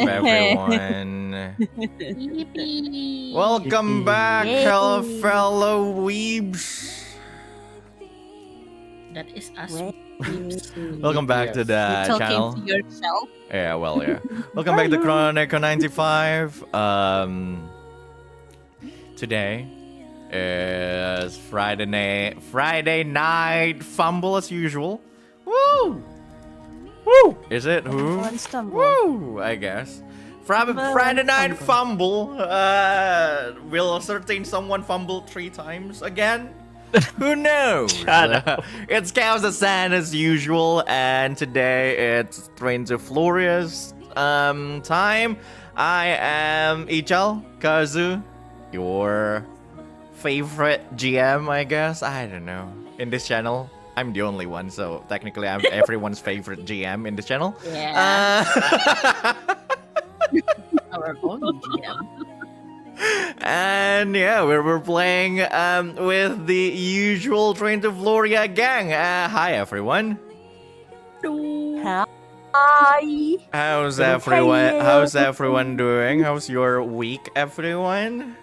everyone. Yippee. Welcome back, Yay. fellow weebs. That is us. Welcome back to You're the talking channel. to yourself. Yeah, well, yeah. Welcome back to Chronicle 95. Today is Friday night fumble as usual. Woo! Woo! Is it? Who? One stumble. Woo! I guess. Friday night fumble. Will certain someone fumble 3 times again? Who knows? It's Chaos the Sand as usual, and today it's Train to Floria's time. I am Ical, Kazu, your favorite GM, I guess. I don't know. In this channel, I'm the only one, so technically I'm everyone's favorite GM in this channel. Yeah. Our own GM. And yeah, we're playing with the usual Train to Floria gang. Hi everyone. Hi. How's Hello. everyone? How's everyone doing? How's your week, everyone?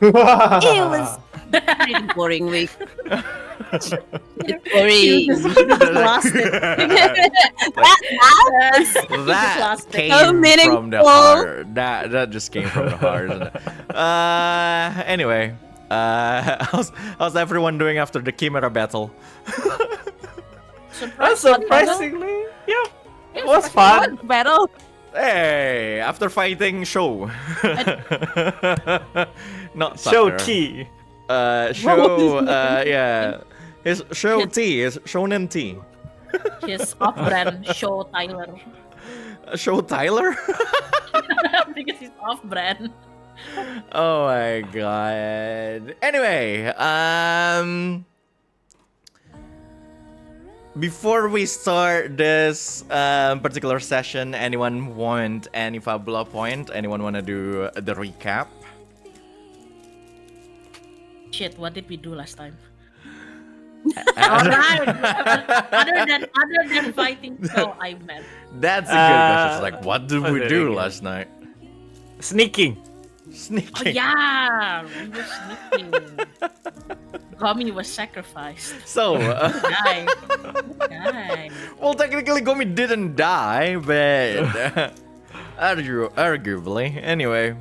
It was a pretty boring week. It's boring. Lost it. That Lost it. came So from the meaningful. heart. That just came from the heart. Anyway, how's everyone doing after the Chimera battle? Surprisingly, yeah, it was fun. Battle. Hey, after fighting Show. Not Show Sucker. T. Yeah. His Show T is Shonen T. His off-brand show Tyler. Show Tyler? Because he's off-brand. Oh my god. Anyway, before we start this particular session, anyone want any Fabula point? Anyone want to do the recap? Shit, what did we do last time? Uh, Alright. other than fighting, so I meant. That's a good question. It's like, what did we there do we go. last night? Sneaking. Oh Sneaking. yeah, we were sneaking. Gummy was sacrificed. So, Guy. Guy. well, technically, Gomi didn't die, but arguably. Anyway,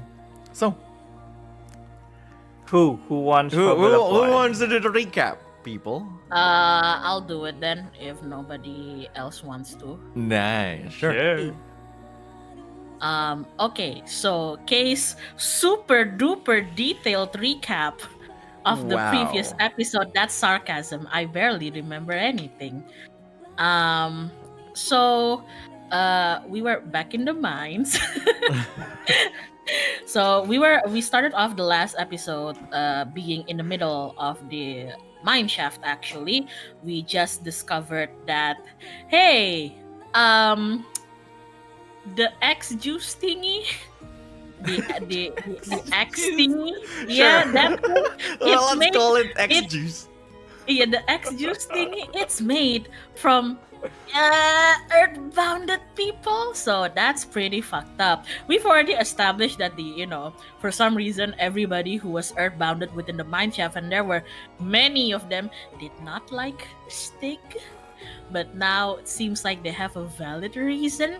so Who wants? who Fabula point? wants to do the recap, people? I'll do it then if nobody else wants to. Nice, sure. Sure. Okay, so case super duper detailed recap of the Wow. previous episode. That's sarcasm. I barely remember anything. So we were back in the mines. So we started off the last episode being in the middle of the mine shaft. Actually, we just discovered that hey, the X juice thingy, the X thingy, yeah, Sure. that thing, Well, it's let's made, call it X it- juice. yeah, the X juice thingy. It's made from earthbounded people, so that's pretty fucked up. We've already established that for some reason everybody who was earthbounded within the mine shaft, and there were many of them, did not like Stygg, but now it seems like they have a valid reason.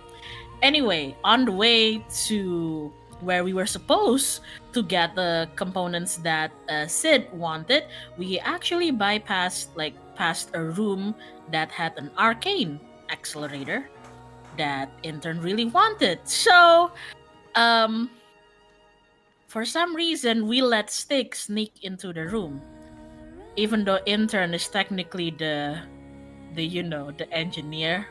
Anyway, on the way to where we were supposed to get the components that Sid wanted, we actually bypassed past a room that had an arcane accelerator that Intern really wanted. So, for some reason, we let Stygg sneak into the room, even though Intern is technically the engineer.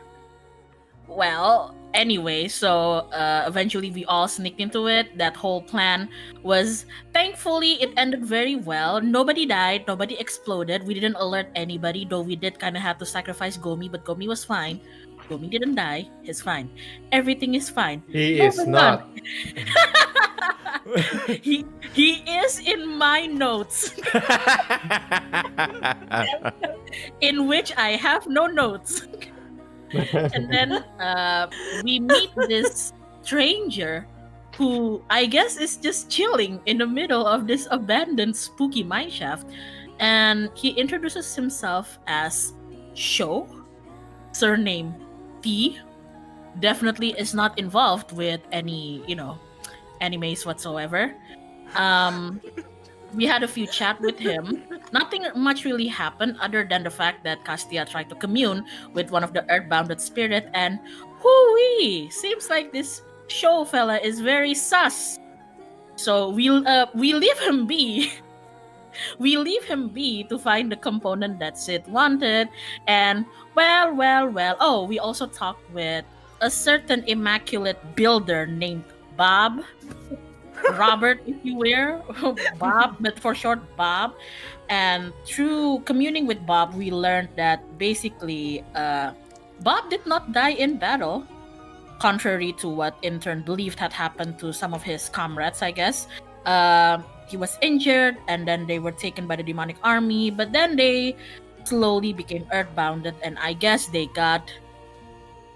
Well, anyway, so eventually we all sneaked into it. That whole plan was, thankfully, it ended very well. Nobody died, nobody exploded. We didn't alert anybody, though we did kind of have to sacrifice Gomi, but Gomi was fine. Gomi didn't die. He's fine. Everything is fine. He is Moving not. on. he is in my notes, in which I have no notes. And then we meet this stranger who I guess is just chilling in the middle of this abandoned spooky mineshaft, and he introduces himself as Sho, surname T. Definitely is not involved with any, animes whatsoever. We had a few chat with him. Nothing much really happened other than the fact that Castia tried to commune with one of the earthbounded spirit, and hooey, seems like this show fella is very sus. So we leave him be. We leave him be to find the component that Sid wanted, and well. Oh, we also talked with a certain immaculate builder named Bob. Robert, if you will, Bob, but for short, Bob. And through communing with Bob, we learned that basically Bob did not die in battle, contrary to what Intern believed had happened to some of his comrades, I guess. He was injured, and then they were taken by the demonic army, but then they slowly became earthbounded, and I guess they got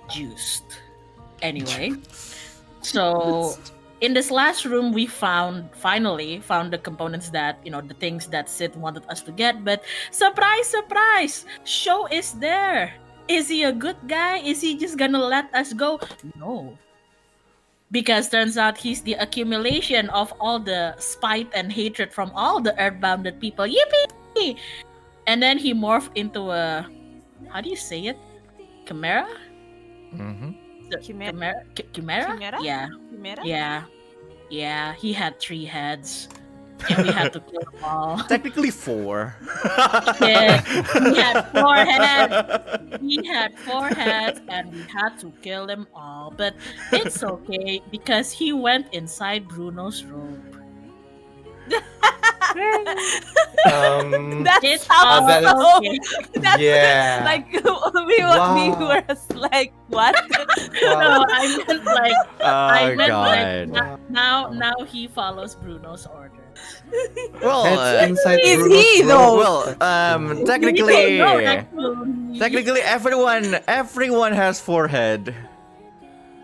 juiced. Anyway, so in this last room, we finally found the components that, the things that Sid wanted us to get, but surprise, Sho is there. Is he a good guy? Is he just gonna let us go? No. Because turns out he's the accumulation of all the spite and hatred from all the earthbounded people. Yippee! And then he morphed into a, how do you say it? Chimera? Mm-hmm. Chimera? Chimera? Yeah. Chimera? Yeah, he had 3 heads. And we had to kill them all. Technically 4. Yeah, he had 4 heads. He had 4 heads, and we had to kill them all. But it's okay because he went inside Bruno's robe. That It's sounds all so. okay. That's Yeah. like we Wow. were like what? No, I meant like I meant God. like now he follows Bruno's orders. Well, That's inside Is Bruno's he, room. though? well, technically, No, actually. technically, everyone has forehead.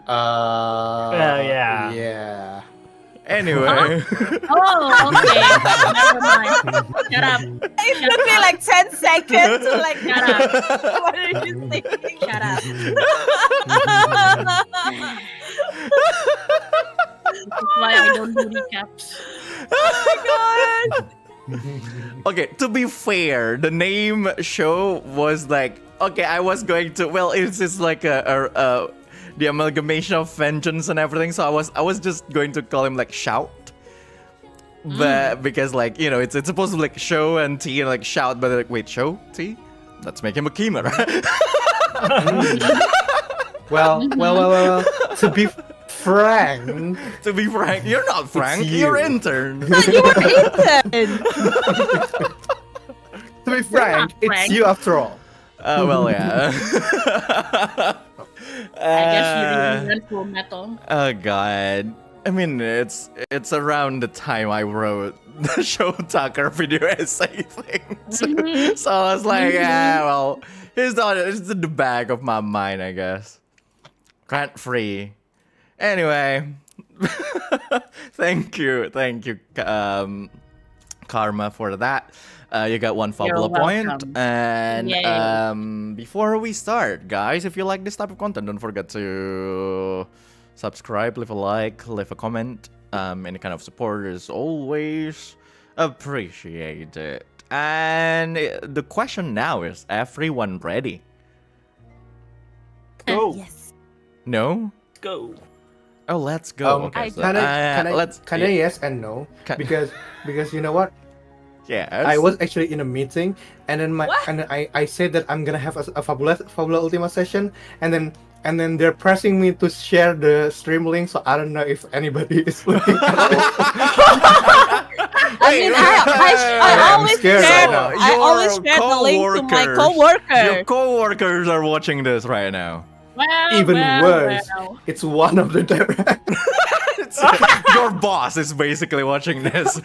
Yeah. Yeah. Anyway, Oh, okay. Never mind. Shut up. It took me like 10 seconds to like Shut up. what are you thinking? Shut up. That's why I don't do recaps. Oh my god. okay. To be fair, the name show was like okay. I was going to it's like the amalgamation of vengeance and everything. So I was just going to call him like Shout, but because like it's supposed to be like show and T and like shout, but like wait, show T, let's make him a chimera. Well. To be frank, To be frank, you're not Frank, you. you're Intern. You were Intern. to be frank, it's Frank. you after all. Well, yeah. I guess you really went full metal. Oh god. I mean, it's around the time I wrote the Show Tucker video essay thing. So I was like, yeah, well, it's in the back of my mind, I guess. Grant free. Anyway, thank you, Karma, for that. You got 1 Fabula point. welcome. And Yay. before we start, guys, if you like this type of content, don't forget to subscribe, leave a like, leave a comment. Any kind of support is always appreciated. And the question now is, everyone ready? Go. Yes. No? Go. Oh, let's go. Okay, so, Can I let's yes and no? Can- Because you know what? Yes. I was actually in a meeting, and then What? I said that I'm gonna have a Fabula Ultima session, and then they're pressing me to share the stream link, so I don't know if anybody is looking at it. I mean, I I'm always scared share. right now. I always share the link to my Your coworkers. coworkers are watching this right now. Well, Even well, worse, well. it's one of the directors. Your boss is basically watching this.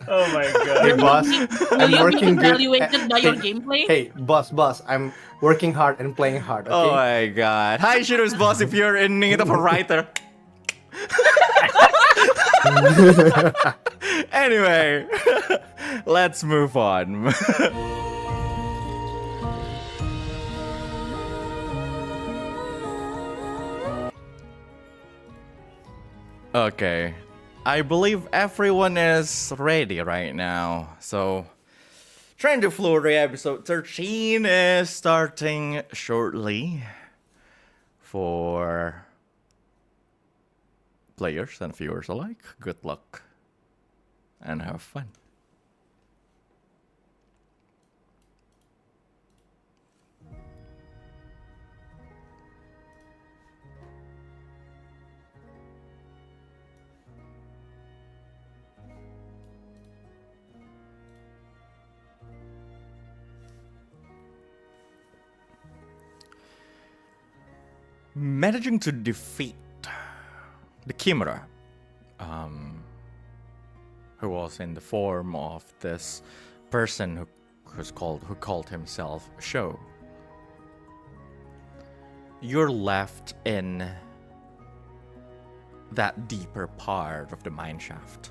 Oh my Hey god. boss, Will I'm you working be good. evaluated by your Hey, gameplay? hey, boss, I'm working hard and playing hard. Oh Okay. my god. Hi, Shiru's boss, if you're in need of a writer. Anyway, let's move on. Okay. I believe everyone is ready right now. So, Train to Floria episode 13 is starting shortly for players and viewers alike. Good luck and have fun. Managing to defeat the Chimera, who was in the form of this person who called himself Show. You're left in that deeper part of the mineshaft.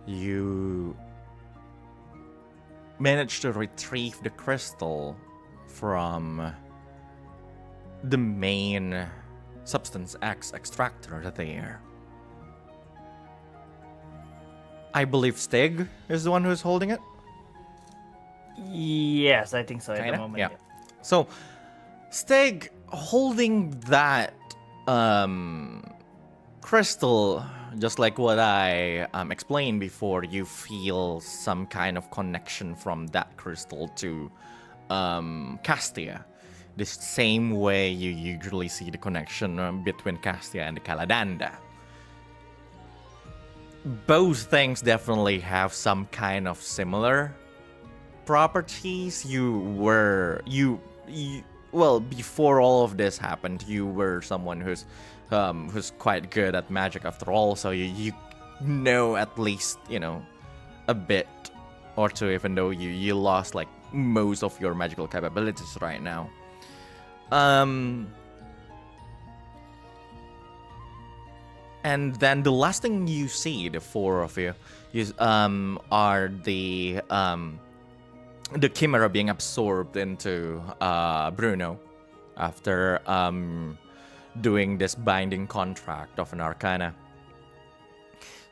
You manage to retrieve the crystal from the main Substance X extractor there. I believe Stygg is the one who's holding it. Yes, I think so at Kinda? the moment. Yeah. So, Stygg holding that crystal, just like what I explained before, you feel some kind of connection from that crystal to Castia. The same way you usually see the connection between Castia and the Caladanda. Both things definitely have some kind of similar properties. Well, before all of this happened, you were someone who's quite good at magic after all, so you know at least, a bit or two, even though you lost like most of your magical capabilities right now. And then the last thing you see, the four of you, are the Chimera being absorbed into Bruno after doing this binding contract of an Arcana.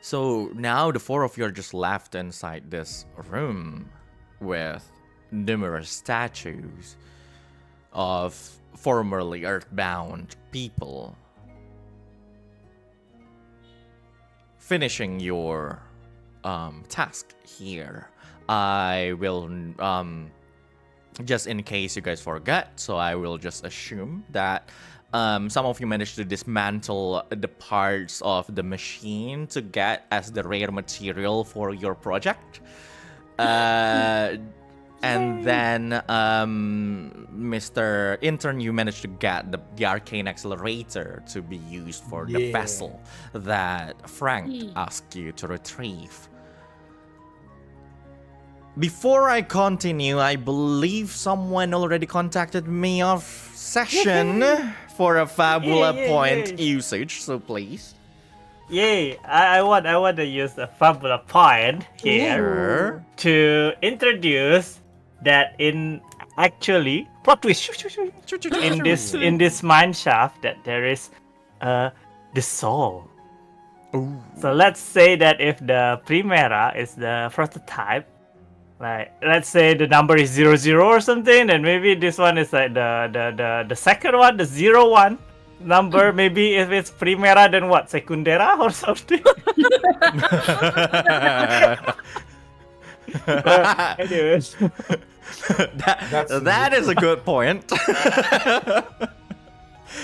So now the four of you are just left inside this room with numerous statues of formerly earthbound people. Finishing your task here, I will just in case you guys forget, so I will just assume that some of you managed to dismantle the parts of the machine to get as the rare material for your project. And then, Mr. Intern, you managed to get the arcane accelerator to be used for the vessel that Frank asked you to retrieve. Before I continue, I believe someone already contacted me off session for a Fabula point usage, so please. Yay! I want to use the Fabula point here to introduce that in actually plot twist in this mine shaft that there is the soul. Ooh. So let's say that if the Primera is the prototype, like let's say the number is 00 or something, then maybe this one is like the second one, the 01 number. Maybe if it's Primera, then what, Secundera or something? Anyways. that is a good point.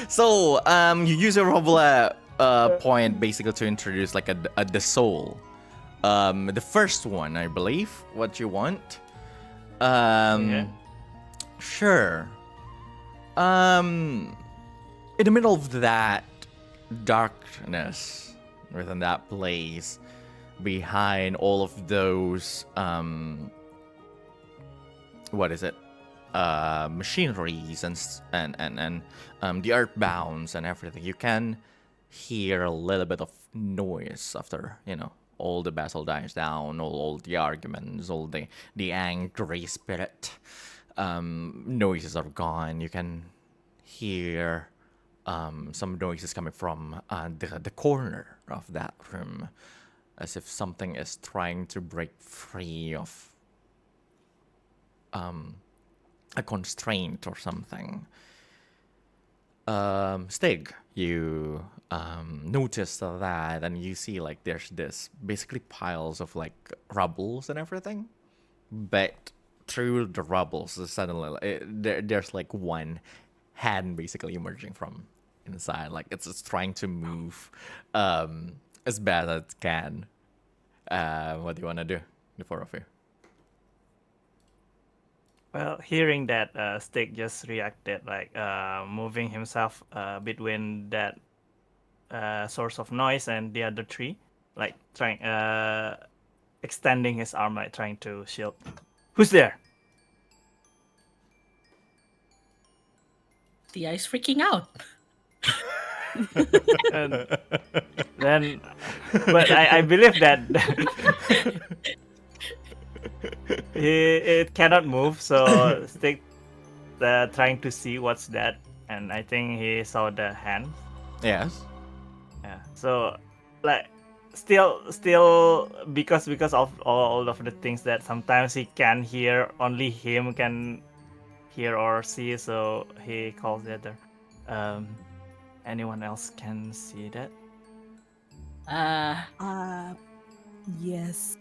So, you use your Fabula point basically to introduce like the soul. The first one, I believe, what you want. Sure. In the middle of that darkness, within that place, behind all of those, what is it? Machineries and the earthbounds and everything, you can hear a little bit of noise after, all the battle dies down, all the arguments, all the angry spirit noises are gone. You can hear some noises coming from the corner of that room, as if something is trying to break free of a constraint or something. Stygg, you notice that, and you see like there's this basically piles of like rubbles and everything, but through the rubbles suddenly there's like one hand basically emerging from inside, like it's trying to move as bad as it can. What do you want to do, the four of you? Well, hearing that, Stygg just reacted like moving himself between that source of noise and the other tree, like trying extending his arm, like trying to shield. Who's there? The guy's freaking out. And then, but I believe that it cannot move, so Stygg trying to see what's that, and I think he saw the hand. Yes. Yeah. So, like, still because of all of the things that sometimes he can hear, only him can hear or see. So he calls the other. Anyone else can see that? Yes.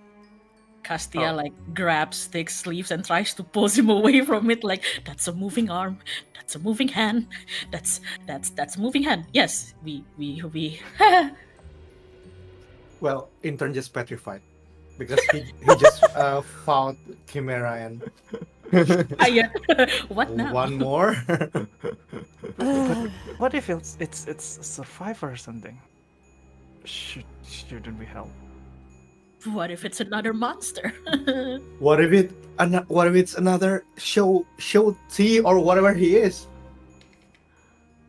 Castia like grabs Stygg's sleeves and tries to pull him away from it. Like, that's a moving arm. That's a moving hand. That's a moving hand. Yes, we. Well, Intern just petrified because he just found Chimera and What now? one more. What if it's a survivor or something? Shouldn't we help? What if it's another monster? What if it's another show T or whatever he is?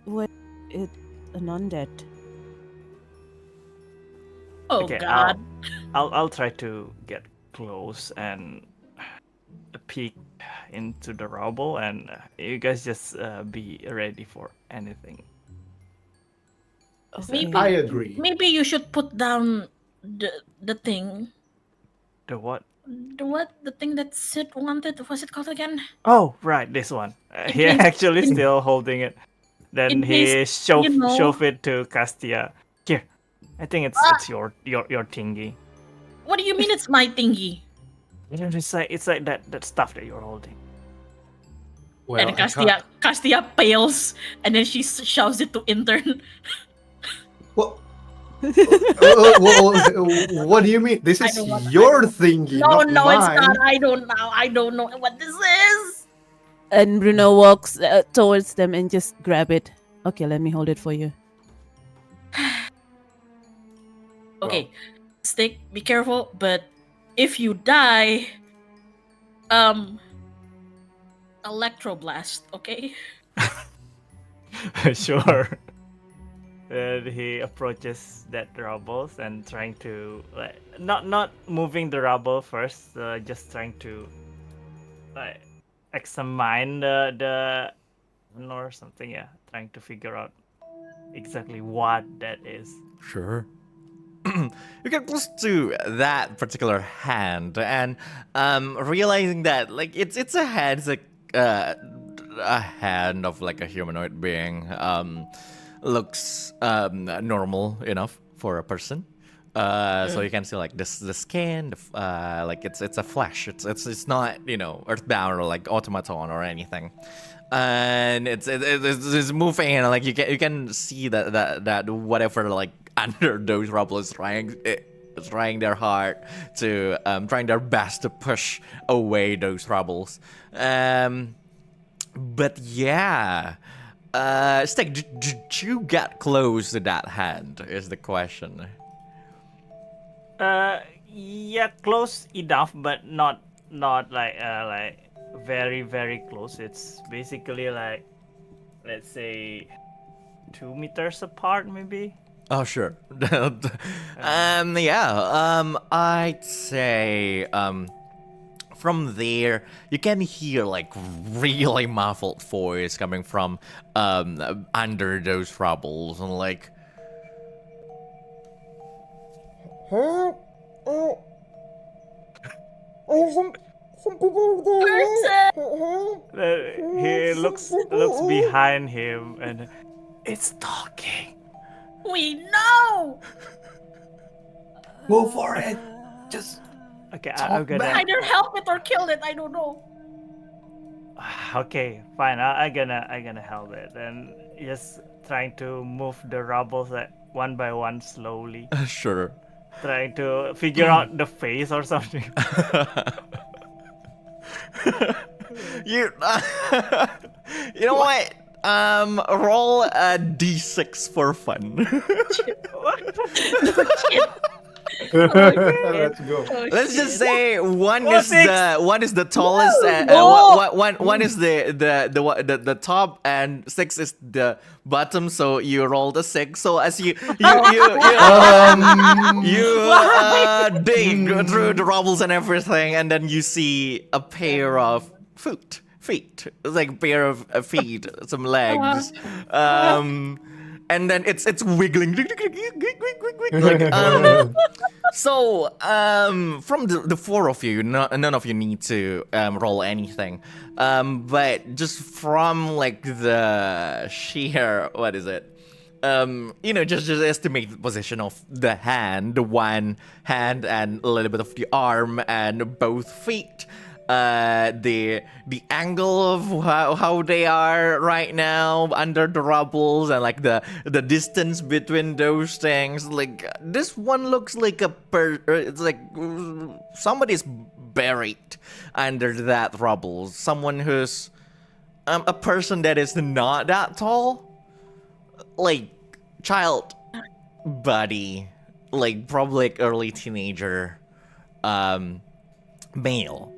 What? It an undead. Oh Okay, God! I'll try to get close and peek into the rubble, and you guys just be ready for anything. Maybe, I agree. maybe you should put down the thing. The what? The thing that Sid wanted. What's it called again? Oh, right, this one. He case- actually still holding it. Then in he case, shove you know- shove it to Castia. Here, I think it's your thingy. What do you mean it's my thingy? It's like that stuff that you're holding. Well, And Castia pales, and then she shoves it to Intern. What? What do you mean? This I is don't want- your thingy, No, not no, mine. it's not. I don't know what this is. And Bruno walks towards them and just grab it. Okay, let me hold it for you. Okay, Stygg, be careful. But if you die, electroblast. Okay. Sure. Then he approaches that rubble and trying to like not moving the rubble first, just trying to like examine the or something. Yeah, trying to figure out exactly what that is. Sure. You get close to that particular hand, and realizing that like it's a hand, it's like a hand of like a humanoid being. Looks normal enough for a person. So you can see like the skin, like it's a flesh. It's not earthbound or like automaton or anything. And it's moving, and like you can see that whatever like under those rubble is trying their hard to trying their best to push away those rubbles. But yeah. Stygg, did you get close to that hand? Is the question. Yeah, close enough, but not like very very close. It's basically like, let's say, 2 meters apart, maybe. Oh, sure. I'd say, from there, you can hear like really muffled voice coming from under those rubbles, and like, He looks behind him and it's talking. We know. Go for it. Just Okay, I'm gonna. Either help it or kill it. I don't know. Okay, fine. I'm gonna help it and just trying to move the rubbles like one by one slowly, sure. trying to figure out the face or something. You, you know what? Roll a d6 for fun. let's go. Let's just say one Oh, is six. the tallest, one is the top, and 6 is the bottom. So you roll the 6. So as you dig through the rubbles and everything, and then you see a pair of feet. It's like a pair of feet, some legs. And then it's wiggling. Like, so, from the 4 of you, none of you need to roll anything. But just from like the sheer, what is it? Just estimate the position of the hand, the one hand and a little bit of the arm and both feet. The angle of how they are right now under the rubbles, and like the distance between those things. Like, this one looks like it's like somebody's buried under that rubble. Someone who's a person that is not that tall, like child body, like probably like early teenager, male.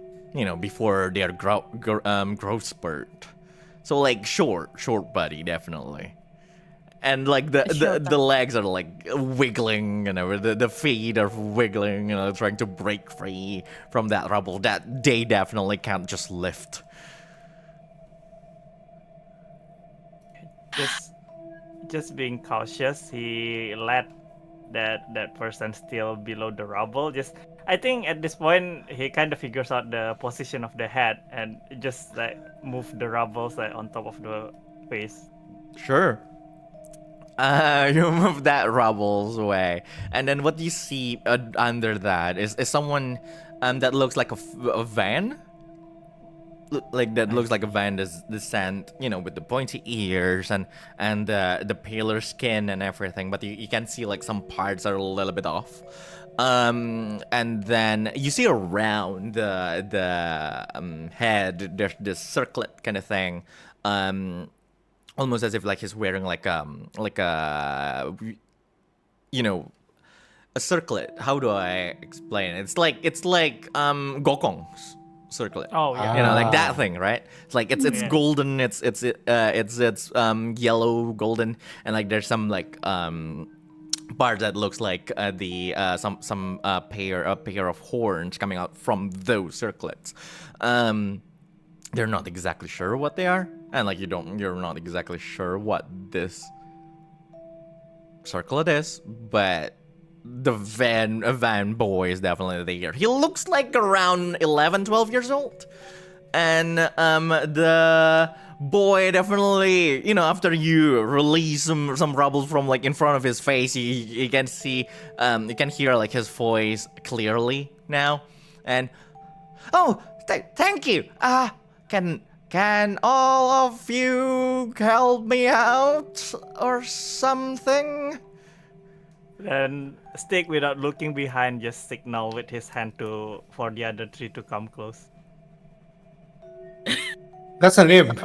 Before their growth spurt. So like short body, definitely. And like the legs are like wiggling, the feet are wiggling, trying to break free from that rubble that they definitely can't just lift. Just being cautious, he let that person still below the rubble. I think at this point he kind of figures out the position of the head and just like move the rubbles like on top of the face. Sure. You move that rubbles away, and then what you see under that is someone that looks like a van. Looks like a van that's sand, with the pointy ears and the paler skin and everything, but you can see like some parts are a little bit off. And then you see around the head there's this circlet kind of thing, almost as if like he's wearing like a circlet. How do I explain it? It's like Gokong's circlet. Oh yeah. Like that thing, right? It's like it's golden. It's yellow golden, and like there's some like part that looks like some pair of horns coming out from those circlets. They're not exactly sure what they are, and like you're not exactly sure what this circlet is, but the van boy is definitely there. He looks like around 11, 12 years old. And the boy definitely, after you release some rubble from like in front of his face, you can see, you can hear like his voice clearly now. And thank you. Can all of you help me out or something? Then Stygg, without looking behind, just signal with his hand for the other 3 to come close. That's an imp.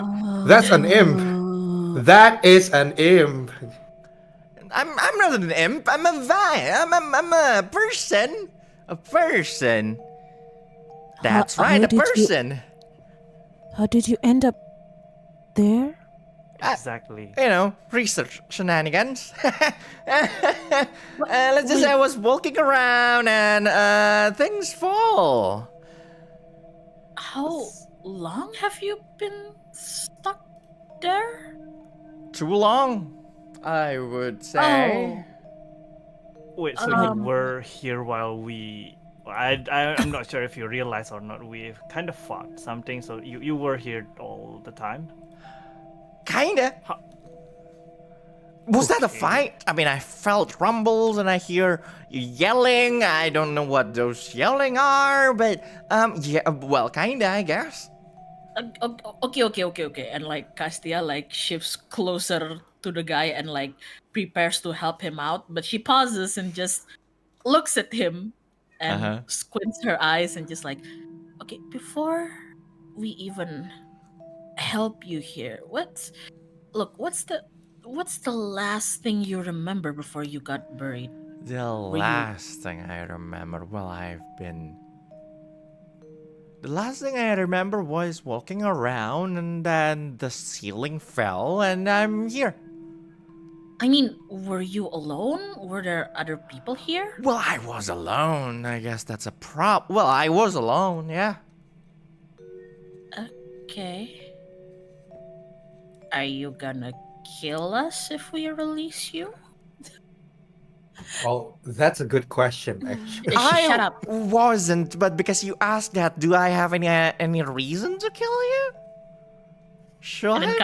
That's an imp. That is an imp. I'm not an imp. I'm a person. A person. That's right, a person. How did you end up there? Exactly. You know, research shenanigans. Let's just say I was walking around and things fall. How long have you been stuck there? Too long, I would say. Wait, so you were here while we... I'm not sure if you realize or not, we kind of fought something, so you were here all the time? Kinda. Was that a Okay. fight? I mean, I felt rumbles and I hear you yelling. I don't know what those yelling are, but yeah, well, kinda, I guess. Okay. And like Castia like shifts closer to the guy and like prepares to help him out, but she pauses and just looks at him and squints her eyes and just like, okay, before we even help you here, what's the last thing you remember before you got buried? The last thing I remember, the last thing I remember was walking around and then the ceiling fell and I'm here. I mean, were you alone? Were there other people here? Well, I was alone. I guess that's a Well, I was alone, yeah. Okay. Are you gonna kill us if we release you? Oh, that's a good question, actually. Shut up. Wasn't, but because you asked that, do I have any reason to kill you? Sure. And then Do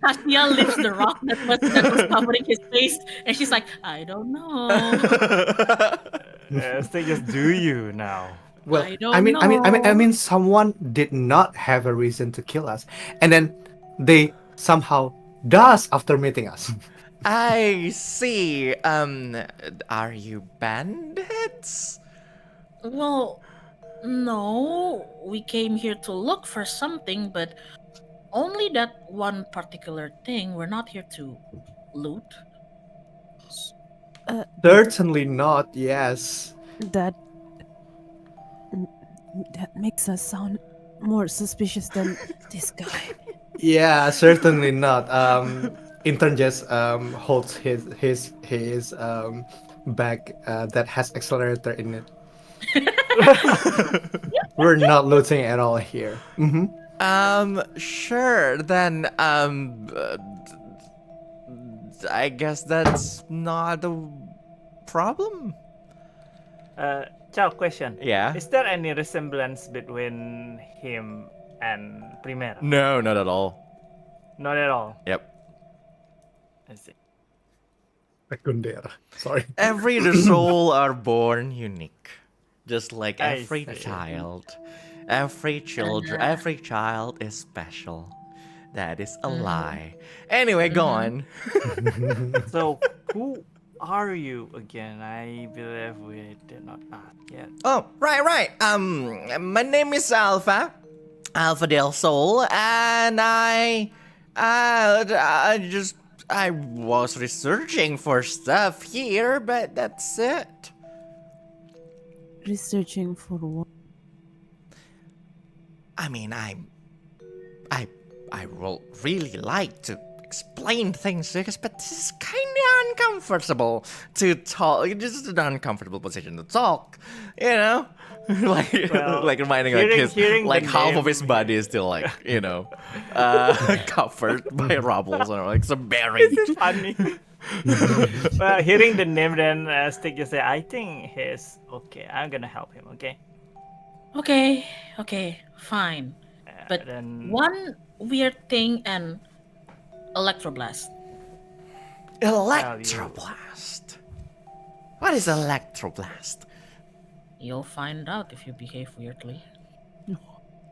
Castia lifts the rock that was covering his face, and she's like, I don't know. They just do you now. Well, I don't I mean, someone did not have a reason to kill us, and then they somehow does after meeting us. I see. Are you bandits? Well, no. We came here to look for something, but only that one particular thing. We're not here to loot. Certainly not. Yes. That makes us sound more suspicious than this guy. Yeah, certainly not. Intern just holds his bag that has accelerator in it. We're not looting at all here. Sure. Then, I guess that's not a problem. Chow, question. Yeah. Is there any resemblance between him and Primera? No, not at all. Not at all. Yep. I see. Secundera. Sorry. Every soul are born unique, just like I every see. child. Every child is special. That is a lie. Anyway, go on. So, who are you again? I believe we did not ask yet. Oh, right. My name is Alpha del Sol, and I was researching for stuff here, but that's it. Researching for what? I mean, I will really like to explain things to you, but this is kind of uncomfortable to talk. It's just an uncomfortable position to talk, you know. like reminding like half of his body is still like covered by rubbles or like some berries. This is funny. Well, hearing the name, then Stygg just say, I think he's okay. I'm gonna help him, okay? Okay, fine. But then... one weird thing and electroblast. Electroblast. What is electroblast? You'll find out if you behave weirdly.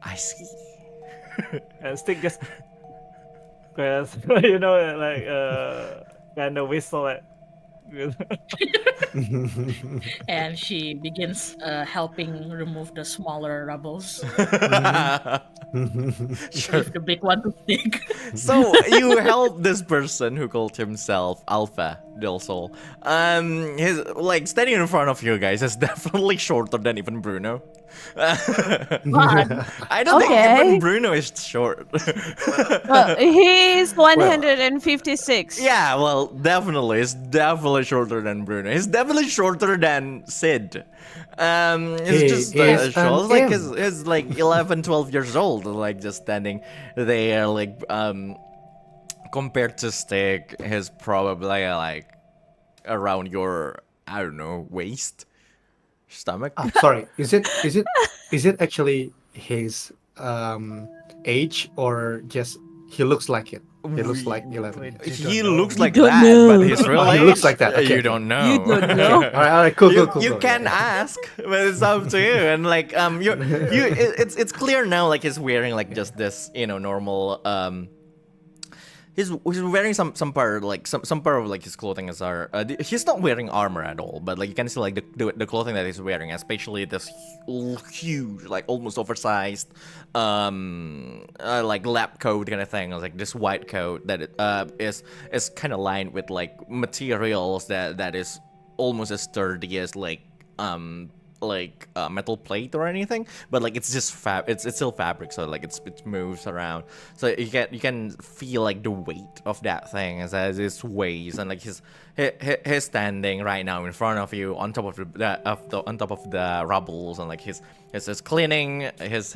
I see. Stygg just, kind of whistle it. And she begins helping remove the smaller rubbles. Sure. If the big one to stick. So you help this person who called himself Alpha Del Sol. His like standing in front of you guys is definitely shorter than even Bruno. I don't think Okay. even Bruno is short. He's 156. Yeah, well, definitely, he's definitely shorter than Bruno. He's definitely shorter than Sid. It's He just is short. an Like imp. he's like 11, 12 years old, like just standing there, like compared to Stygg, he's probably like around your, I don't know, waist, stomach. Sorry, is it actually his age or just he looks like it? He looks like 11. He looks like don't that, know. but his real Oh, he age, looks like that. Okay, you okay. don't know. You don't know. All right, cool, you, cool. you cool, can yeah. ask, but it's up to you. And like it's clear now. Like he's wearing like just this, normal. He's wearing some part like some part of like his clothing is he's not wearing armor at all, but like you can see like the clothing that he's wearing, especially this huge, like almost oversized like lab coat kind of thing, like this white coat that is kind of lined with like materials that is almost as sturdy as like metal plate or anything, but like it's just it's still fabric, so like it moves around, so you can feel like the weight of that thing as it sways, and like he's standing right now in front of you on top of on top of the rubbles, and like he's cleaning his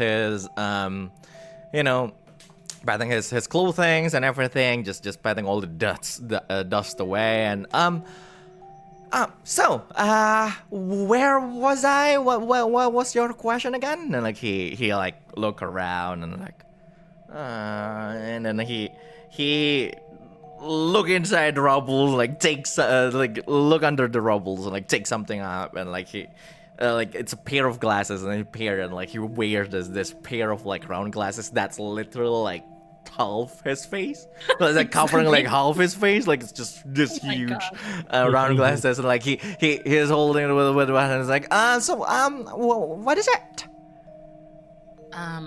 patting his clothing and everything, just patting all the dust away, and where was I? What was your question again? And like he like look around and like, and then he look inside the rubble, like takes like look under the rubbles and like take something up, and like he. Like it's a pair of glasses, and he wears this pair of like round glasses that's literally like half his face. It's like covering like half his face, like it's just this my huge God. round glasses, and like he's holding it with one hand. It's like what is it? I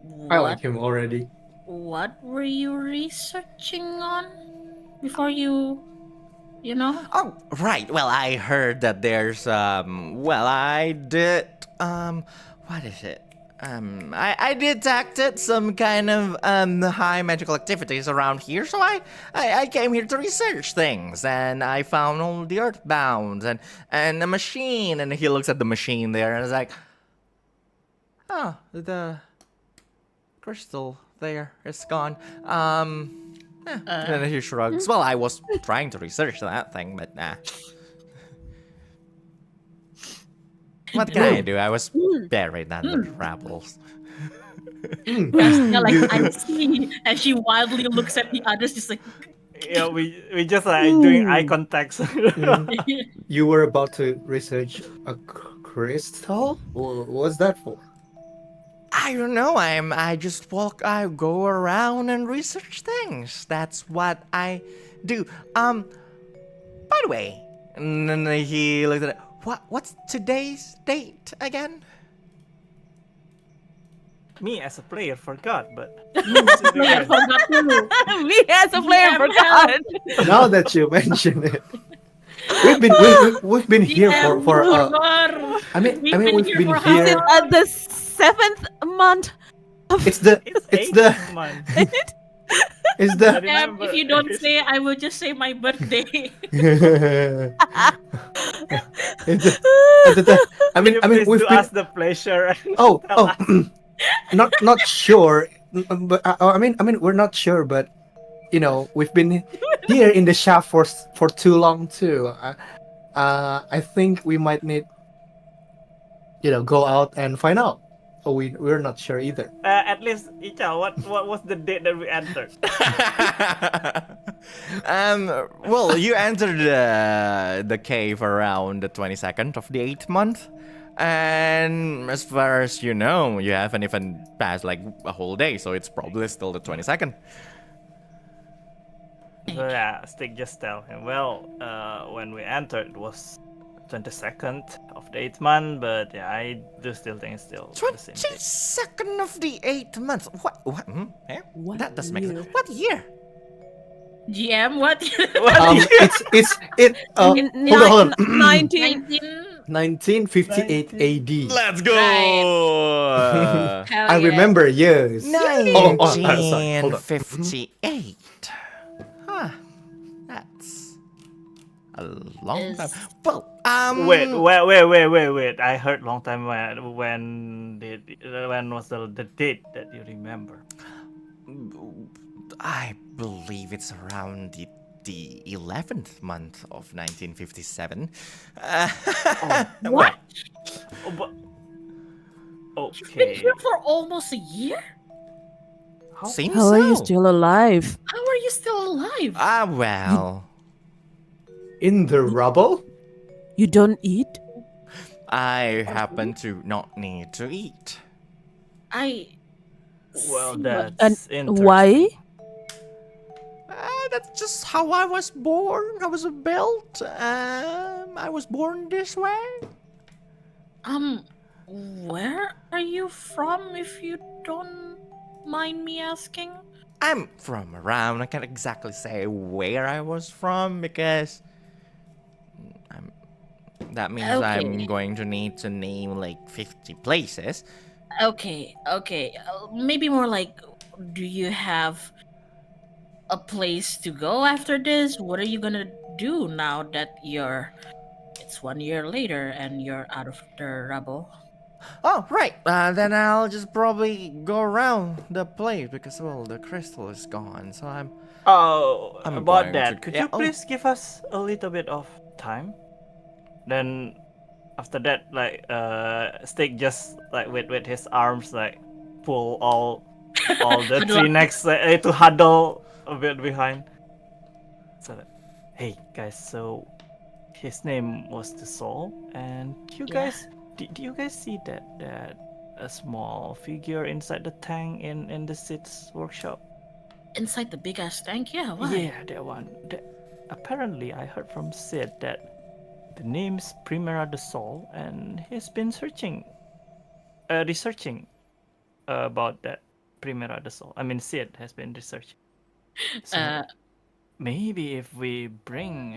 What, like him already. what were you researching on before you know? Oh, right. Well, I heard that there's I did what is it? I detected some kind of high magical activities around here, so I came here to research things, and I found all the earthbound and a machine, and he looks at the machine there and is like, oh, the crystal there is gone. And then he shrugs. Well, I was trying to research that thing, but nah. What can I do? I was buried under rebels. Castia, like, I see, and she wildly looks at the others, just like. Yeah, we just like doing eye contact. You were about to research a crystal? What's that for? I don't know. I go around and research things. That's what I do. By the way, and then he looked at it. What's today's date again? Me as a player forgot, but I forgot too. Me as a player Yeah, forgot. Now that you mention it, we've been here for I mean we've been for here. Is it at the 7th month? It's the it's the 8 months. it's the Remember- If you don't say, I will just say my birthday. I mean Please we've do been us the pleasure. oh not sure, but I mean we're not sure, but we've been here in the shop for too long too. I think we might need go out and find out. Oh, we're not sure either. At least, Ical, what was the date that we entered? Well, you entered the cave around the 22nd of the 8th month, and as far as you know, you haven't even passed like a whole day, so it's probably still the 22nd. So yeah, Stygg just tell him. Well, when we entered, it was 22nd of the 8th month, but yeah, I do still think it's still the same date. 22nd of the 8th month. What? Eh? What That doesn't make year? sense. What year? GM, what? It's hold on. 19. 1958 AD. Let's go. Hell I yeah. remember years. Sorry, hold on. 1958. Huh. That's a long time. Well, Wait. I heard long time when was the date that you remember? I believe it's around the 11th month of 1957. What? Oh, but... You've been Okay. here for almost a year? Seems How so. are you still alive? How are you still alive? Well, In the rubble? You don't eat? I happen to not need to eat. Well, see, that's And interesting. why? That's just how I was born. I was built. I was born this way. Where are you from, if you don't mind me asking? I'm from around. I can't exactly say where I was from because that means Okay. I'm going to need to name like 50 places. Okay. Maybe more like, do you have a place to go after this? What are you gonna do now that it's 1 year later and you're out of the rubble? Oh, right. Then I'll just probably go around the place because, well, the crystal is gone. So I'm About going that, to- could yeah, you oh. please give us a little bit of time? Then after that, like Stygg just like with his arms like pull all the Huddle three up. necks to huddle a bit behind. So like, hey guys, so his name was the Soul, and you Yeah. guys, do you guys see that a small figure inside the tank in the Sid's workshop? Inside the big ass tank? Yeah, why? Yeah, that one. Apparently, I heard from Sid that the name's Primera the Soul, and he's been researching about that Primera the Soul. I mean, Sid has been researching. So maybe if we bring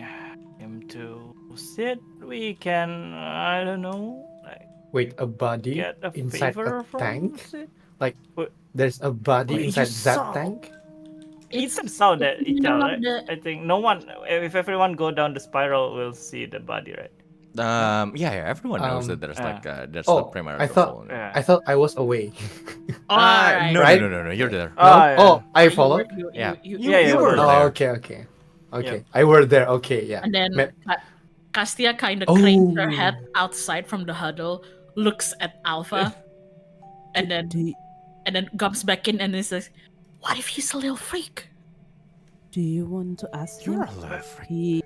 him to Sid, we can, I don't know, like Wait, a body get a inside favor a from tank? Sid. Like, What? there's a body You inside just that saw. tank? It's saw that in the middle Ical, of right? the- I think no one, if everyone go down the spiral, will see the body, right? Yeah. Everyone knows that there's yeah. there's the Oh, primary I thought soul. Yeah. I thought I was away. Alright. No, Right? no. You're there. No? yeah. Oh, I You followed. were- Yeah. you Yeah, were Oh, there. okay. I were there. Okay, yeah. And then Ma- Castia kind of Oh. cranes her head outside from the huddle, looks at Alpha, and then comes back in and is like, "What if he's a little freak?" Do you want to ask You're him? a little freak. He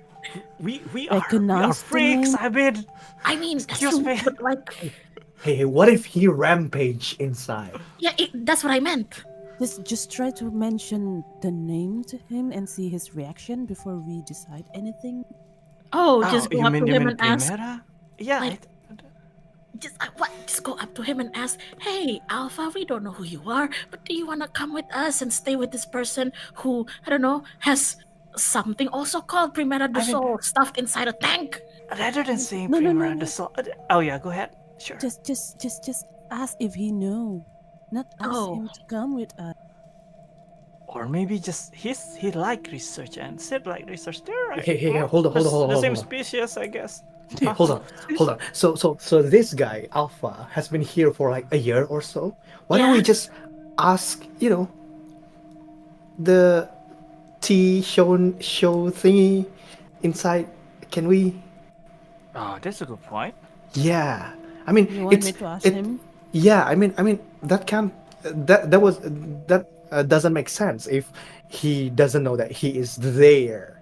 We are Recognize the freaks. name? I mean, I mean, that's Excuse true, me. but like, Hey, what if he rampage inside? yeah, that's what I meant. just try to mention the name to him and see his reaction before we decide anything. Oh, just go you up mean to you him mean and ask. Primera? Yeah. Like- Just go up to him and ask, "Hey, Alpha, we don't know who you are, but do you want to come with us and stay with this person who, I don't know, has something also called Primera do I mean- Sol stuffed inside a tank?" Rather than saying No, no, Primera no, the no. Soul. Oh yeah, go ahead. Sure. Just ask if he know. Not ask Oh. him to come with us. Or maybe just he like research and Sid like research. They're right. Hey, hold on. The same Hold on. species, I guess. Hey, hold on. So this guy Alpha has been here for like a year or so. Why don't we Yeah. just ask, the show thingy inside? Can we? Oh, that's a good point. Yeah. I mean, You want it's me to ask it, him? Yeah. I mean that can't that doesn't make sense if he doesn't know that he is there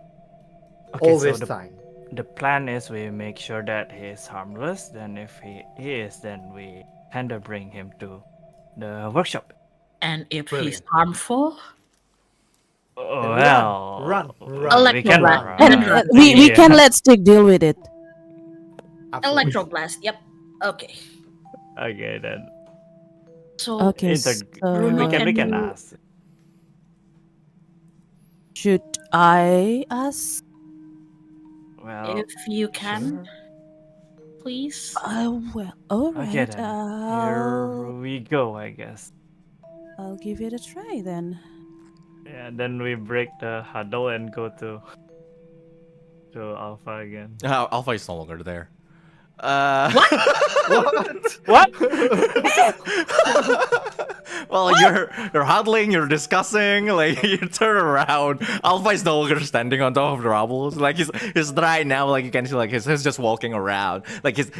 Okay, all so this the time. the plan is we make sure that he is harmless. Then if he is, then we kind of bring him to the workshop. And if he's Brilliant. harmful, Oh, Then well, run. we can Electroblast. run. And we can let Stygg deal with it. Absolutely. Electroblast. Yep. Okay. Okay then. So Okay, Intern, Bruno, so we can can you? ask. should I ask? Well, If you can, sure. please. Well, all Okay right. then. Here we go, I guess. I'll give it a try then. Yeah, then we break the huddle and go to Alpha again. Alpha is no longer there. What? What? Well, you're huddling, you're discussing, like you turn around. Alpha is no longer standing on top of the rubble. Like he's dry now, like you can see like he's just walking around. Like he's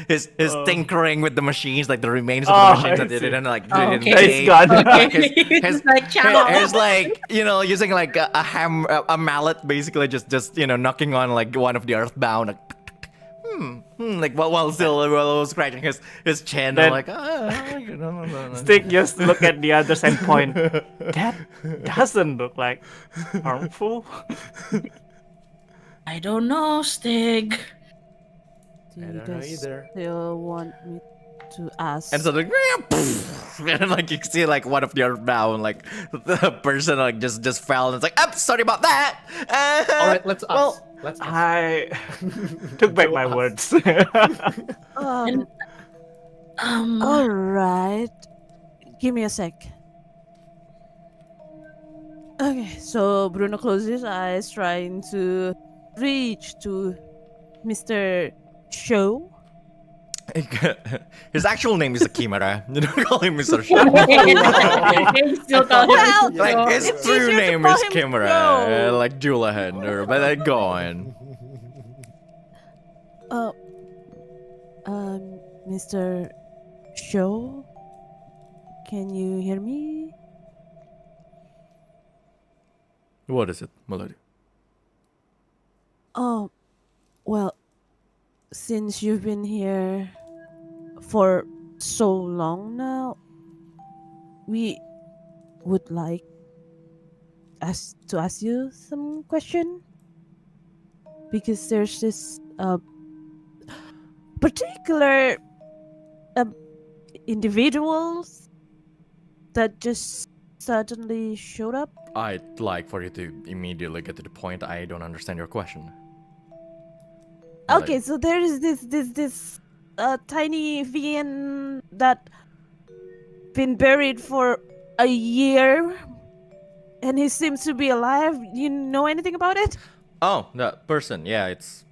tinkering with the machines, like the remains of the machines I that they see. didn't like Oh, didn't okay. It's take. gone. Like, Okay. It's like ciao. he's like using like a mallet, basically just knocking on like one of the earthbound. Like, like while still scratching his chin. Then- I'm like, no. Stygg just look at the other side point. That doesn't look like harmful. I don't know, Stygg. Do I you don't know guys either. still want me to ask? And so like, and like you see like one of the earthbound like the person like just fell and it's like, sorry about that. All right, let's ask. Well, Let's ask. I took back my Go words. And, all right. Give me a sec. Okay, so Bruno closes his eyes, trying to reach to Mr. Show. his actual name is Akimara. You don't call him Mr. Show. They still call him Well, Mr. Like Show. his It's true easier to name call is him Kimura, Joe. like Julahan, but go on. Mr. Show, can you hear me? What is it, Melody? Oh, well, since you've been here for so long now, we would like to ask you some question, because there's this particular individuals that just suddenly showed up. I'd like for you to immediately get to the point. I don't understand your question. Okay, so there is this tiny VN that been buried for a year, and he seems to be alive. You know anything about it? Oh, that person. Yeah, it's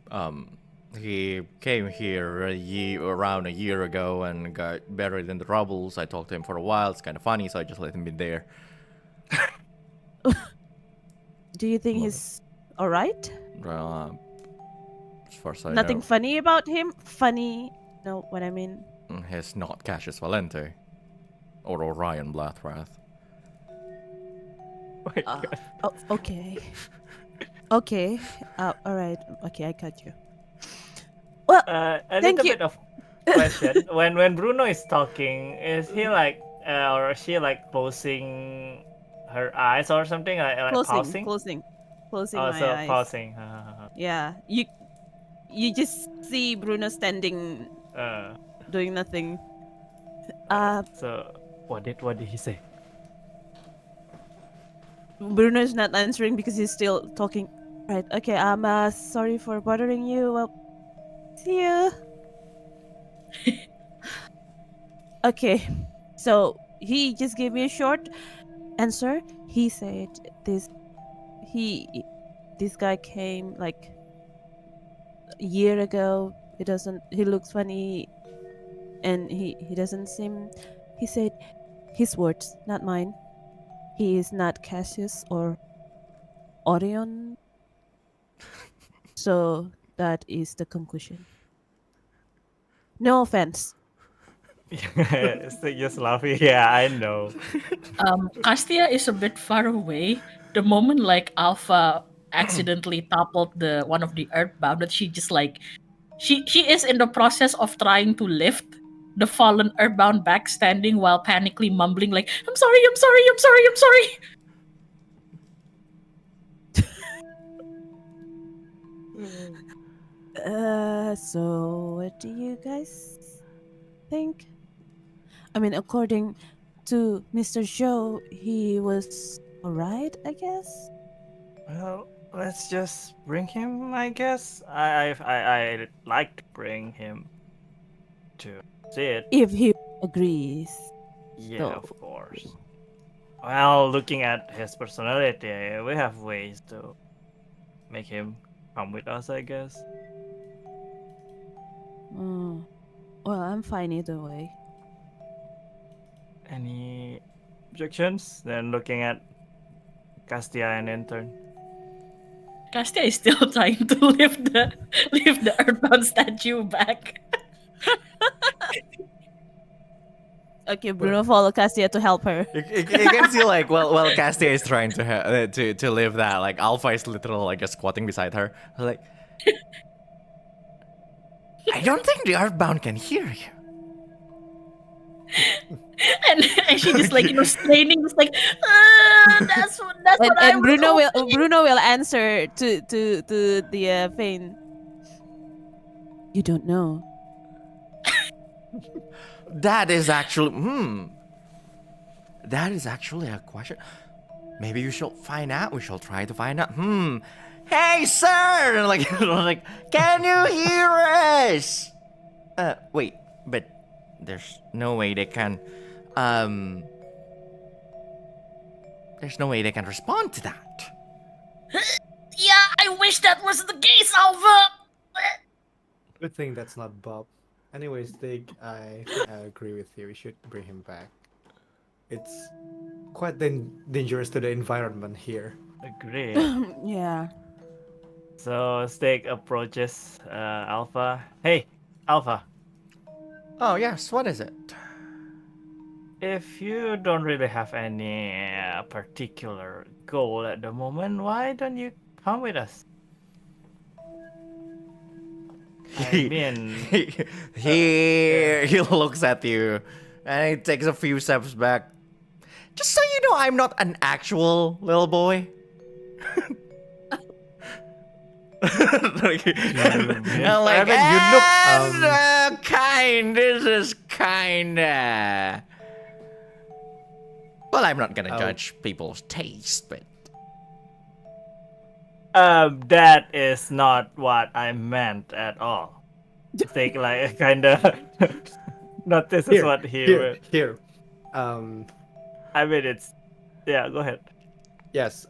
he came here around a year ago and got buried in the rubbles. I talked to him for a while. It's kind of funny, so I just let him be there. Do you think he's all right? As far as I Nothing know, funny about him? Funny? Know what I mean? he's not Cassius Valente or Orion Blathrath. Oh, okay. Okay. All right. Okay, I got you. Well, A Thank little you. bit of question. when Bruno is talking, is he like or is she like closing her eyes or something? Like pausing? closing Oh, my so eyes. pausing. Yeah, you just see Bruno standing, doing nothing. So what did he say? Bruno is not answering because he's still talking. Right. Okay. Sorry for bothering you. Well, see you. Okay. So he just gave me a short answer. He said this guy came like a year ago. He looks funny, and he doesn't seem. He said his words, not mine. He is not Cassius or Orion. So that is the conclusion. No offense. Stygg just laughing. Yeah, I know. Castia is a bit far away. The moment like Alpha accidentally toppled the one of the earthbound, that she just like she is in the process of trying to lift the fallen earthbound back, standing while panically mumbling like, I'm sorry, I'm sorry, I'm sorry, I'm sorry. So what do you guys think? I mean, according to Mr. Joe, he was alright, I guess. Well, let's just bring him, I guess. I like to bring him to see it. If he agrees. Yeah, So, of course. Well, looking at his personality, we have ways to make him come with us, I guess. well, I'm fine either way. Any objections? Then looking at Castia and Intern. Castia is still trying to lift the earthbound statue back. Okay, Bruno follow Castia to help her. You can see like while Castia is trying to live that, like Alpha is literally like just squatting beside her. Like, I don't think the Earthbound can hear you. and she just like straining, just like that's what I And was hoping." Bruno will answer to the Fane. You don't know. That is actually that is actually a question. Maybe you should find out. We shall try to find out. Hey, sir! And like, like, can you hear us? Wait, but there's no way they can. There's no way they can respond to that. Yeah, I wish that was the case, Alpha. Good thing that's not Bob. Anyways, Stygg, I think I agree with you. We should bring him back. It's quite dangerous to the environment here. Agreed. Yeah. So Stygg approaches Alpha. Hey, Alpha. Oh yes, what is it? If you don't really have any particular goal at the moment, why don't you come with us? I mean, he looks at you and he takes a few steps back. Just so you know, I'm not an actual little boy. Like, I'm like, You look, this is kinda. Well, I'm not gonna judge people's taste, but that is not what I meant at all. Think like kinda. Not this is what he. Here. I mean, it's. Yeah, go ahead. Yes.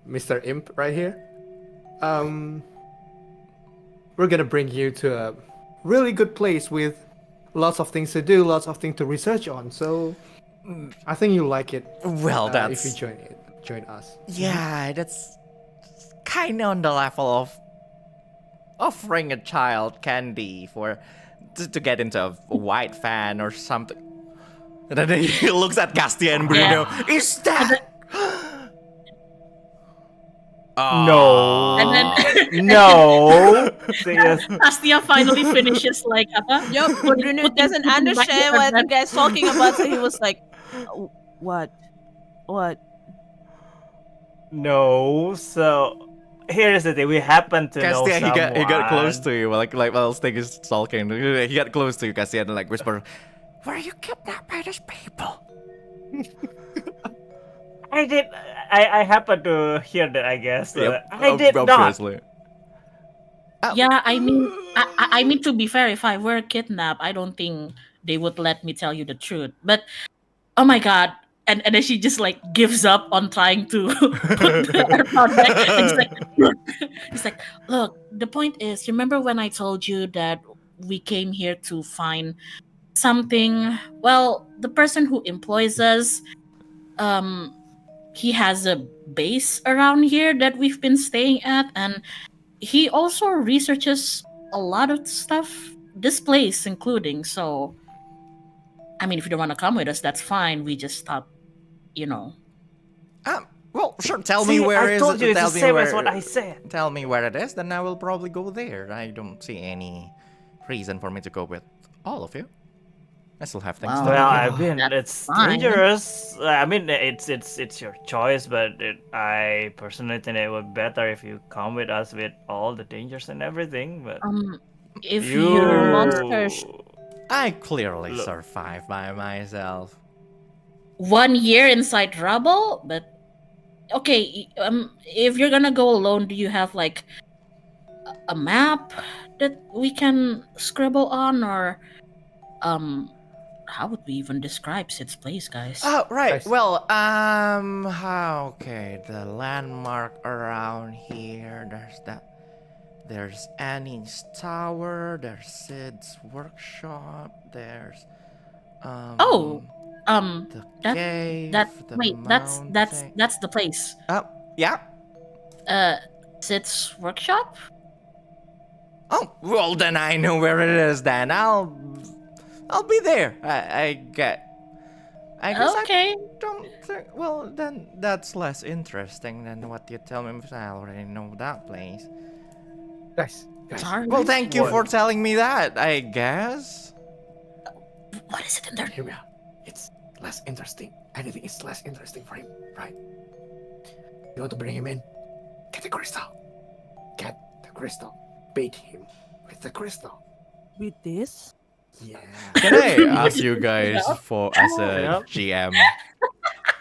Mr. Imp right here. We're gonna bring you to a really good place with lots of things to do, lots of things to research on. So I think you'll like it. well, that's if you join us. yeah, that's kind of on the level of offering a child candy for to get into a white fan or something. And then he looks at Castia and Bruno. Is that? No. And then No. Serious. Castia finally finishes like apa? Yup, Bruno doesn't putting back understand the what you earthbound. guys talking about, so he was like, what? No. So here's the thing. We happen to know Castia, someone. he got close to you, like while Stygg is sulking. He got close to you, Castia, and like whisper, "Were you kidnapped by these people?" I did. I happened to hear that. I guess. I did not. obviously. Yeah, I mean to be fair, if I were kidnapped, I don't think they would let me tell you the truth. But oh my god. And then she just like gives up on trying to put the earthbound back. And it's like, look, the point is, remember when I told you that we came here to find something? Well, the person who employs us, he has a base around here that we've been staying at, and he also researches a lot of stuff, this place including. So, I mean, if you don't want to come with us, that's fine. We just stop, Well, sure. Tell See, me where I is told you it. it's Tell the me same where. as what I said. Tell me where it is, then I will probably go there. I don't see any reason for me to go with all of you. I still have things Wow. to do. Well, I mean, That's it's fine. dangerous. I mean, it's your choice, but I personally think it would be better if you come with us with all the dangers and everything. But If you you're monsters. I clearly Look. survived by myself. 1 year inside rubble, but okay. If you're gonna go alone, do you have like a map that we can scribble on, or how would we even describe Sid's place, guys? Oh, right. Nice. Well, okay, the landmark around here, there's Annie's tower, there's Sid's workshop, there's, Oh, the that- cave, the wait, mountain. that's the place. Yeah. Sid's workshop. Oh, well then I know where it is then. I'll be there. I guess Okay. I don't think, well then that's less interesting than what you tell me, because I already know that place. Guys. Sorry. Well, thank you What? for telling me that, I guess. What is it in there? Here we are. It's less interesting. Anything is less interesting for him, right? You want to bring him in? Get the crystal. Get the crystal. Bait him with the crystal. With this? Yeah. Can I ask you guys for as a Yep. GM,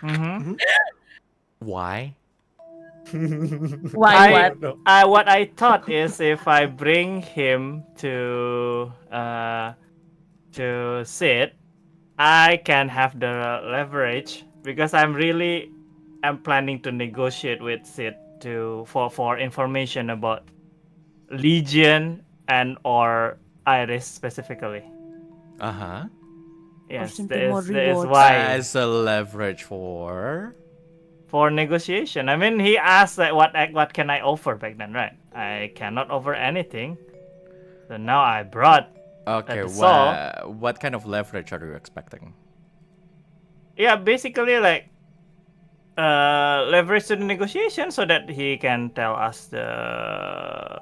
mm-hmm. why? Why? I- What? What I thought is if I bring him to Sid, I can have the leverage because I'm planning to negotiate with Sid for information about Legion and or Iris specifically. Uh-huh. Yes, something more that is rewards. why As a leverage for negotiation. I mean, he asked like what can I offer back then, right? I cannot offer anything. So now I brought. Okay, That's all. what kind of leverage are you expecting? Yeah, basically like leverage to the negotiation so that he can tell us the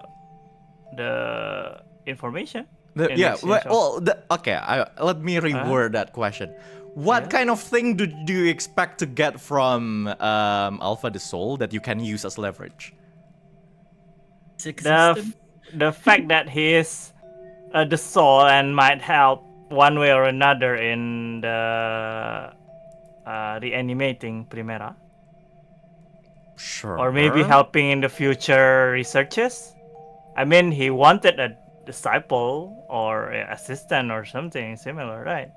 information. In Yeah, exchange of- okay, let me reword that question. What Yeah. kind of thing do you expect to get from Alpha the Soul that you can use as leverage? The fact that he is the soul and might help one way or another in the reanimating Primera, Sure. or maybe helping in the future researches. I mean, he wanted a disciple or a assistant or something similar, right?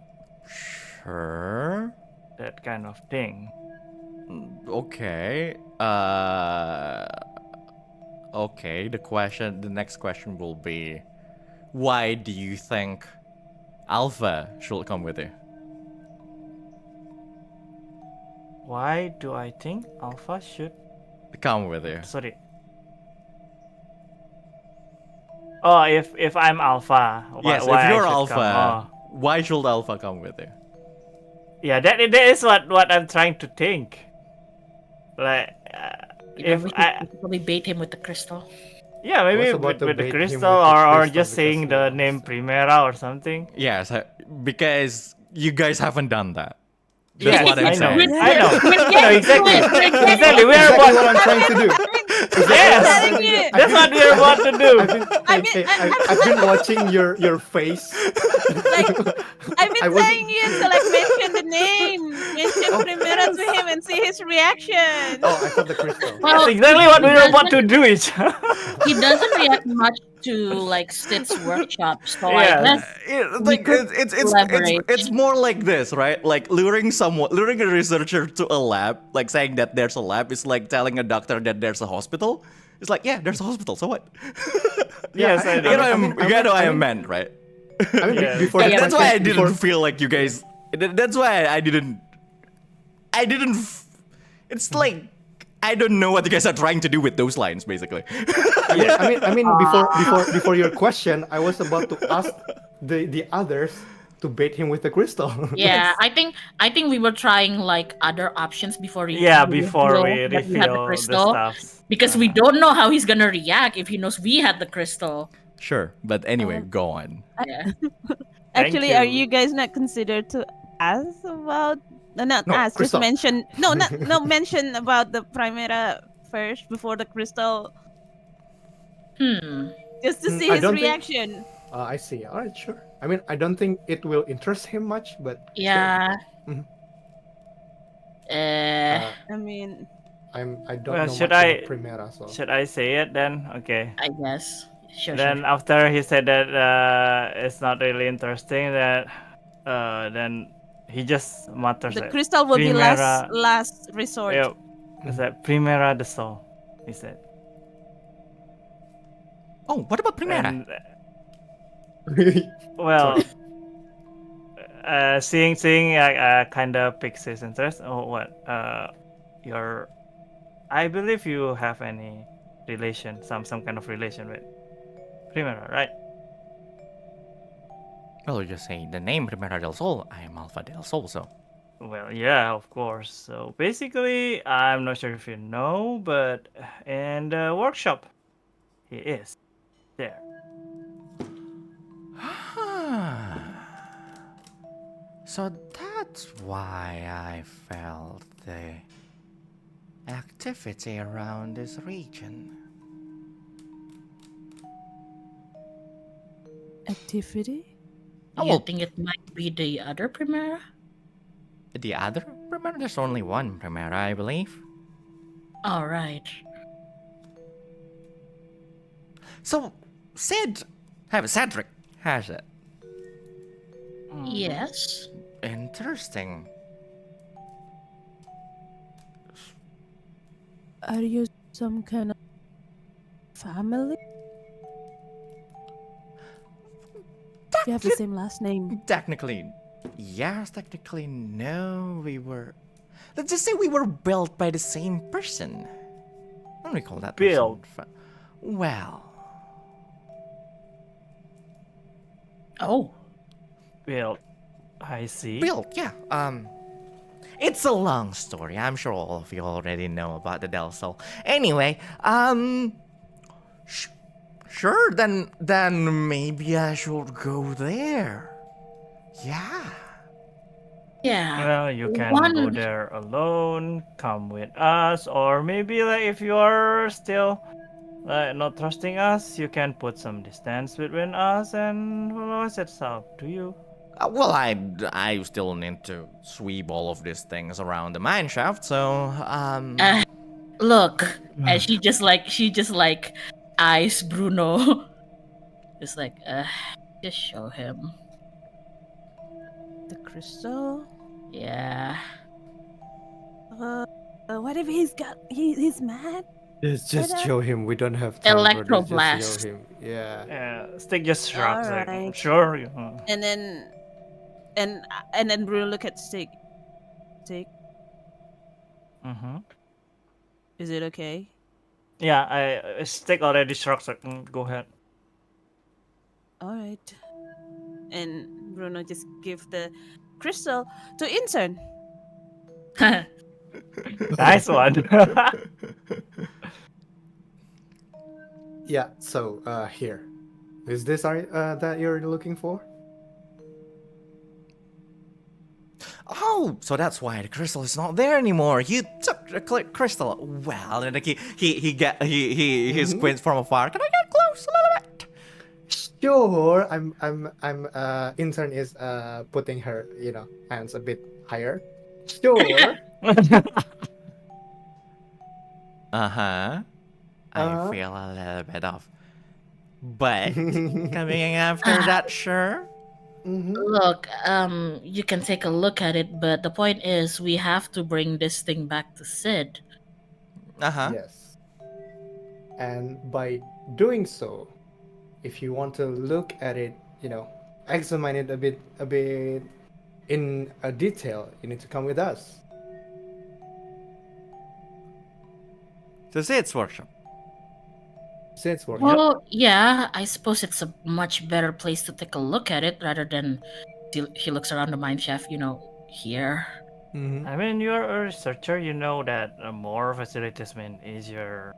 Sure. That kind of thing. Okay. Okay. The next question will be, why do you think Alpha should come with you? Why do I think Alpha should? Come with you. Sorry. Oh, if I'm Alpha. Yes, why if I you're should Alpha, come. Oh. why should Alpha come with you? Yeah, that is what I'm trying to think. Like, if we I could probably bait him with the crystal. yeah, maybe was about to with the bait him crystal with the or crystal just because saying he the wants name to. Primera or something. Yes, because you guys haven't done that. That's Yes, what I'm I know. saying. I know. No, exactly. Exactly. We are Exactly about. what I'm trying to do. Yes, telling you. that's what we are about to do. I've been watching your face. Like, I've I been wasn't- telling you to like mention the name, mention Primera to him and see his reaction. Oh, I thought the crystal. That's exactly what we are about to do. It. He doesn't react much to like Sid's workshop, so I Yeah. guess Like could collaborate. it's more like this, right? Like luring a researcher to a lab, like saying that there's a lab is like telling a doctor that there's a hospital. It's like, yeah, there's a hospital, so what? Yes, I know. You get what I meant, right? I mean, Yeah. before the That's why I podcast- didn't before- feel like you guys. That's why I didn't. It's like I don't know what you guys are trying to do with those lines, basically. Yeah, I mean, before your question, I was about to ask the others to bait him with the crystal. yeah, I think we were trying like other options before we Before we reveal that we had the reveal the crystal, stuffs. because we don't know how he's gonna react if he knows we had the crystal. Sure, but anyway, go on. Yeah. Thank Actually, are you guys not considered to ask about? Not No, ask, just Crystal. mention. No, not no mention about the Primera first before the crystal, Hmm. just to see I his don't think. reaction. I see. All right, sure. I mean, I don't think it will interest him much, but sure. Yeah. Mhm. Uh, Uh, I mean, I don't Well, know should much about I Primera, so. should I say it then? Okay. I guess. Sure, Then sure. after he said that it's not really interesting, that then he just mutters the that crystal will be Primera, last resort. yeah, is that Primera the soul? He said, Oh, what about Primera? and well, Sorry. seeing kind of piques his interest. Oh, what? Your, I believe you have any relation, some kind of relation with Primera, right? Well, you just say the name Primera del Sol. I am Alpha del Sol, so. Well, yeah, of course. So basically, I'm not sure if you know, but in the workshop, he is there. So that's why I felt the activity around this region. Activity? Oh, You well, think it might be the other Primera? the other Primera? There's only one Primera, I believe. All right. So, Cedric has it. Yes. Interesting. Are you some kind of family? You have the same last name. Technically, yes. Technically, no. We were. Let's just say we were built by the same person. What do we call that? Built? Person? Well, Oh. Well, I see. built. Yeah. It's a long story. I'm sure all of you already know about the Del Sol. Anyway, sure. Then maybe I should go there. Yeah. Yeah. Well, you can go One. there alone, come with us, or maybe like if you are still like not trusting us, you can put some distance between us, and well, it's up to you. Well, I still need to sweep all of these things around the mine shaft. So Look, and she just like eyes Bruno. Just like, just show him. The crystal? Yeah. What if he's mad? Just that? show him. We don't have time for this. Electroblast. Just show him. Yeah. Stygg just shrugs like, Alright. sure. And then Bruno look at Stygg. Stygg, Mm-hmm. is it okay? Yeah, I Stygg already shrugs like, go ahead. All right. And Bruno just give the crystal to Intern. Nice one. Yeah. So here, is this that you're looking for? oh, so that's why the crystal is not there anymore. You took the crystal. Well, and like he squints from afar. Can I get close a little bit? Sure. I'm Intern is putting her hands a bit higher. Sure. I feel a little bit off. But coming after that, sure. Look, you can take a look at it, but the point is we have to bring this thing back to Sid. Yes. And by doing so, if you want to look at it, examine it a bit in a detail, you need to come with us. To Sid's workshop. Since we're Well, yeah, I suppose it's a much better place to take a look at it rather than he looks around the mine shaft, here. Mhm. I mean, you're a researcher. You know that more facilities mean easier.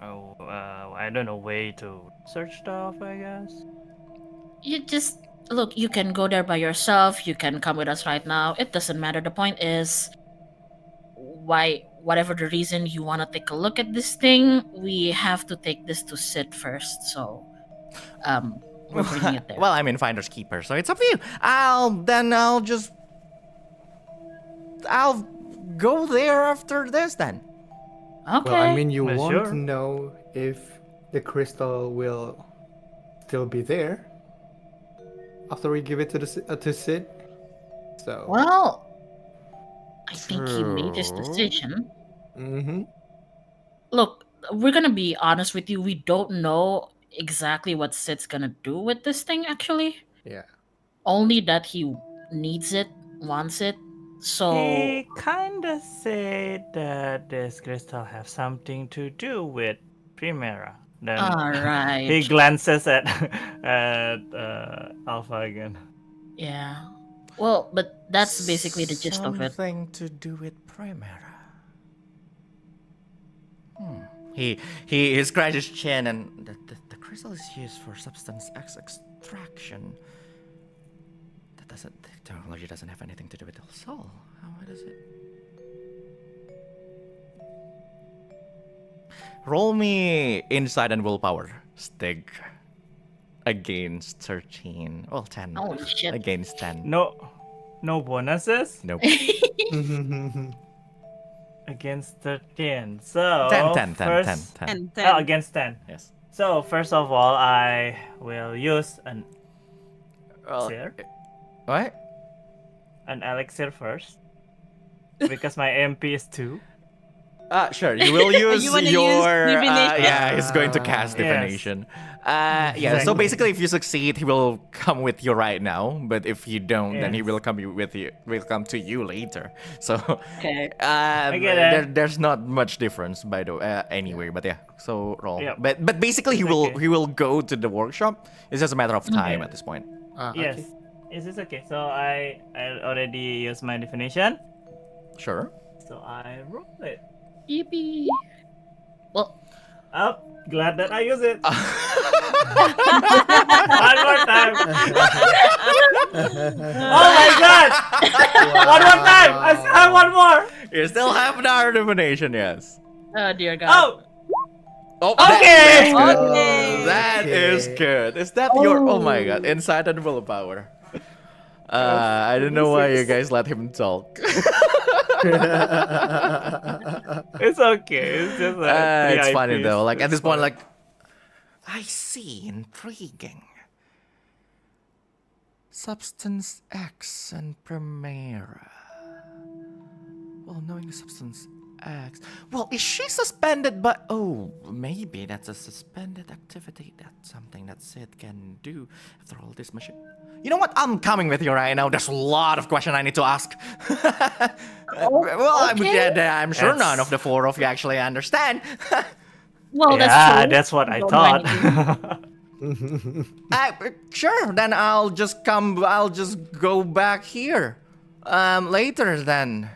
I don't know, way to search stuff. I guess. You just Look, you can go there by yourself. You can come with us right now. It doesn't matter. The point is, whatever the reason you want to take a look at this thing, we have to take this to Sid first. So, we're bringing it there. Well, I'm in Finders Keeper, so it's up to you. I'll go there after this then. Okay. Well, I mean, you Well, want sure. to know if the crystal will still be there after we give it to Sid. So. Well, I think he made his True. decision. Mm-hmm. Look, we're gonna be honest with you. We don't know exactly what Sid's gonna do with this thing, actually. Yeah. Only that he needs it, wants it. So, He kinda said that this crystal have something to do with Primera. Then he alright. glances at Alpha again. Yeah. Well, but that's basically the gist of it. Something to do with Primera. He scratches his chin, and the crystal is used for substance X extraction. The technology doesn't have anything to do with the soul. How does it? Roll me insight and willpower, Stygg. Against 13. Well, 10. Holy shit. Against 10. No bonuses Nope. against 13. So 10. And Oh, then against 10. Yes. So first of all, I will use an Well, elixir, what? first because my MP is 2. Sure. You will use You wanna use your. divination? Yeah, he's going to cast Yes. divination. Yeah. So Exactly. basically, if you succeed, he will come with you right now. But if you don't, then he Yes. will come with you. Will come to you later. So. Okay. get it. There's not much difference by the anyway. But yeah. So roll. Yep. But basically, he Okay. will go to the workshop. It's just a matter of time Okay. at this point. Yes. Okay. Is this okay? So I already used my definition. Sure. So I roll it. Yippee. Well, Up. Glad that I use it. One more time. Oh my god! One more time. I still have one more. You still have an hour divination, yes. oh dear God. Oh. Oh, Okay. that's good. Okay. That is good. Is that your? Oh my god! Insight and willpower. I don't know why you guys let him talk. It's okay. It's just It's funny IPs. though. Like at It's this point, fine. like I see, intriguing. Substance X and Primera. Well, knowing Substance X. Well, is she suspended by... Oh, maybe that's a suspended activity. That's something that Sid can do after all this machine. You know what? I'm coming with you right now. There's a lot of questions I need to ask. Well, I'm sure That's- none of the four of you actually understand. Well, Yeah, that's true. that's what I Don't know thought. anything. Sure, then I'll just go back here. Later then.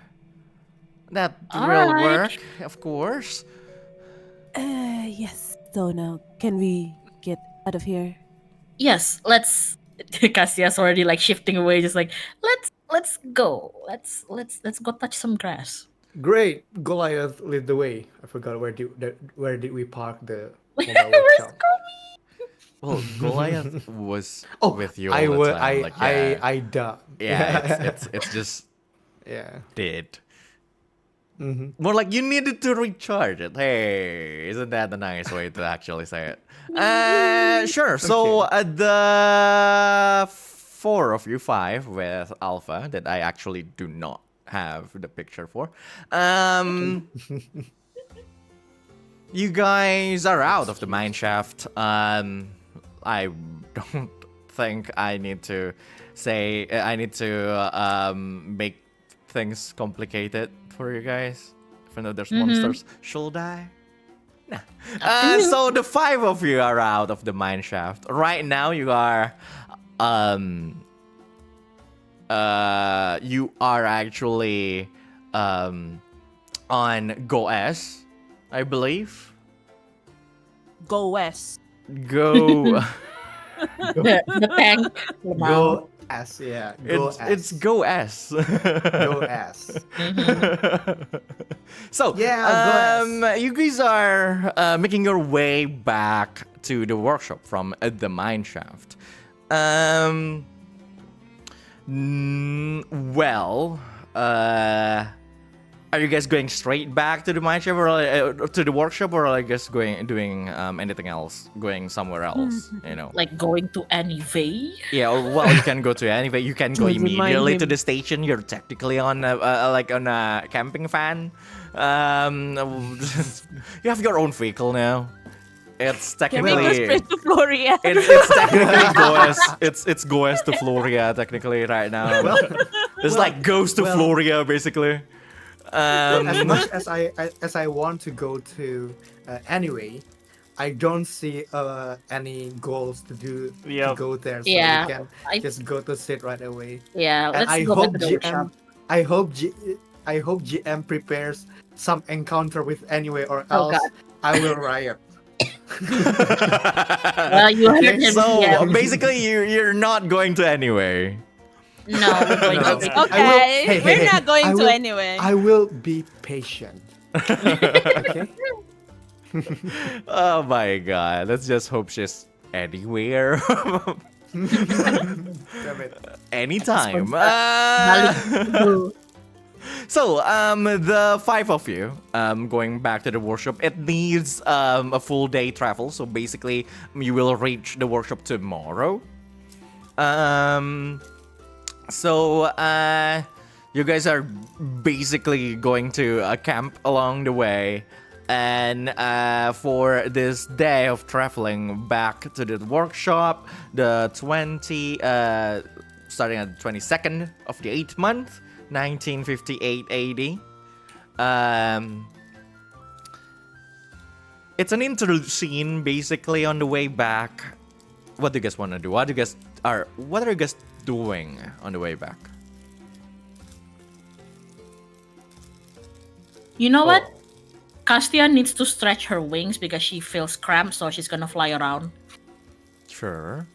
That will Alright. work, of course. yes. So now, can we get out of here? Yes, let's. Castia's already like shifting away, just like let's go. Let's go touch some grass. Great. Goliath lead the way. I forgot where did we park the mobile workshop? Well, Goliath was Oh, with you all I the was. time. Like, yeah, I dubbed. yeah, it's just Yeah. dead. Mm-hmm. More like you needed to recharge it. Hey, isn't that a nice way to actually say it? Sure. So the four of you, five with Alpha that I actually do not have the picture for. You guys are out of the mine shaft. I don't think I need to say I need to make things complicated for you guys. Even though there's monsters, should I? Nah. So the five of you are out of the mine shaft. Right now you are actually on Go S, I believe. Go west. Go The tank. Go S, yeah. Go It's S. go S. Go S. So, Yeah, go S. you guys are making your way back to the workshop from the mine shaft. Well, are you guys going straight back to the mine shaft or to the workshop, or are you guys doing anything else, going somewhere else? You know, Like going to anyway. yeah. Or, well, you can go to anyway. You can go Just remind immediately to him. the station. You're technically on like on a camping fan. You have your own vehicle now. It's Can we go technically. straight to Floria? It's technically goes. It's goes to Floria technically right now. It's like goes to well- Floria basically. As much as I want to go to anyway, I don't see any goals to do to Yep. go there, so Yeah, we can I- just go to sit right away. Yeah, And let's I go hope back to the workshop. I hope GM prepares some encounter with anyway, or Oh, else God. I will riot. Well, you heard him. So Yeah. basically, you're not going to anyway. No, we're going No. to Okay, Hey, we're hey, not going I to will- anyway. I will be patient. Okay. Oh my god! Let's just hope she's anywhere, Damn it. anytime. Balik. So, the five of you, going back to the workshop, it needs a full day travel. So basically, you will reach the workshop tomorrow. So, you guys are basically going to camp along the way, and for this day of traveling back to the workshop, the starting at the 22nd of the 8th month. 1958 AD. It's an interlude scene basically on the way back. What do you guys want to do? What are you guys doing on the way back? You know what? Castia needs to stretch her wings because she feels cramped, so she's gonna fly around. Sure.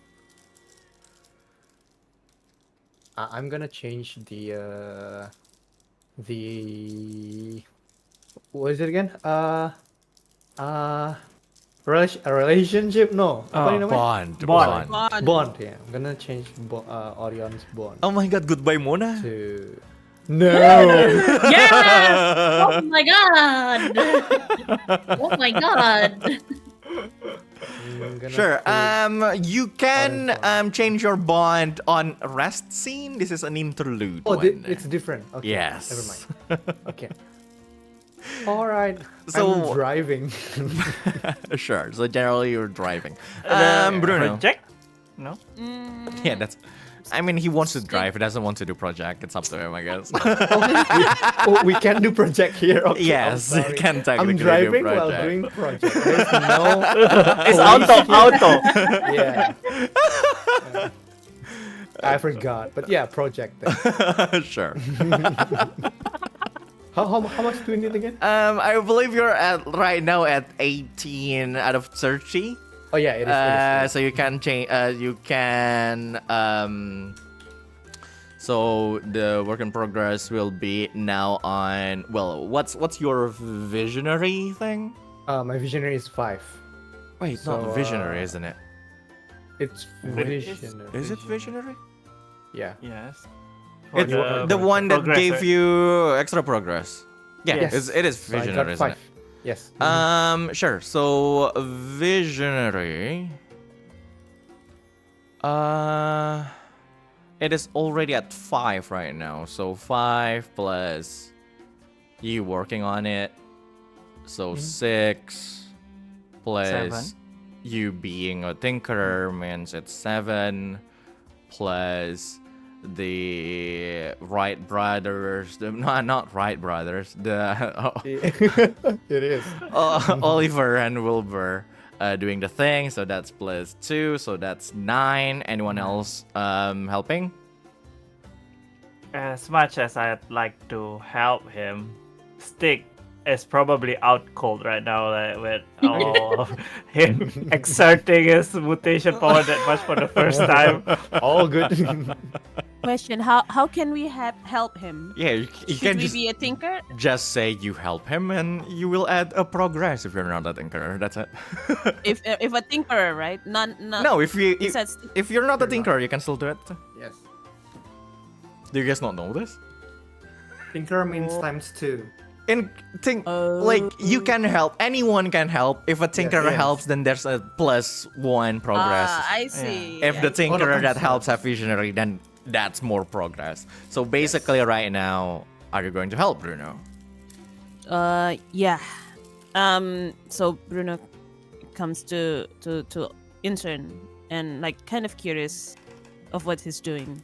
I'm gonna change the what is it again? Relationship? No. Apa ini namanya? Bond. Bond. Yeah, I'm gonna change Orion's bond Oh my god, goodbye Mona. to no. Yes! Oh my god! Oh my god! I'm gonna Sure. put- You can change your bond on rest scene. This is an interlude. Oh, one. it's different. Okay. Yes. Never mind. Okay. All right. So- I'm driving. Sure. So generally you're driving. The Bruno. Project? No. Yeah, that's. I mean, he wants to drive. He doesn't want to do project. It's up to him, I guess. Oh, we can do project here. Okay, Yes, I'm you sorry. can technically I'm do driving while project. doing project. There's no. It's auto. Yeah. I forgot, but yeah, project. Then. Sure. How much do we need again? I believe you're at right now at 18 out of 30. Oh yeah, it is. So you can change. You can. So the work in progress will be now on. Well, what's your visionary thing? My visionary is 5. Wait, it's So, not visionary, isn't it? It's visionary. Is it visionary? Yeah. Yes. It's For the one that progress, gave right? you extra progress. Yeah, Yes. it is So I visionary, got isn't 5. it? Yes. Sure. So visionary. It is already at 5 right now. So 5 plus you working on it. So 6 plus 7. you being a tinkerer means it's 7 plus the Wright brothers. Not Wright brothers. The It is. Oliver and Wilbur doing the thing, so that's plus 2, so that's 9. Anyone else helping? As much as I'd like to help him, Stygg is probably out cold right now, like, with him exerting his mutation power that much for the first time. All good. Question: How can we help him? Yeah, you Should can we just be a tinker? just say you help him, and you will add a progress if you're not a tinkerer. That's it. If a tinkerer, right? Not No, if besides if you're not a tinkerer, you can still do it. Yes. Do you guys not know this? Tinker means times 2. In like you can help. Anyone can help. If a tinkerer yes. helps, then there's a +1 progress. I see. If the I see. tinkerer that helps have visionary, then that's more progress. So basically, right now, are you going to help Bruno? Yeah. So Bruno comes to Intern and like kind of curious of what he's doing.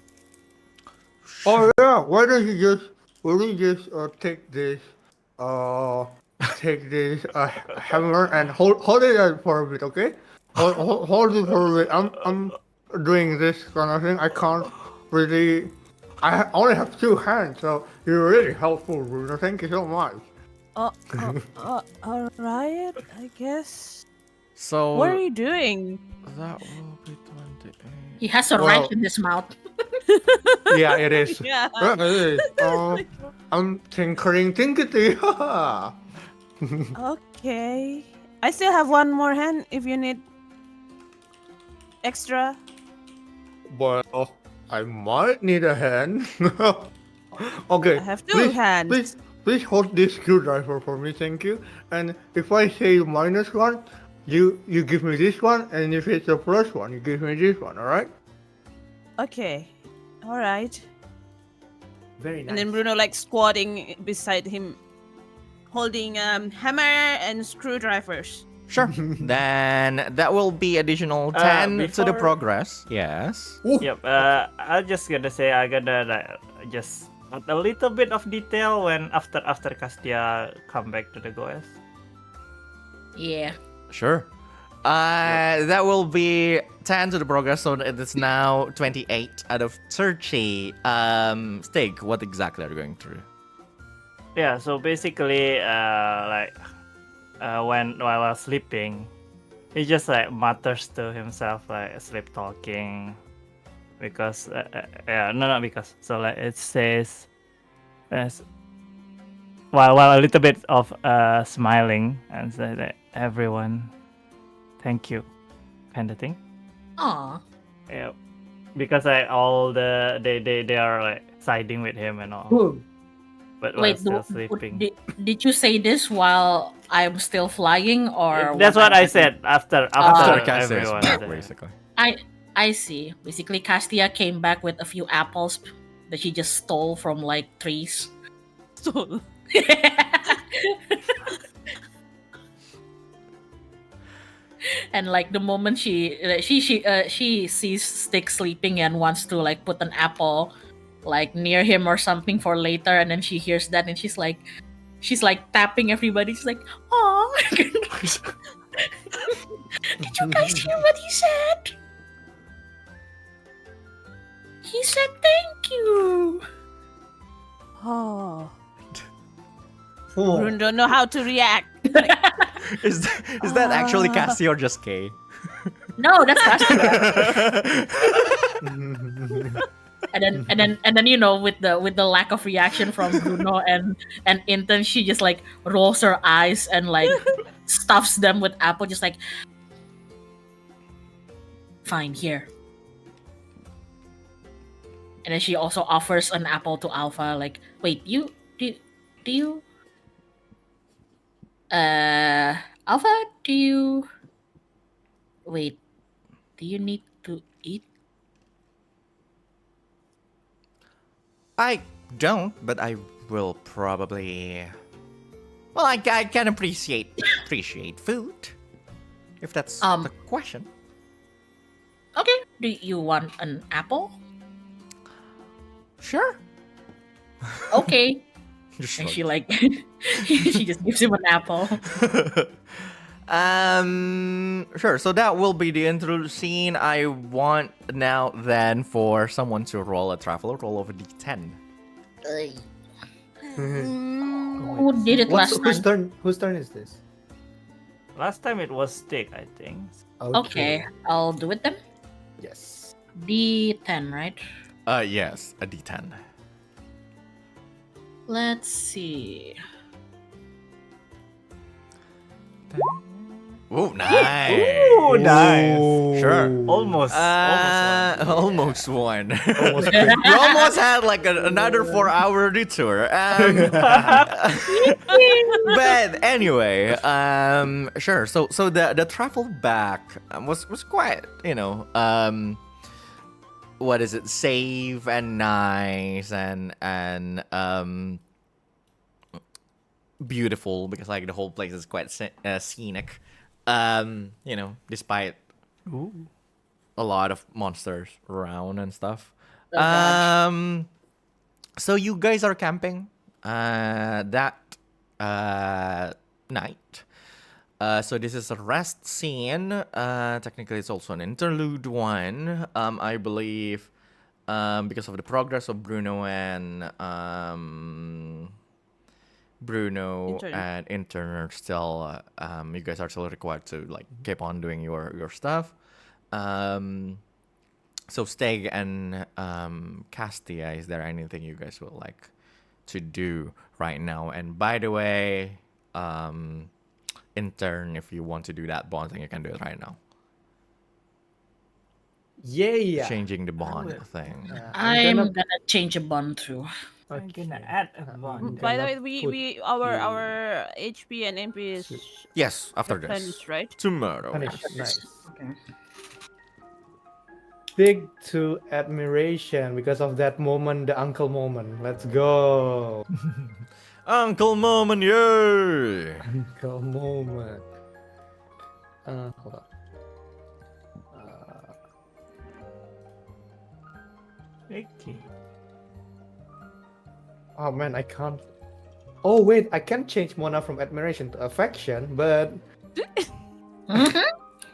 Oh yeah, why don't you just take this hammer and hold it for a bit, okay? Hold it for a bit. I'm doing this kind of thing. I can't really. I only have 2 hands, so you're really helpful, Bruno. Thank you so much. All right, I guess. So What are you doing? that will be 28. He has a Well- wrench in his mouth. Yeah, it is. Yeah. It is. I'm tinkering tinkety. Okay. I still have 1 more hand if you need extra. Well, I might need a hand. Okay. I have 2 hands. Please hold this screwdriver for me, thank you. And if I say -1, you give me this one, and if it's a +1, you give me this one, alright? Okay. All right. Very nice. And then Bruno like squatting beside him, holding hammer and screwdrivers. Sure. Then that will be additional 10 to the before- progress. Yes. Yep. I'm just gonna say I'm gonna like, just add a little bit of detail when after Castia come back to the goes. Yeah. Sure. That will be 10 to the progress, so it is now 28 out of 30. Stygg, what exactly are you going through? Yeah. So basically, while I was sleeping, he just like mutters to himself, like sleep talking, because not because. So like it says, while a little bit of smiling and say that everyone, thank you, kind of thing. Aw. Yeah, because they are like siding with him and all, but while Wait, still sleeping. did you say this while I'm still flying, or That's what I said after After Ah. Cassia is everyone. back, said. basically. I see. Basically, Castia came back with a few apples that she just stole from like trees. So And like the moment she sees Stygg sleeping and wants to like put an apple like near him or something for later, and then she hears that and she's like tapping everybody. She's like, "Oh, did you guys hear what he said? He said thank you." oh, Bruno don't know how to react. Is that actually Cassie or just Kay? No, that's Castia. And then you know, with the lack of reaction from Bruno and Intern, she just like rolls her eyes and like stuffs them with apple, just like, fine, here. And then she also offers an apple to Alpha, like, wait, do you Alpha, do you need to eat? I don't, but I will probably. Well, I can appreciate food, if that's the question. Okay, do you want an apple? Sure. Okay. Just And like- she like she just gives him an apple. Sure. So that will be the intro scene. I want now then for someone to roll a traveler roll over d10. Who did it last time? Whose turn is this? Last time it was Stygg, I think. Okay, I'll do it then. Yes. D10, right? Yes, a D10. Let's see. Oh, nice. Ooh, nice. Sure. Almost. Almost one. Almost You almost had like another 4-hour detour. But anyway, sure. So the travel back was quite, what is it? Safe and nice and beautiful, because like the whole place is quite scenic. Despite a lot of monsters around and stuff. Oh, gosh. So you guys are camping that night. So this is a rest scene. Technically, it's also an interlude one. I believe, because of the progress of Bruno and Intern are still. You guys are still required to like keep on doing your stuff. So Stygg and Castia, is there anything you guys would like to do right now? And by the way, Intern, if you want to do that bond thing, you can do it right now. Yeah. Changing the bond thing. I'm gonna change a bond too. I'm gonna add a bond. By the way, we our HP and MP is Yes, after this. replenished, right? Tomorrow. Nice. Okay. Big to admiration because of that moment, the uncle moment. Let's go. Uncle Moment, yay! Uncle moment. Hold on. Okay. Oh man, I can't. Oh wait, I can change Mona from admiration to affection, but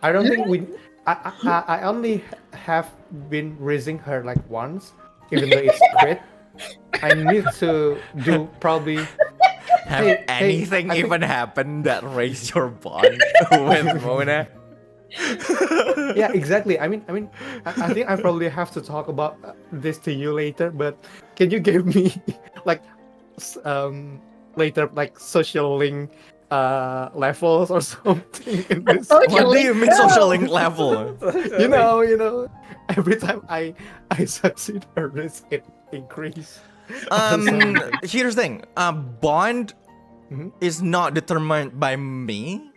I don't think we. I only have been raising her like once, even though it's crit. I need to do probably. Have anything I think- even happened that raised your bond with Mona? Yeah, exactly. I think I probably have to talk about this to you later. But can you give me like later like social link levels or something in this? Social What do you mean social link level? you know, every time I succeed, her risk it increase. Here's the thing. Bond Mhm. is not determined by me.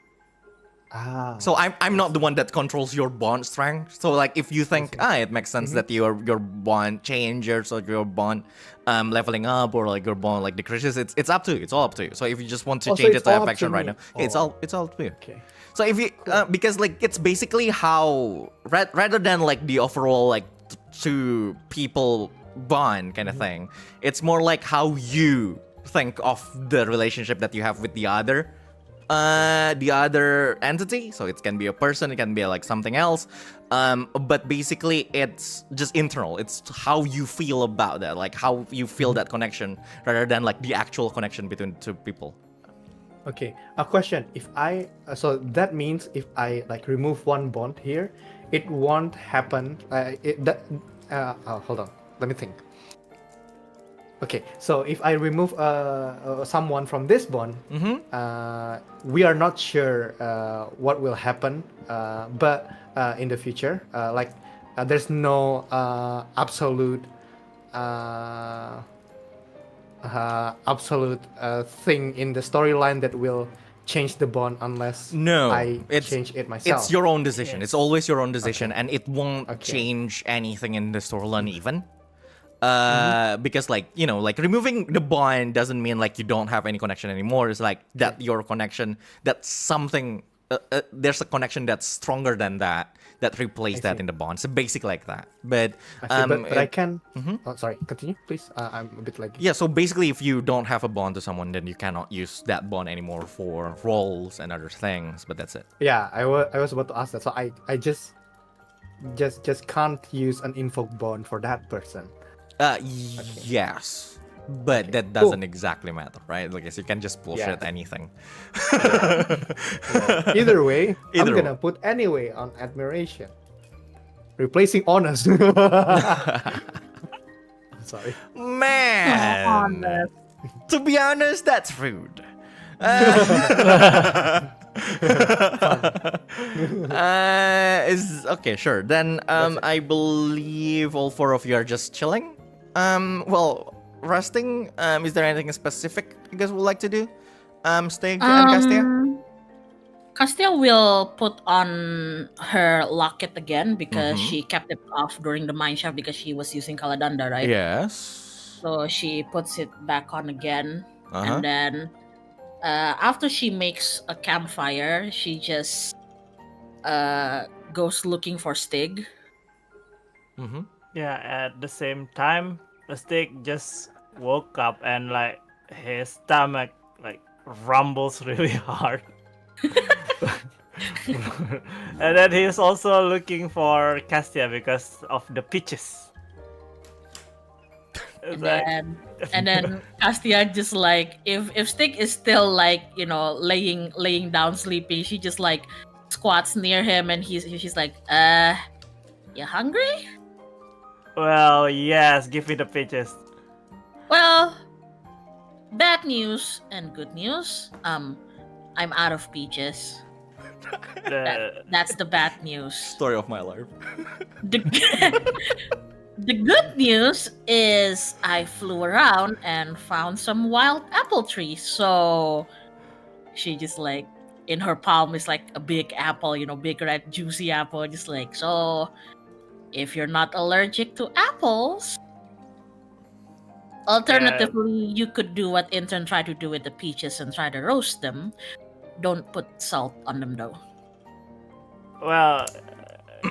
So I'm not the one that controls your bond strength. So like if you think it makes sense that your bond changes or your bond leveling up or like your bond like decreases, it's up to you. It's all up to you. So if you just want to Oh, so change it's it to all up affection to right me. now, it's all up to you. Okay. So if you because like it's basically how rather than like the overall like two people bond kind of thing, it's more like how you think of the relationship that you have with the other entity. So it can be a person, it can be like something else, but basically it's just internal. It's how you feel about that, like how you feel that connection rather than like the actual connection between two people. Okay, a question. If I so that means if I like remove one bond here, it won't happen. Hold on, let me think. Okay, so if I remove someone from this bond, we are not sure what will happen. But in the future, there's no absolute thing in the storyline that will change the bond unless I change it myself. It's your own decision. It's always your own decision, Okay. and it won't Okay. change anything in the storyline even. Because like removing the bond doesn't mean like you don't have any connection anymore. It's like that your connection, that's something. There's a connection that's stronger than that replaces that see. in the bond. So basically like that. But I see, but I can. Oh, sorry, continue, please. I'm a bit like. yeah, so basically if you don't have a bond to someone, then you cannot use that bond anymore for roles and other things. But that's it. Yeah, I was about to ask that. So I just can't use an invoke bond for that person. Yes. But that doesn't exactly matter, right? Like, you can just bullshit Yeah. anything. Yeah. Either way, I'm Either gonna put anyway on admiration, replacing honest. Sorry. Man, honest. to be honest, that's rude. Is okay, sure. Then I believe all four of you are just chilling. Well, resting. Is there anything specific you guys would like to do? Stygg and Castia? Castia will put on her locket again because Mhm. she kept it off during the mine shaft because she was using Kaladanda, right? Yes. So she puts it back on again, Uh-huh. and then after she makes a campfire, she just goes looking for Stygg. Mm-hmm. Yeah, at the same time, the Stygg just woke up and like his stomach like rumbles really hard. And then he's also looking for Castia because of the peaches. It's like, And then Castia just like if Stygg is still like laying down sleeping, she just like squats near him and she's like, you hungry? well, yes, give me the peaches. Well, bad news and good news. I'm out of peaches. That's the bad news. Story of my life. The, the good news is I flew around and found some wild apple trees. So she just like in her palm is like a big apple, big red juicy apple. Just like, so if you're not allergic to apples, alternatively, you could do what Intern tried to do with the peaches and try to roast them. Don't put salt on them though. Well,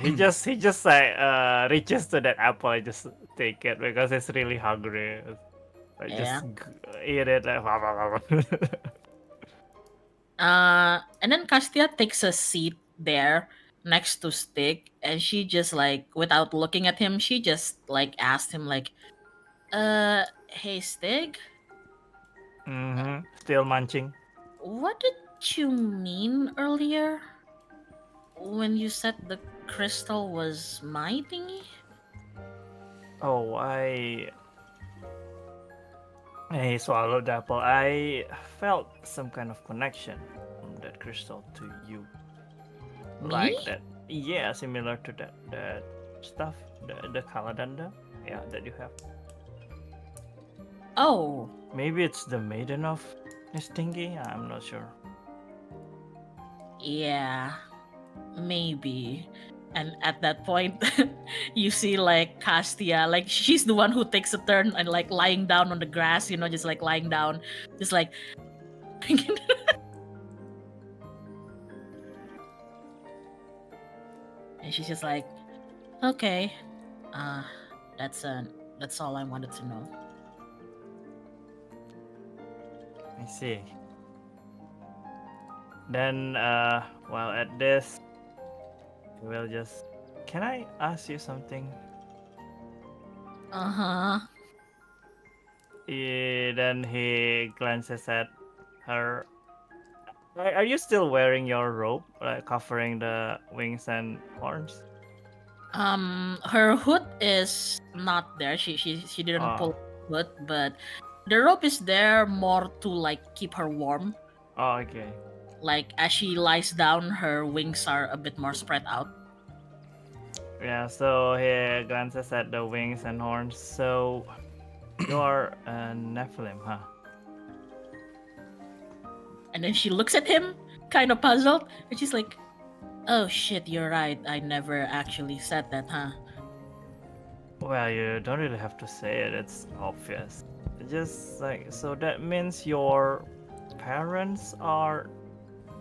he just like reaches to that apple and just take it because he's really hungry. Like just eat it like. And then Castia takes a seat there next to Stygg, and she just like without looking at him, she just like asked him like, hey Stygg, Still munching. what did you mean earlier when you said the crystal was my thingy? Oh, he swallowed the apple. I felt some kind of connection from that crystal to you. Me? Like that. Yeah, similar to that stuff, the Kaladanda, yeah, that you have. Oh, Maybe it's the Maiden of Nistingi. I'm not sure. yeah, maybe. And at that point, you see like Castia, like she's the one who takes a turn and like lying down on the grass, just like lying down, just like. And she's just like, okay, that's all I wanted to know. I see. Then, well, at this, we'll just. Can I ask you something? Then he glances at her. Are you still wearing your robe, like covering the wings and horns? Her hood is not there. She didn't Ah. pull the hood, but the rope is there more to like keep her warm. Oh, okay. Like as she lies down, her wings are a bit more spread out. Yeah, so he glances at the wings and horns. So, you're a Nephilim, huh? And then she looks at him, kind of puzzled, and she's like, "Oh shit, you're right. I never actually said that, huh?" Well, you don't really have to say it. It's obvious. Just like, so that means your parents are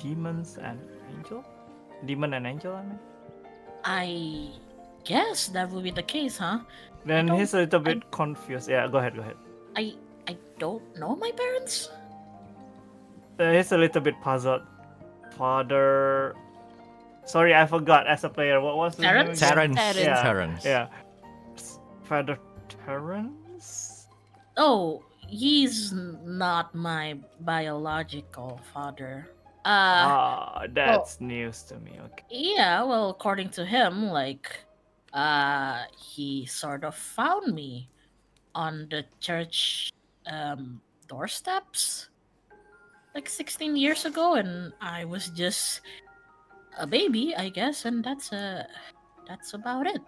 demons and angel? Demon and angel, I mean? I guess that would be the case, huh? Then don't- he's a little bit confused. Yeah, go ahead. I don't know my parents. He's a little bit puzzled. Father... Sorry, I forgot as a player. What was the name? Terrence? again? Terrence. Yeah. Terrence. Yeah. Father Terrence? Oh, he's not my biological father. That's news to me. Okay. Yeah, well, according to him, like, he sort of found me on the church doorsteps like 16 years ago, and I was just a baby, I guess, and that's about it.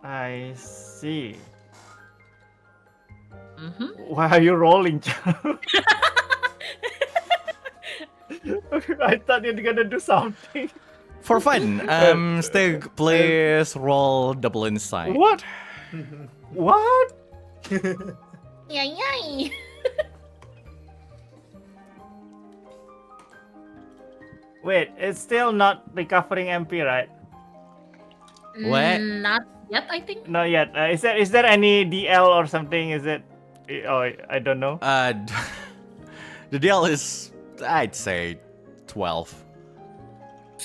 I see. Mm-hmm. Why are you rolling, Joe? I thought you're gonna do something. For fun, Stygg, please roll double insight. What? What? Yay, yay. Wait, it's still not recovering MP, right? What? Not yet, I think. Not yet. Is there any DL or something? Is it? Oh, I don't know. The deal is, I'd say, 12.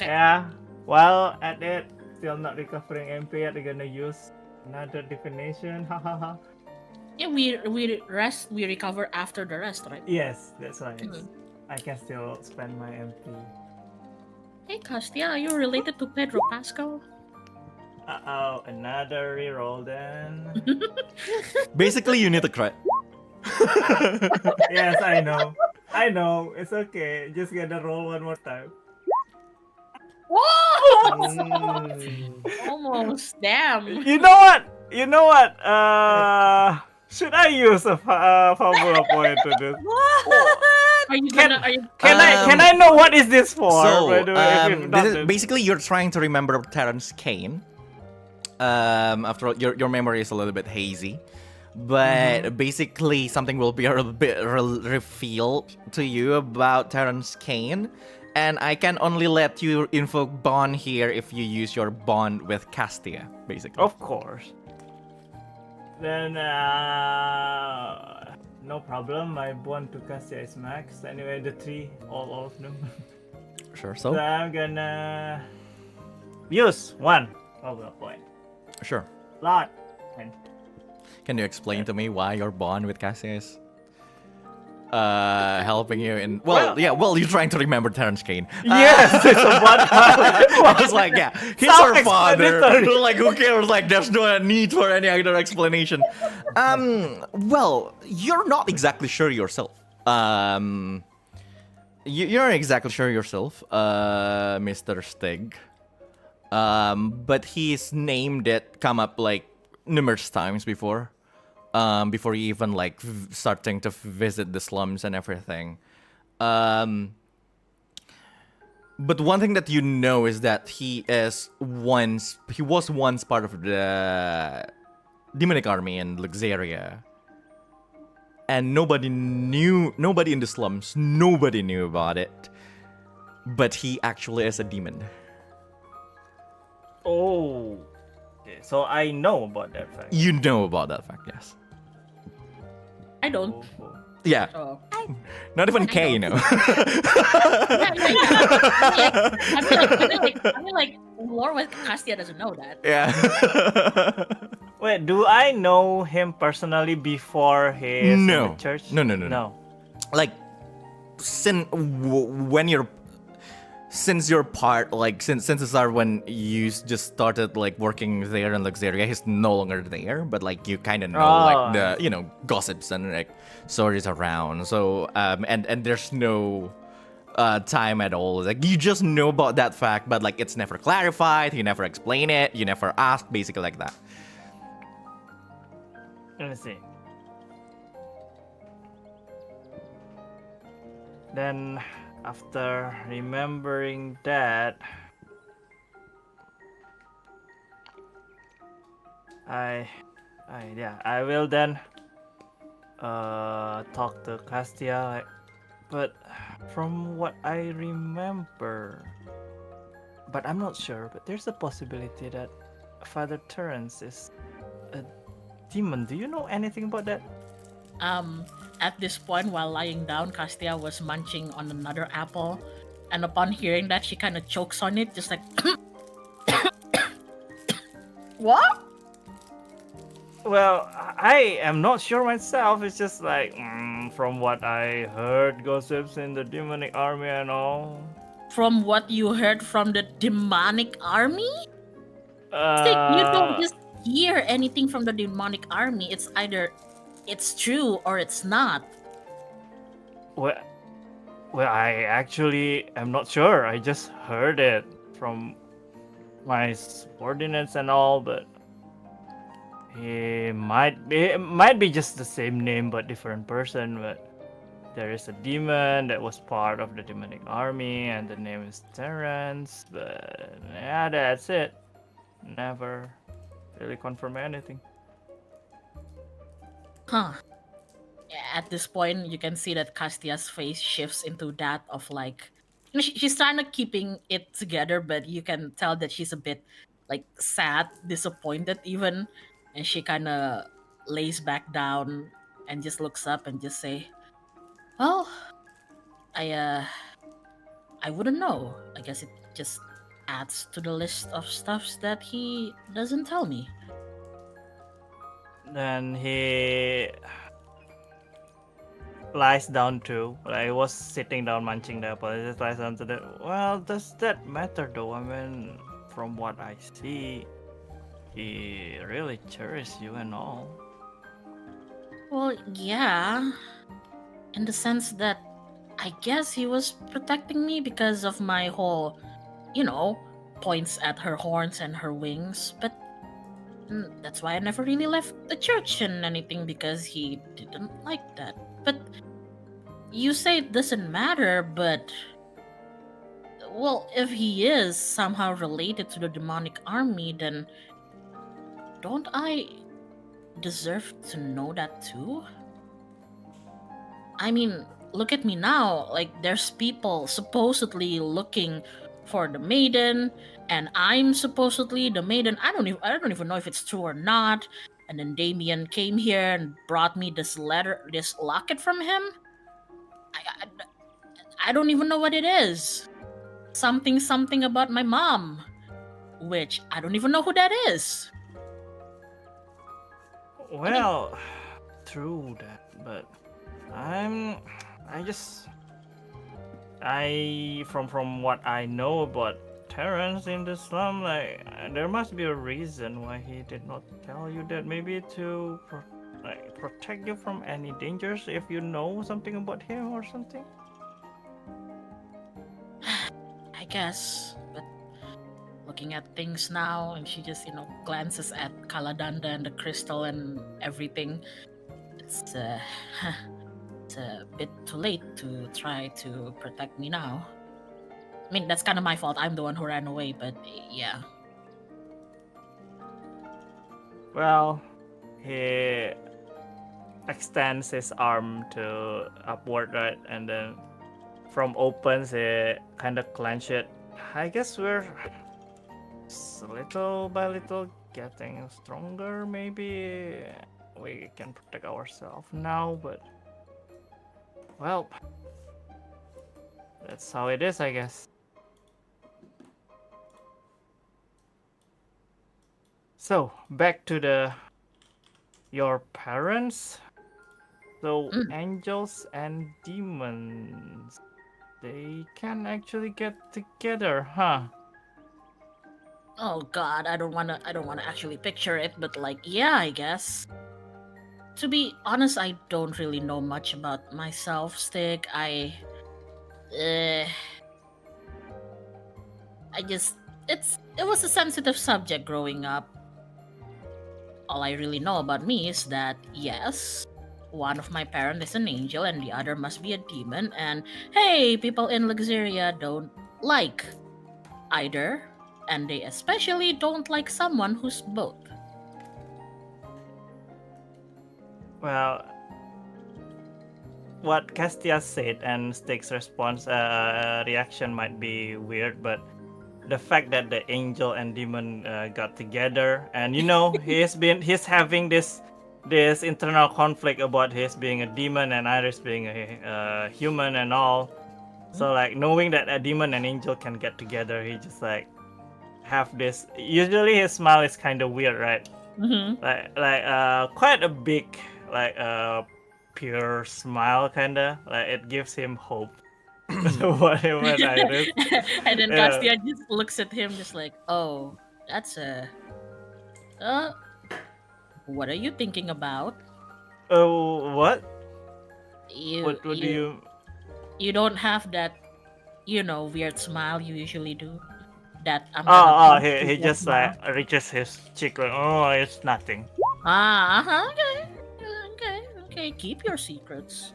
Yeah. Well, at it, still not recovering MP yet. They're gonna use another divination. Hahaha. Yeah, we recover after the rest, right? Yes, that's right. Mhm. I can still spend my MP. Hey, Castia, are you related to Pedro Pascal? Oh, another reroll then. Basically, you need a crit. Yes, I know. I know. It's okay. Just gonna roll one more time. Whoa! Mm. Almost, damn. You know what? You know what? Should I use a Fabula point to this? Are you Can- gonna? Are you? Can I know what is this for? So, by the way, if not, this is then- basically you're trying to remember Terrence Kane. After all, your memory is a little bit hazy, but basically something will be a little bit revealed to you about Terrence Kane, and I can only let you invoke bond here if you use your bond with Castia, basically. Of course. Then no problem. My bond to Castia is max. Anyway, the three, all of them. Sure. So So I'm gonna use one Fabula point. sure. Lot. And Can you explain to me why your bond with Cassia is helping you in? Well, yeah. Well, you're trying to remember Terrence Kane. yes, it's a bond. I was like, yeah, he's our father. Self-explanatory. Like, who cares? Like, there's no need for any other explanation. Well, you're not exactly sure yourself. You're not exactly sure yourself, Mr. Stygg. But he's named it come up like numerous times before. Before you even like starting to visit the slums and everything. But one thing that you know is that he was once part of the demonic army in Luxeria. And nobody in the slums, nobody knew about it. But he actually is a demon. Oh. Okay, so I know about that fact. You know about that fact, yes. I don't. Oh. Yeah, So. not even Kay, you know. Yeah. I mean, like, Lore with Castia doesn't know that. Yeah. Wait, do I know him personally before his No. church? No. Like, since you're part, like, since the start when you just started like working there in Luxeria, he's no longer there, but like you kind of know like the gossips and like stories around. So and there's no time at all. Like you just know about that fact, but like it's never clarified. You never explain it. You never ask, basically like that. Let me see. Then, after remembering that, I will then talk to Castia. But from what I remember, but I'm not sure. But there's a possibility that Father Terrence is a demon. Do you know anything about that? At this point, while lying down, Castia was munching on another apple, and upon hearing that, she kind of chokes on it, just like. What? Well, I am not sure myself. It's just like from what I heard, gossips in the demonic army and all. From what you heard from the demonic army? Stygg, you don't Uh, just hear anything from the demonic army. It's either it's true or it's not. well, well, I actually am not sure. I just heard it from my subordinates and all, but it might be just the same name but different person. But there is a demon that was part of the demonic army, and the name is Terrence. But yeah, that's it. Never really confirm anything. Huh. At this point, you can see that Castia's face shifts into that of like, she's kind of keeping it together, but you can tell that she's a bit like sad, disappointed even, and she kind of lays back down and just looks up and just say, "Well, I wouldn't know. I guess it just adds to the list of stuffs that he doesn't tell me." Then he lies down too. I was sitting down munching the apple. He just lies down to the. Well, does that matter though? I mean, from what I see, he really cherishes you and all. Well, yeah, in the sense that I guess he was protecting me because of my whole, points at her horns and her wings, but that's why I never really left the church and anything because he didn't like that. But you say it doesn't matter, but well, if he is somehow related to the demonic army, then don't I deserve to know that too? I mean, look at me now. Like, there's people supposedly looking for the maiden, and I'm supposedly the maiden. I don't even know if it's true or not. And then Damien came here and brought me this locket from him. I don't even know what it is. Something about my mom, which I don't even know who that is. Well, true that, but from what I know about Terrence in the slum, like there must be a reason why he did not tell you that. Maybe to protect you from any dangers if you know something about him or something. I guess, but looking at things now, and she just glances at Kaladanda and the crystal and everything. It's it's a bit too late to try to protect me now. I mean, that's kind of my fault. I'm the one who ran away, but yeah. Well, he extends his arm to upward, right, and then from opens he kind of clench it. I guess we're little by little getting stronger. Maybe we can protect ourselves now, but well, that's how it is, I guess. So back to your parents. So angels and demons, they can actually get together, huh? Oh God, I don't wanna actually picture it, but like, yeah, I guess. To be honest, I don't really know much about myself, Stygg. It was a sensitive subject growing up. All I really know about me is that yes, one of my parents is an angel and the other must be a demon, and hey, people in Luxeria don't like either, and they especially don't like someone who's both. Well, what Castia said and Stygg's response reaction might be weird, but the fact that the angel and demon got together, and he's having this internal conflict about his being a demon and Iris being a human and all. So like knowing that a demon and angel can get together, he just like have this. Usually his smile is kind of weird, right? Mm-hmm. Quite a big pure smile kinda. Like it gives him hope. Whatever Iris. And then Yeah. Castia just looks at him, just like, "Oh, that's a. What are you thinking about? What? You What do you? you don't have that, weird smile you usually do. That I'm gonna. Oh, punch you he that just smile." reaches his cheek like, oh, it's nothing. Okay. Keep your secrets.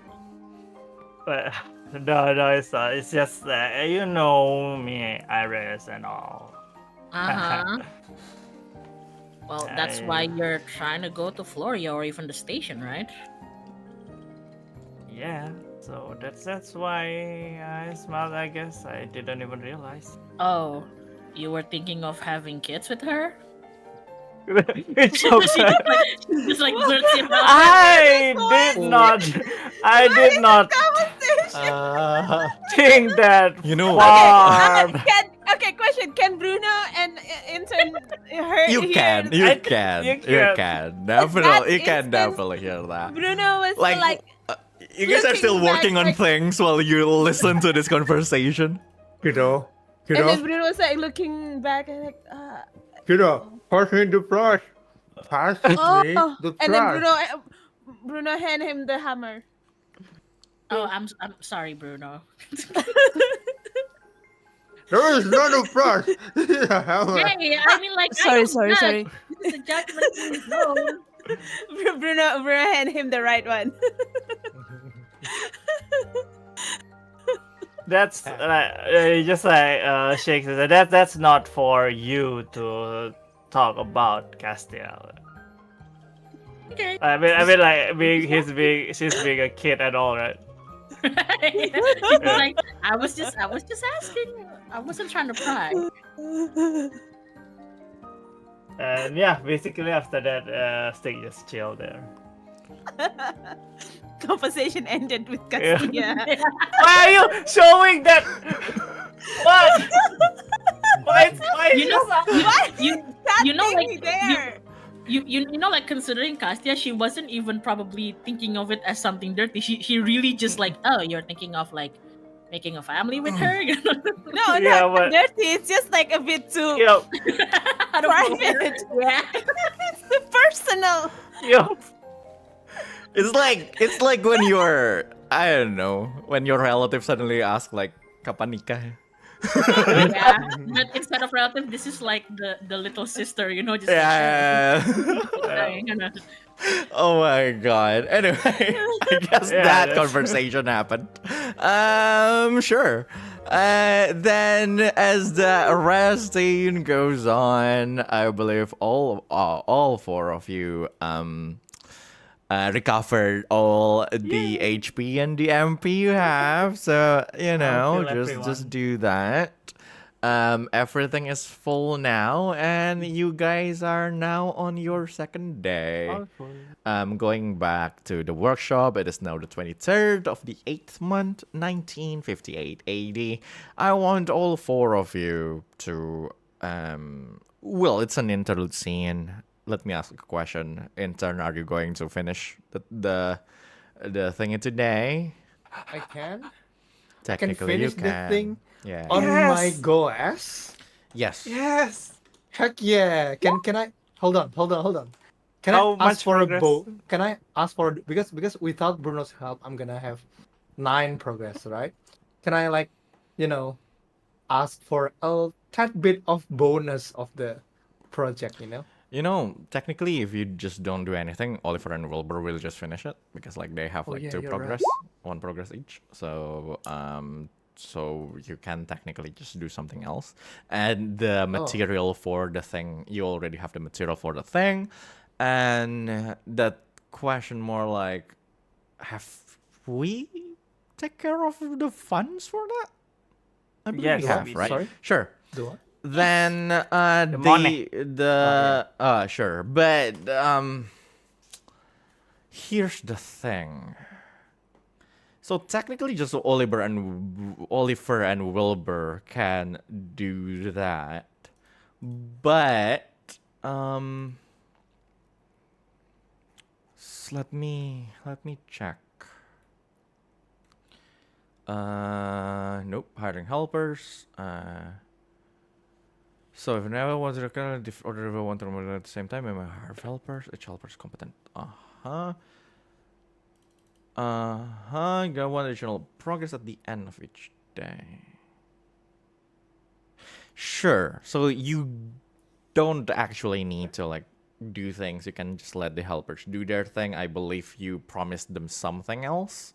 But no, it's not. It's just that you know me, Iris, and all. Well, that's why you're trying to go to Floria or even the station, right? Yeah. So that's why I smiled. I guess I didn't even realize. Oh, you were thinking of having kids with her? It's She okay. just like blurts it out. I did not think that You know, far. Okay, question. Can Bruno and Intern hear you can definitely, you can instance- definitely hear that. Bruno was Like, you guys are still looking back, working on like- things while you listen to this conversation. You know, and then Bruno was like looking back and like, pass me the brush. Pass me the and then brush. Bruno hand him the hammer. Oh, I'm sorry, Bruno. There is not a brush. This is a hammer. Hey, I mean, like, Sorry. This is a judgment free zone. Bruno hand him the right one. That's just like shakes his head. That's not for you to talk about, Castia. Okay. I mean, like she's being a kid and all, right? He's like, I was just asking. I wasn't trying to pry. And yeah, basically after that, Stygg just chill there. Conversation ended with Yeah. Castia. Why are you showing that? What? Why? You know, like there. you know, like, considering Castia, she wasn't even probably thinking of it as something dirty. She really just like, oh, you're thinking of like making a family with her. No, Yeah, not but- dirty. It's just like a bit too Yo, Out of nowhere. private. Yeah. It's too personal. yo. It's like when you're, I don't know, when your relative suddenly ask like, kapan nikah? Yeah. But instead of relative, this is like the little sister, just Yeah. like, Oh my god. Anyway, I guess Yeah, that that's- conversation happened. Sure. Then as the resting goes on, I believe all four of you recovered all the HP and the MP you have. So kill just do that. Everything is full now, and you guys are now on your second day. Going back to the workshop, it is now the 23rd of the 8th month, 1958 AD. I want all four of you to, well, it's an interlude scene. Let me ask a question. Intern, are you going to finish the thingy today? I can Technically, finish you the can. thing Yeah. on Yes. my GoS. Yes. Yes. Heck yeah! Can I hold on? Can How I ask much for progress? a bow? Can I ask for because without Bruno's help, I'm gonna have 9 progress, right? Can I ask for a tad bit of bonus of the project? Technically, if you just don't do anything, Oliver and Wilbur will just finish it because they have yeah, 2 you're progress, 1 progress each. So so you can technically just do something else. And the material for the thing, you already have the material for the thing. And that question more like, have we take care of the funds for that? I believe Yes, we have, we right? Sorry? Sure. Do what? Then money. sure, but here's the thing. So technically, just Oliver and Wilbur can do that, but else? Let me check. Nope. Hiring helpers. So if never wants to recognize or never want to remove at the same time, I may hire helpers. Each helper is competent. You got one additional progress at the end of each day. Sure. So you don't actually need to like do things. You can just let the helpers do their thing. I believe you promised them something else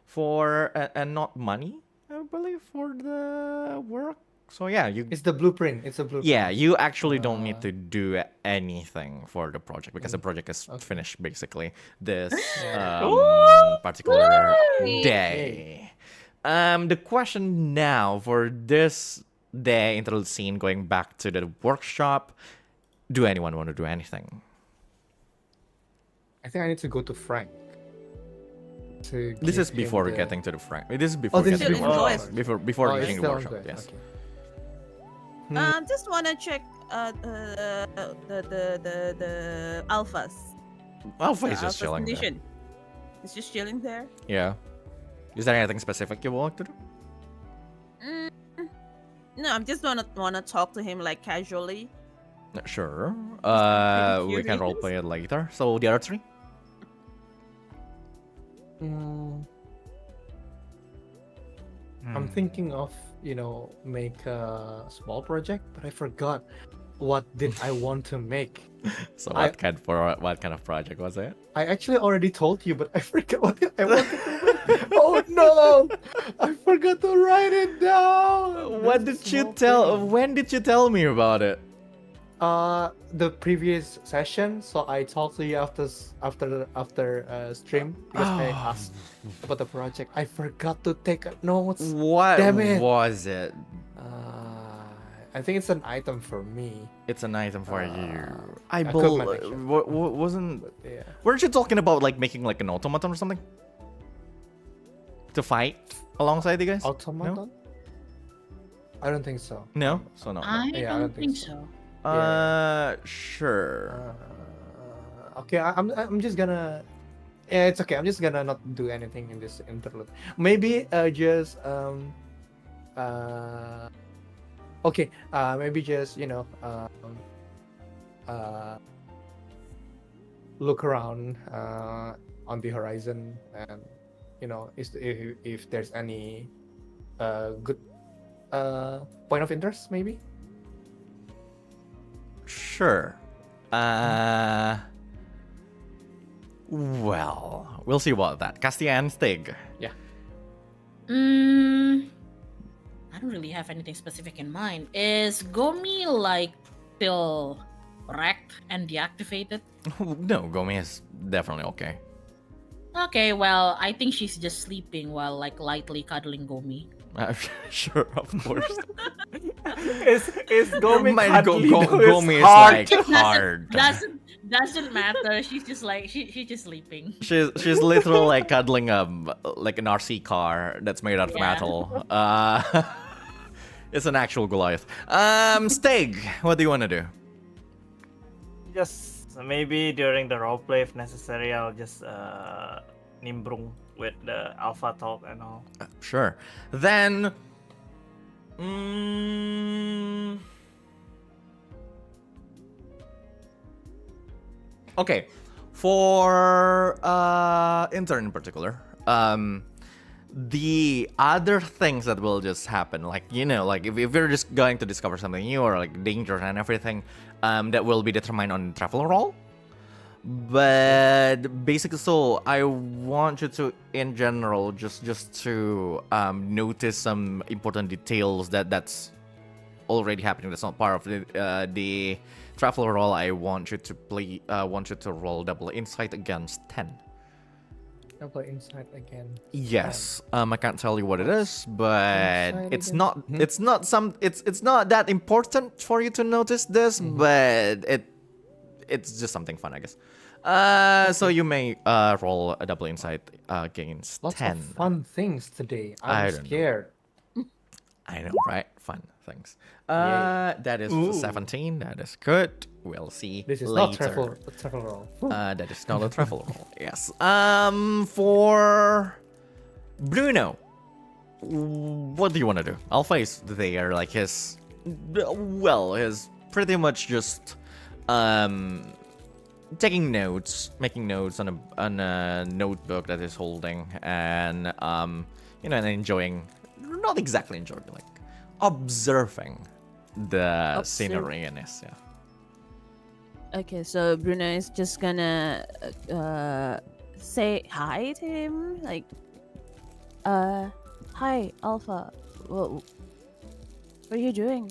for and not money. I believe for the work. So yeah, It's the blueprint. It's a blueprint. yeah, you actually don't need to do anything for the project because the project is finished basically this particular day. The question now for this day interlude scene going back to the workshop, do anyone want to do anything? I think I need to go to Frank. This is before getting to the Frank. This is before this is getting to the before. workshop. Before it's getting the still workshop. ongoing, Yes. okay. Just wanna check the alphas. Alpha The is just alphas chilling there. condition. It's just chilling there. Yeah. Is there anything specific you want to do? No, I'm just wanna talk to him like casually. Sure. pretty We can curious. roleplay it later. So the other three? I'm thinking of, make a small project, but I forgot what did I want to make. So I- what kind of project was it? I actually already told you, but I forgot what I wanted to make. Oh no! I forgot to write it down. What That's a did you small tell? thing. When did you tell me about it? The previous session. So I talked to you after stream because I asked about the project. I forgot to take notes. What Damn it. was it? I think it's an item for me. It's an item for you. I equipment, believe. actually. Wasn't. But yeah. Weren't you talking about like making like an automaton or something? To fight alongside you guys? Automaton? I don't think so. No. So no. I Yeah, I don't don't think think so. Sure. Okay, I'm just gonna. Yeah, it's okay. I'm just gonna not do anything in this interlude. Maybe just okay. Maybe just look around on the horizon and if there's any good point of interest maybe. Sure. Well, we'll see about that. Castia and Stygg. I don't really have anything specific in mind. Is Gomi like still wrecked and deactivated? No, Gomi is definitely okay. Okay, well, I think she's just sleeping while like lightly cuddling Gomi. Sure, of course. Is Gomi cuddly to his Gomi is heart? like hard. Doesn't matter. She's just like she's just sleeping. She's literally like cuddling like an RC car that's made out of Yeah. metal. It's an actual Goliath. Stygg, what do you want to do? Just maybe during the roleplay, if necessary, I'll just nimbrung with the alpha talk and all. Sure. Then. Okay. For intern in particular, the other things that will just happen, like like if you're just going to discover something new or like danger and everything, that will be determined on travel roll. But basically, so I want you to, in general, just to notice some important details that's already happening. That's not part of the travel roll. I want you to roll double insight against 10. Double insight again. Yes. I can't tell you what it is, but Insight it's again. not. It's not some. It's not that important for you to notice this, but it's just something fun, I guess. So you may roll a double insight against Lots 10. of fun things today. I I'm don't know. scared. I know, right? Fun things. That is Ooh. 17. That is good. We'll see This is later. not truffle roll. That is not a truffle roll. Yes. For Bruno, what do you want to do? Alpha is there, like his pretty much just taking notes, making notes on a notebook that he's holding, and and enjoying, not exactly enjoying, like observing the scenery in this. Yeah. Okay, so Bruno is just gonna say hi to him, like, hi, Alpha. What are you doing?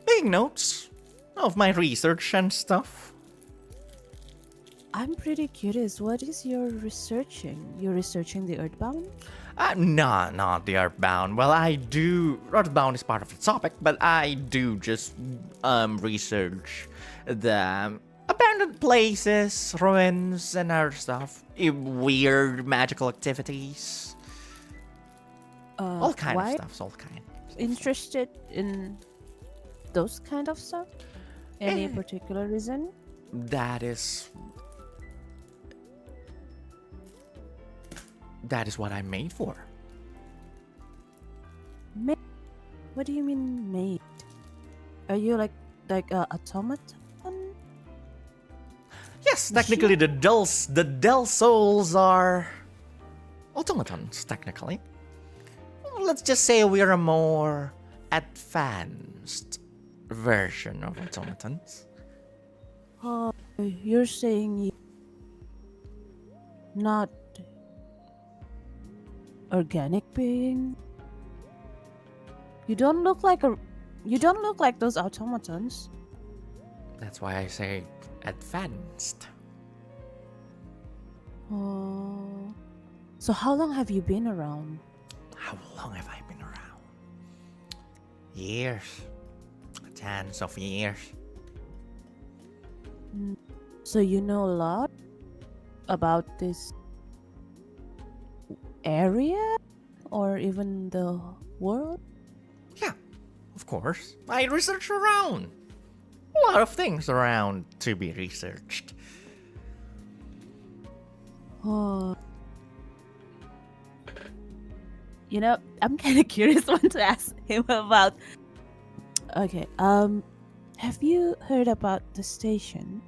Making notes of my research and stuff. I'm pretty curious. What is your researching? You're researching the Earthbound? No, not the Earthbound. Well, I do. Earthbound is part of the topic, but I do just research the abandoned places, ruins, and other stuff. Weird magical activities. All kind why of stuff. All kind. interested in those kind of stuff? Any particular reason? That is what I'm made for. What do you mean made? Are you like a automaton? Yes, technically the Del Souls are automatons, technically. Let's just say we are a more advanced version of automatons. Oh, you're saying not organic being? You don't look like those automatons. That's why I say advanced. Oh. So how long have you been around? How long have I been around? Years. Tens of years. So you know a lot about this area or even the world? Yeah, of course. I research around. A lot of things around to be researched. Oh. I'm kind of curious one to ask him about. Okay, have you heard about the station?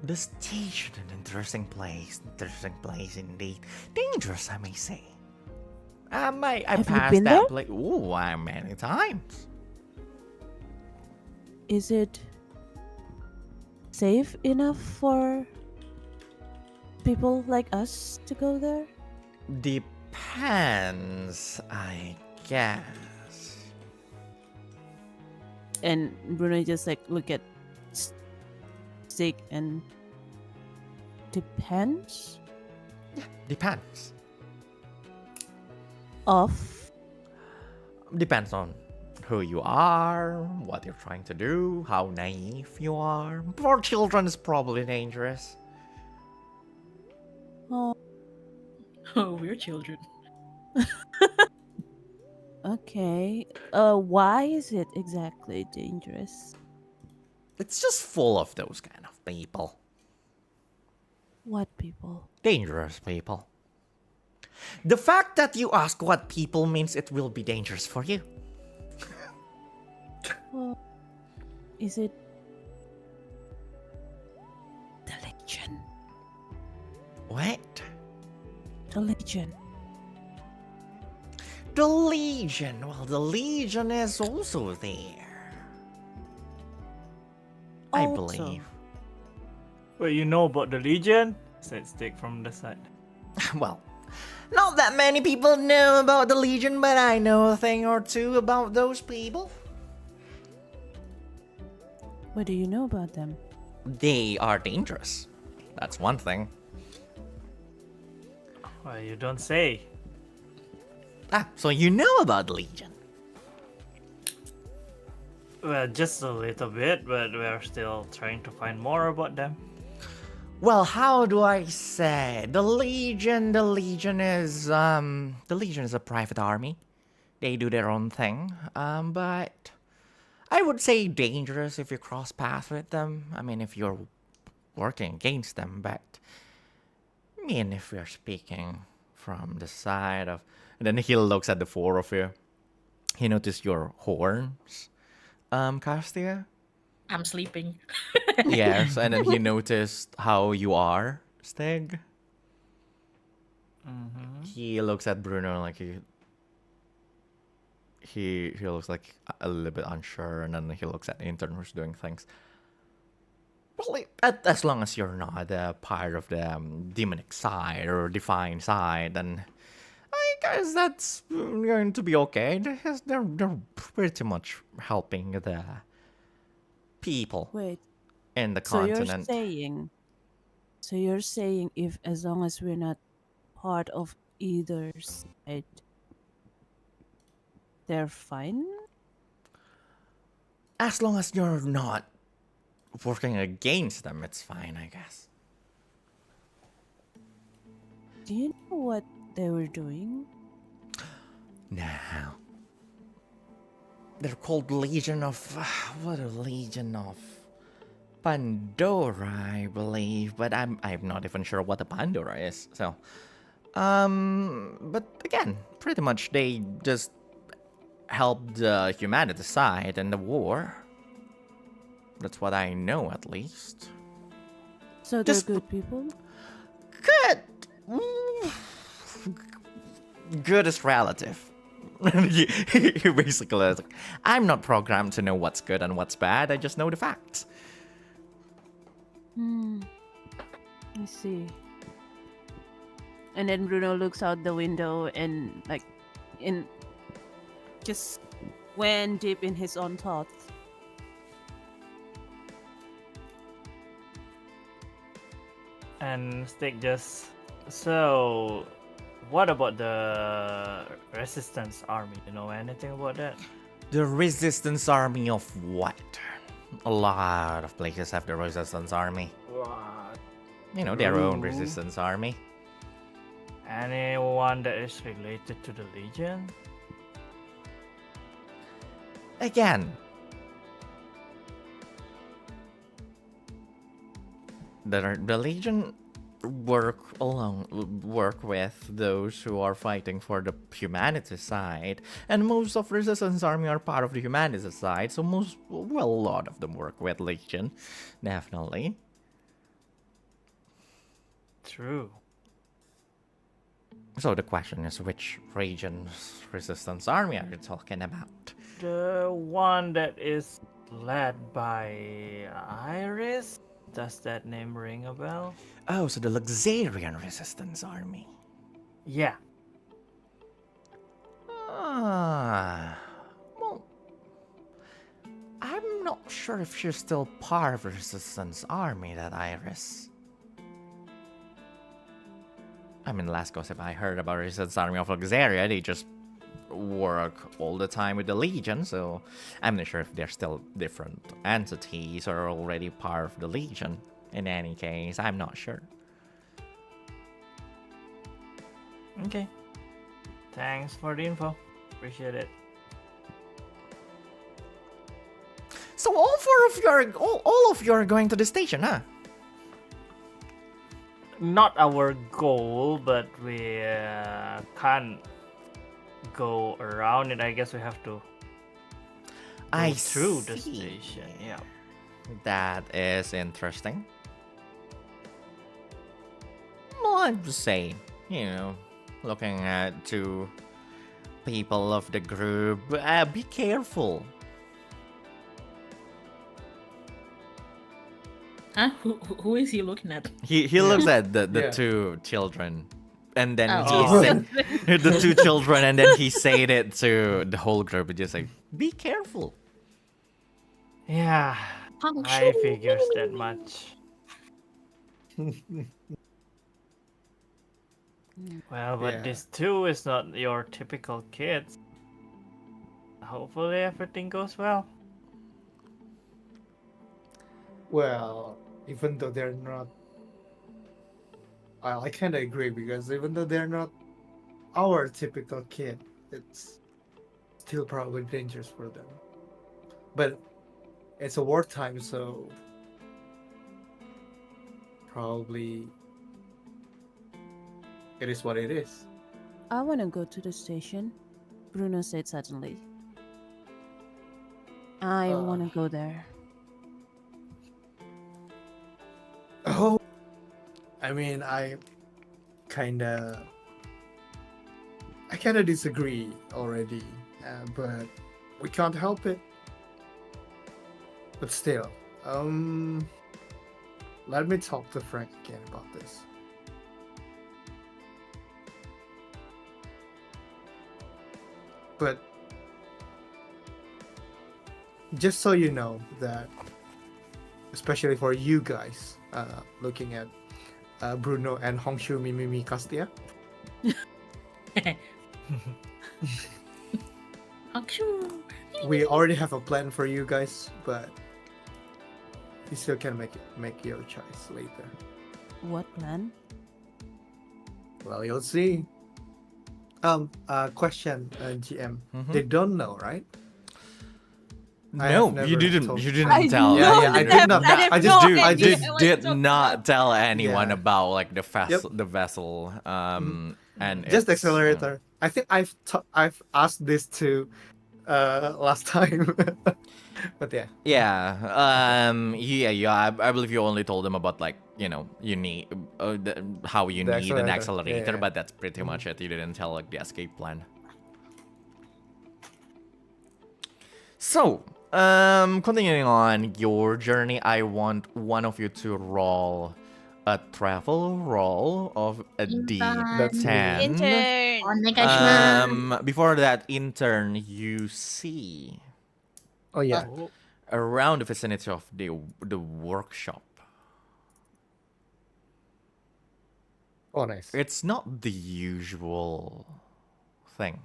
The station, an interesting place indeed. Dangerous, I may say. I Have you passed been that there? place. Ooh, many times. Is it safe enough for people like us to go there? Depends, I guess. And Bruno just like look at Stygg and depends Depends. Depends on who you are, what you're trying to do, how naive you are. For children, it's probably dangerous. Oh, Oh, we're children. okay. Why is it exactly dangerous? It's just full of those kind of people. What people? Dangerous people. The fact that you ask what people means it will be dangerous for you. Well, is it the Legion? What? The Legion. The Legion. Well, the Legion is also there. I Also. believe. Well, you know about the Legion? Said Stygg from the side. Well, not that many people know about the Legion, but I know a thing or two about those people. What do you know about them? They are dangerous. That's one thing. Well, you don't say. So you know about the Legion. Well, just a little bit, but we're still trying to find more about them. Well, how do I say? The Legion is a private army. They do their own thing. But I would say dangerous if you cross paths with them. I mean, if you're working against them, but I mean, if we're speaking from the side of, and then he looks at the four of you. He noticed your horns, Castia. I'm sleeping. Yes, and then he noticed how you are, Stygg. He looks at Bruno like he looks like a little bit unsure, and then he looks at the intern who's doing things. Well, as long as you're not a part of the demonic side or divine side, then I guess that's going to be okay. They're pretty much helping the people Wait, in the so continent. you're saying if as long as we're not part of either side, they're fine? As long as you're not working against them, it's fine, I guess. Do you know what they were doing? Now, they're called Legion of... what a Legion of... Pandora, I believe. But I'm not even sure what a Pandora is, so... But again, pretty much they just helped the humanity side in the war. That's what I know, at least. So they're Just- good people? Good! Good is relative. he basically is like, I'm not programmed to know what's good and what's bad, I just know the facts. I see. And then Bruno looks out the window and just went deep in his own thoughts. And Stygg just... So, what about the resistance army? You know anything about that? The resistance army of what? A lot of places have the resistance army. What? You know, their own Ooh. resistance army. Anyone that is related to the Legion? Again, the Legion work with those who are fighting for the humanity side, and most of Resistance Army are part of the humanity side, so a lot of them work with Legion, definitely. True. So the question is, which region's Resistance Army are you talking about? The one that is led by Iris? Does that name ring a bell? Oh, so the Luxerian Resistance Army. Yeah. Well, I'm not sure if she's still part of the Resistance Army, that Iris. I mean, last gossip I heard about Resistance Army of Luxeria, they just work all the time with the Legion, so I'm not sure if they're still different entities or already part of the Legion. In any case, I'm not sure. Okay. Thanks for the info. Appreciate it. So all of you are going to the station, huh? Not our goal, but we can't go around it. I guess we have to I go through the see. station. Yeah. That is interesting. Well, I'm just saying, looking at two people of the group, be careful. Huh? Who is he looking at? He looks at the Yeah. two children, and then Oh. he said the two children, and then he said it to the whole group, and just like, be careful. Yeah. I figures that much. Well, but Yeah. this too is not your typical kids. Hopefully everything goes well. Well, even though they're not I kind of agree because even though they're not our typical kid, it's still probably dangerous for them. But it's a wartime, so probably it is what it is. I want to go to the station, Bruno said suddenly. I want to go there. Oh, I mean, kinda, I kinda disagree already, but we can't help it. But still, let me talk to Frank again about this. But just so you know that, especially for you guys, looking at Bruno and Hongshu Mimimi Castia, we already have a plan for you guys, but you still can make your choice later. What plan? Well, you'll see. Question, GM. Mhm. They don't know, right? I No, have you never didn't. told- You didn't I tell. know Yeah, I that did not. I have I just no do. I idea. just Like, did so not tell anyone Yeah. about like the vessel, Yep. the vessel, and Just it's, accelerator. I think I've asked this to last time, but yeah. I believe you only told them about like you need how you The need an accelerator. accelerator, Yeah. but that's pretty much it. You didn't tell like the escape plan. So, continuing on your journey, I want one of you to roll a travel roll of a That's D10. Intern. Before that, intern, you see Oh yeah. around the vicinity of the workshop. Oh nice. It's not the usual thing.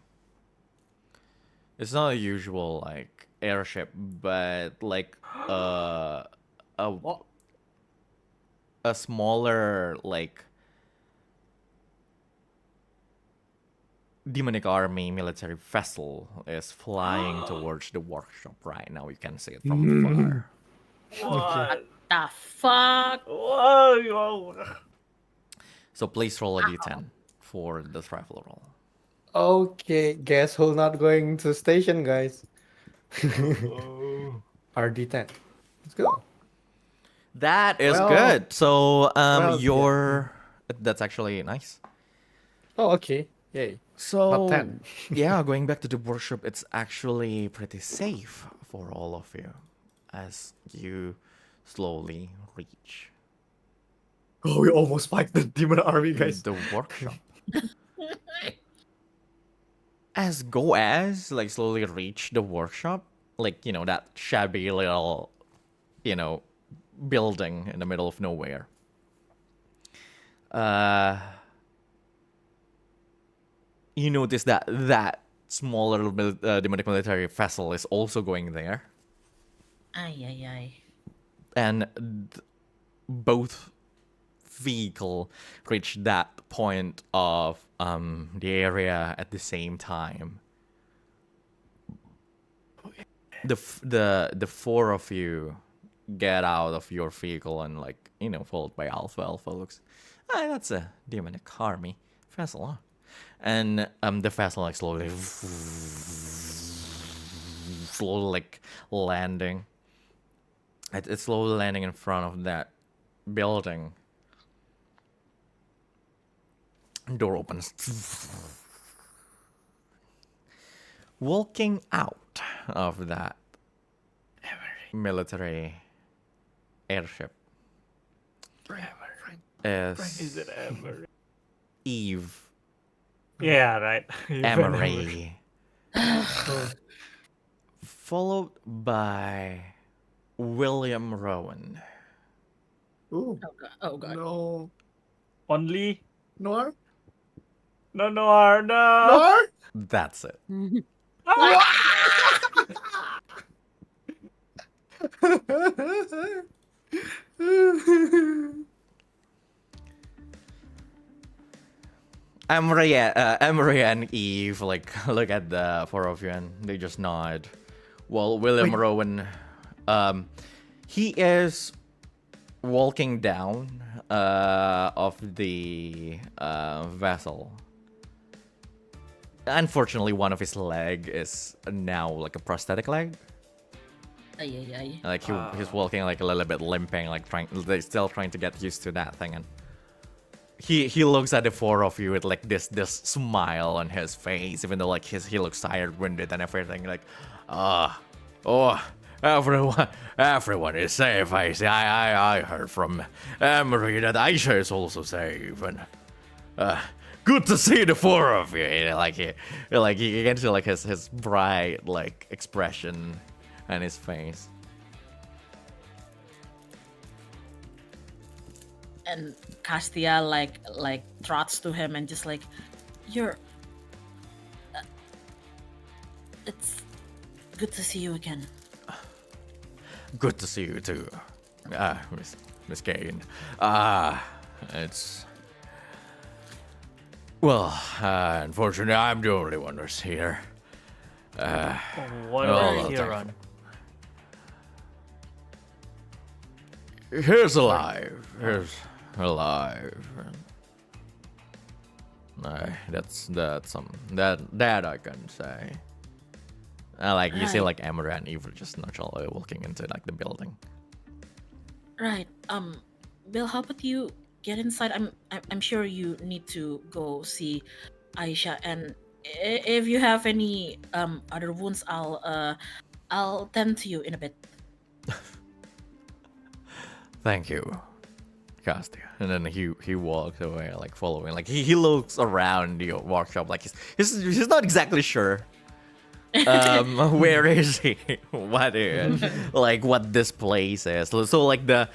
It's not a usual like airship, but like a smaller like demonic army military vessel is flying towards the workshop right now. You can see it from afar. What? The fuck? Whoa. So please roll a d10 for the travel roll. Okay, guess who's not going to station, guys? Oh. RD10. Let's go. That is Well, good. So yeah. your that's actually nice. Oh okay. Yay. So Not 10. yeah, going back to the workshop, it's actually pretty safe for all of you as you slowly reach Oh, we almost fight the demon army, guys. the workshop. As Goaz like slowly reach the workshop, like that shabby little, building in the middle of nowhere. You notice that smaller demonic military vessel is also going there, Ay. and both vehicle reach that point of the area at the same time. The four of you get out of your vehicle and followed by Alpha. Alpha looks, that's a demonic army vessel, huh? And the vessel slowly landing. It's slowly landing in front of that building. Door opens. Walking out of that military airship Is it is ever? Eve Yeah, right. Emery, followed by William Rowan. Ooh. Oh god. No. Only? Nor? No. Nor? That's it. Emery and Eve like look at the four of you and they just nod. Well, William Rowan, he is walking down of the vessel. Unfortunately, one of his leg is now like a prosthetic leg. Ay, ay, ay. Like he's walking like a little bit limping, like they're still trying to get used to that thing. And he looks at the four of you with like this smile on his face, even though like he looks tired, winded, and everything. Like, everyone is safe. I see. I heard from Emery that Aisha is also safe, and good to see the four of you. Like you can see like his bright like expression on his face. And Castia like trots to him and just like, you're. It's good to see you again. Good to see you too, Miss Kane. It's well, unfortunately, I'm the only one who's here. What well, are you thank here you. on? Here's alive. That's that I can say. Like you see, like Emery and Eve just naturally walking into like the building. Right. Bill, how about you get inside? I'm sure you need to go see Aisha, and if you have any other wounds, I'll tend to you in a bit. Thank you, Castia. And then he walks away, like following. Like he looks around the workshop, like he's not exactly sure. Where is he? What is like what this place is? So like the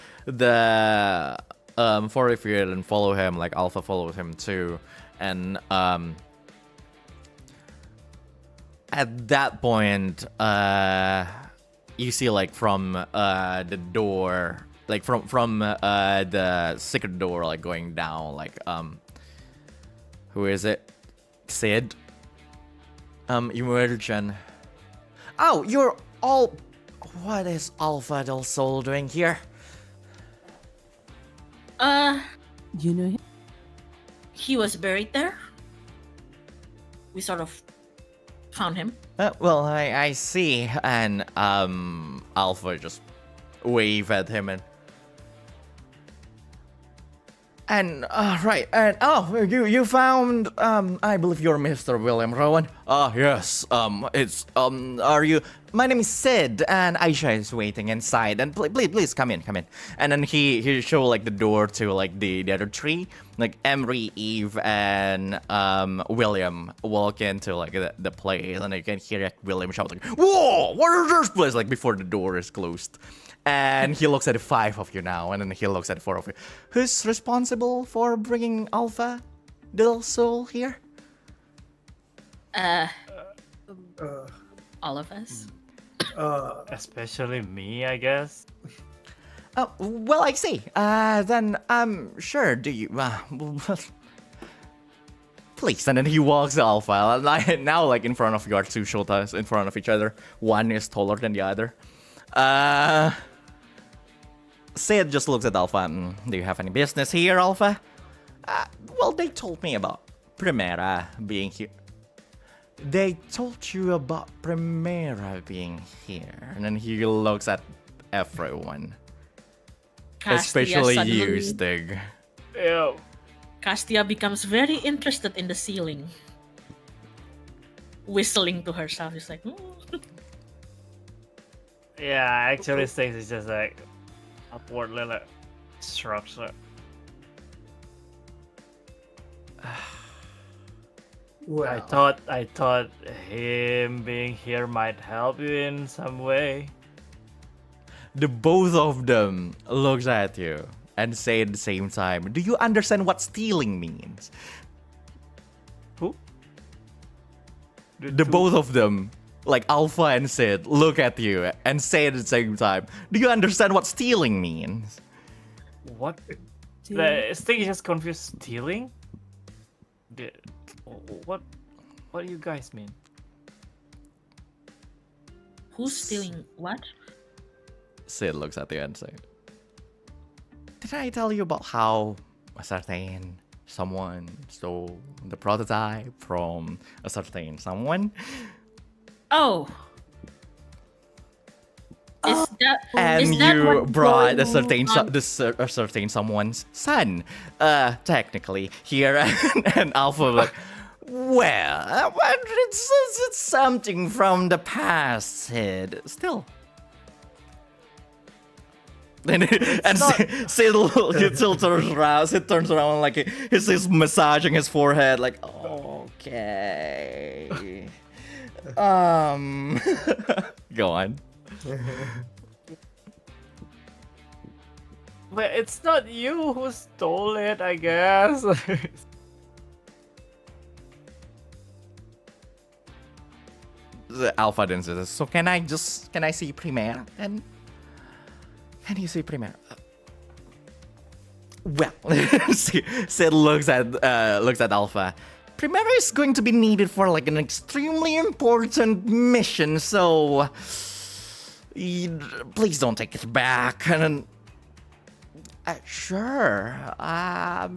four of you and follow him. Like Alpha follows him too, and at that point, you see like from the door. Like from the secret door, like going down, like who is it? Sid. Emergent. Oh, you're all. What is Alpha Del Sol doing here? You know him? He was buried there. We sort of found him. Well, I see, and Alpha just wave at him and right, and you found I believe you're Mr. William Rowan. Yes. It's are you? My name is Sid, and Aisha is waiting inside. And please come in. And then he show like the door to like the other three, like Emery, Eve, and William walk into like the place, and you can hear like, William shouting, "Whoa! What is this place?" Like before the door is closed. And he looks at the five of you now, and then he looks at the four of you. Who's responsible for bringing Alpha Del Sol here? All of us. Especially me, I guess. Oh, well, I see. Then sure. Do you? Please. And then he walks Alpha. Now, like in front of you are two Shotas in front of each other. One is taller than the other. Sid just looks at Alpha. Do you have any business here, Alpha? Well, they told me about Primera being here. They told you about Primera being here. And then he looks at everyone. Castia Especially suddenly- you, Stygg. Ew. Castia becomes very interested in the ceiling. Whistling to herself. She's like, Yeah, actually, things is just like upward little structure. Well, I thought him being here might help you in some way. The both of them looks at you and say at the same time, do you understand what stealing means? Who? The both of them, like Alpha and Sid, look at you and say at the same time, do you understand what stealing means? What? The Stygg is just confused. Stealing? What do you guys mean? Who's stealing what? Sid looks at the end saying, did I tell you about how a certain someone stole the prototype from a certain someone? Oh. Is that And is that you what brought a Bruno, certain someone's son. Technically here, and Alpha was like, well, it's something from the past, Sid. Still. And Sid still turns around. Sid turns around like he's massaging his forehead, like, okay. Go on. But it's not you who stole it, I guess. The Alpha then says, so can I see Primera? And can you see Primera? Well, Sid looks at Alpha. Primera is going to be needed for like an extremely important mission, so please don't take it back. And then, sure,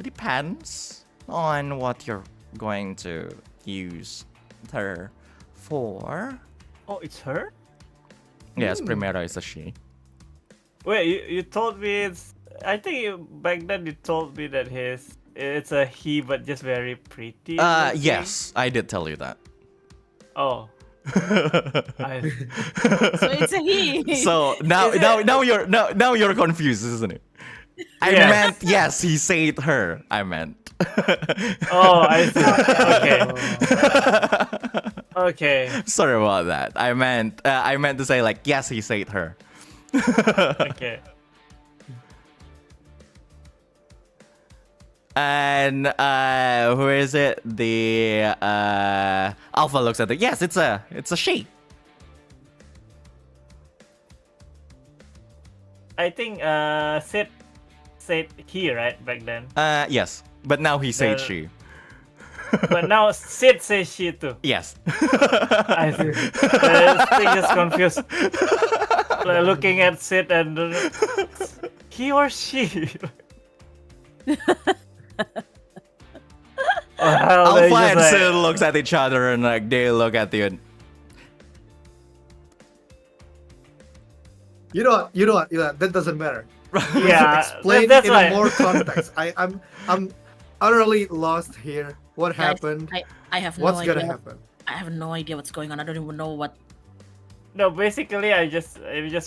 depends on what you're going to use her for. Oh, it's her? Yes, Primera is a she. Wait, you told me it's. I think back then you told me that it's a he, but just very pretty. looking. Yes, I did tell you that. Oh. So it's a he. So now you're confused, isn't it? I Yes. meant yes, he said her. I meant. Oh, I see. Okay. Okay. Sorry about that. I meant to say like yes, he said her. Okay. And who is it? The Alpha looks at it. Yes, it's a she. I think Sid said he, right, back then. Yes, but now he said The- she. But now Sid says she too. Yes. I see. Stygg is confused. Like, looking at Sid and he or she. Well, they Alpha just and like- Sid looks at each other and like they look at you. And, You know what? That doesn't matter. Yeah, Explain that's in why. more context. I'm utterly lost here. What Guys, happened? I have no What's idea. gonna happen? I have no idea what's going on. I don't even know what. No, basically, I'm just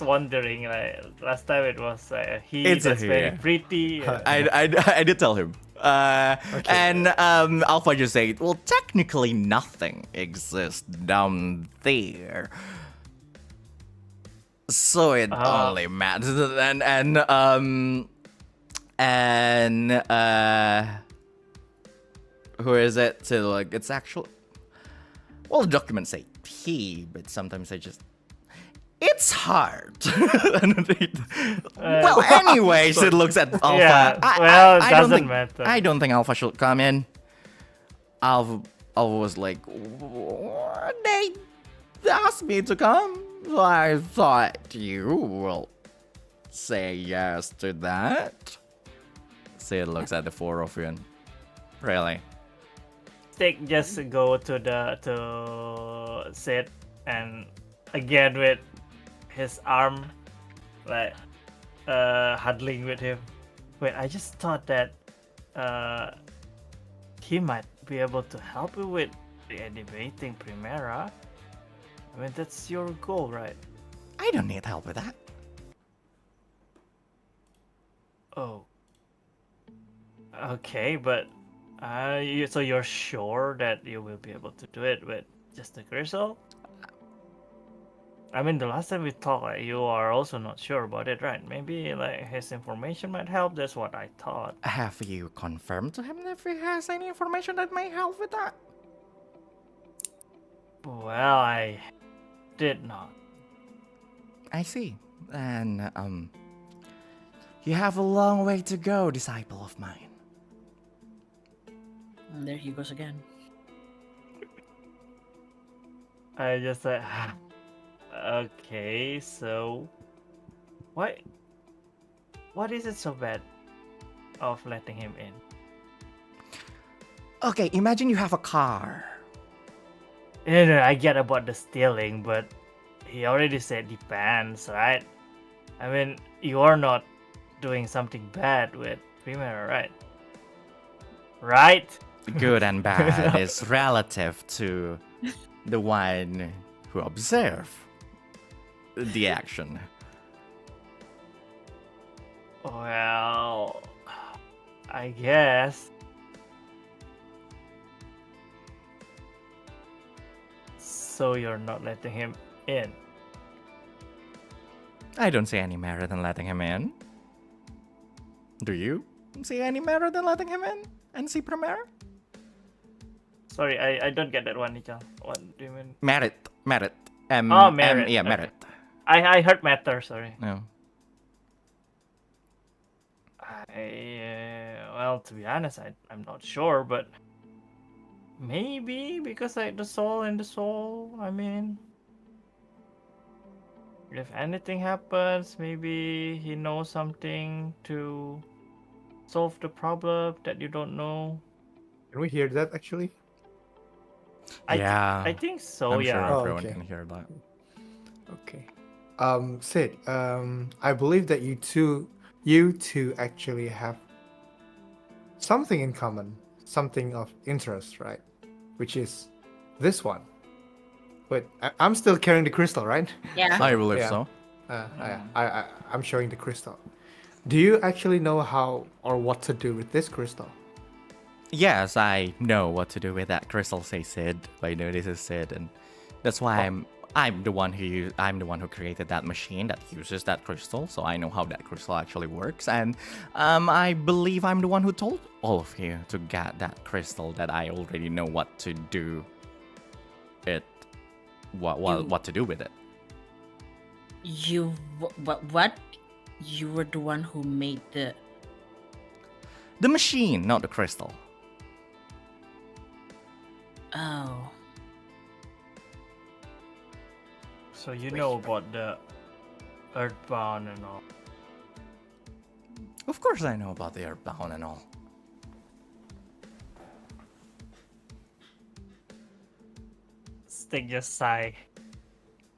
wondering. Like last time, it was he It's a that's he, very yeah. pretty. I did tell him. And Alpha just said, well, technically nothing exists down there. So it only matters. And who is it? So like it's actual. Well, the documents say he, but sometimes I just. It's hard. Well, anyways, it looks at Alpha. Yeah, well, it I don't doesn't think, matter. I don't think Alpha should come in. Alpha was like, they asked me to come, so I thought you will say yes to that. Sid looks at the four of you and really. Stygg just go to Sid and again with his arm like huddling with him. Wait, I just thought that he might be able to help you with debating Primera. I mean, that's your goal, right? I don't need help with that. Oh. Okay, but so you're sure that you will be able to do it with just the crystal? I mean, the last time we talked, like, you are also not sure about it, right? Maybe like his information might help. That's what I thought. Have you confirmed to him if he has any information that may help with that? Well, I did not. I see. And, you have a long way to go, disciple of mine. And there he goes again. I just like, okay, so what is it so bad of letting him in? Okay, imagine you have a car. No, I get about the stealing, but he already said depends, right? I mean, you are not doing something bad with Primera, right? Right? Good and bad is relative to the one who observe the action. Well, I guess. So you're not letting him in? I don't see any merit in letting him in. Do you see any merit in letting him in? NC Primera? Sorry, I don't get that one, Ical. What do you mean? Merit. Merit. Yeah, Okay. merit. I heard matter, sorry. No. Well, to be honest, I'm not sure, but maybe because like the soul and the soul. I mean, if anything happens, maybe he knows something to solve the problem that you don't know. Can we hear that actually? Yeah. I think so. I'm yeah. sure Oh, everyone okay. can hear that. Okay. Sid, I believe that you two actually have something in common, something of interest, right? Which is this one. Wait, I'm still carrying the crystal, right? Yeah. I believe Yeah. so. I'm showing the crystal. Do you actually know how or what to do with this crystal? Yes, I know what to do with that crystal, say Sid. I know this is Sid, and that's why I'm the one who created that machine that uses that crystal, so I know how that crystal actually works. And I believe I'm the one who told all of you to get that crystal. That I already know what to do. What to do with it. You what? You were the one who made the. The machine, not the crystal. Oh. So you know about the Earthbound and all. Of course, I know about the Earthbound and all. Stygg just sigh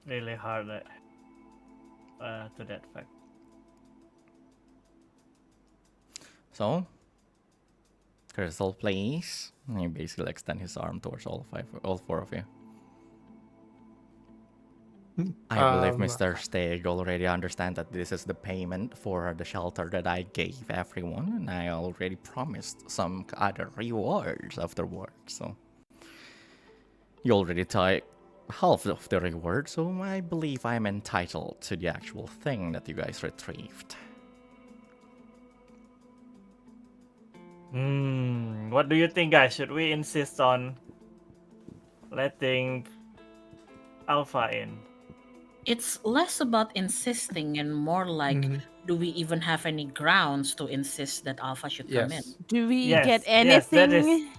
really hard to that fact. So, crystal, please. And he basically extend his arm towards all four of you. I believe Mr. Stygg already understand that this is the payment for the shelter that I gave everyone, and I already promised some other rewards afterwards. So you already took half of the reward, so I believe I'm entitled to the actual thing that you guys retrieved. What do you think, guys? Should we insist on letting Alpha in? It's less about insisting and more like, do we even have any grounds to insist that Alpha should come in? Yes. Do we Yes, get yes, anything?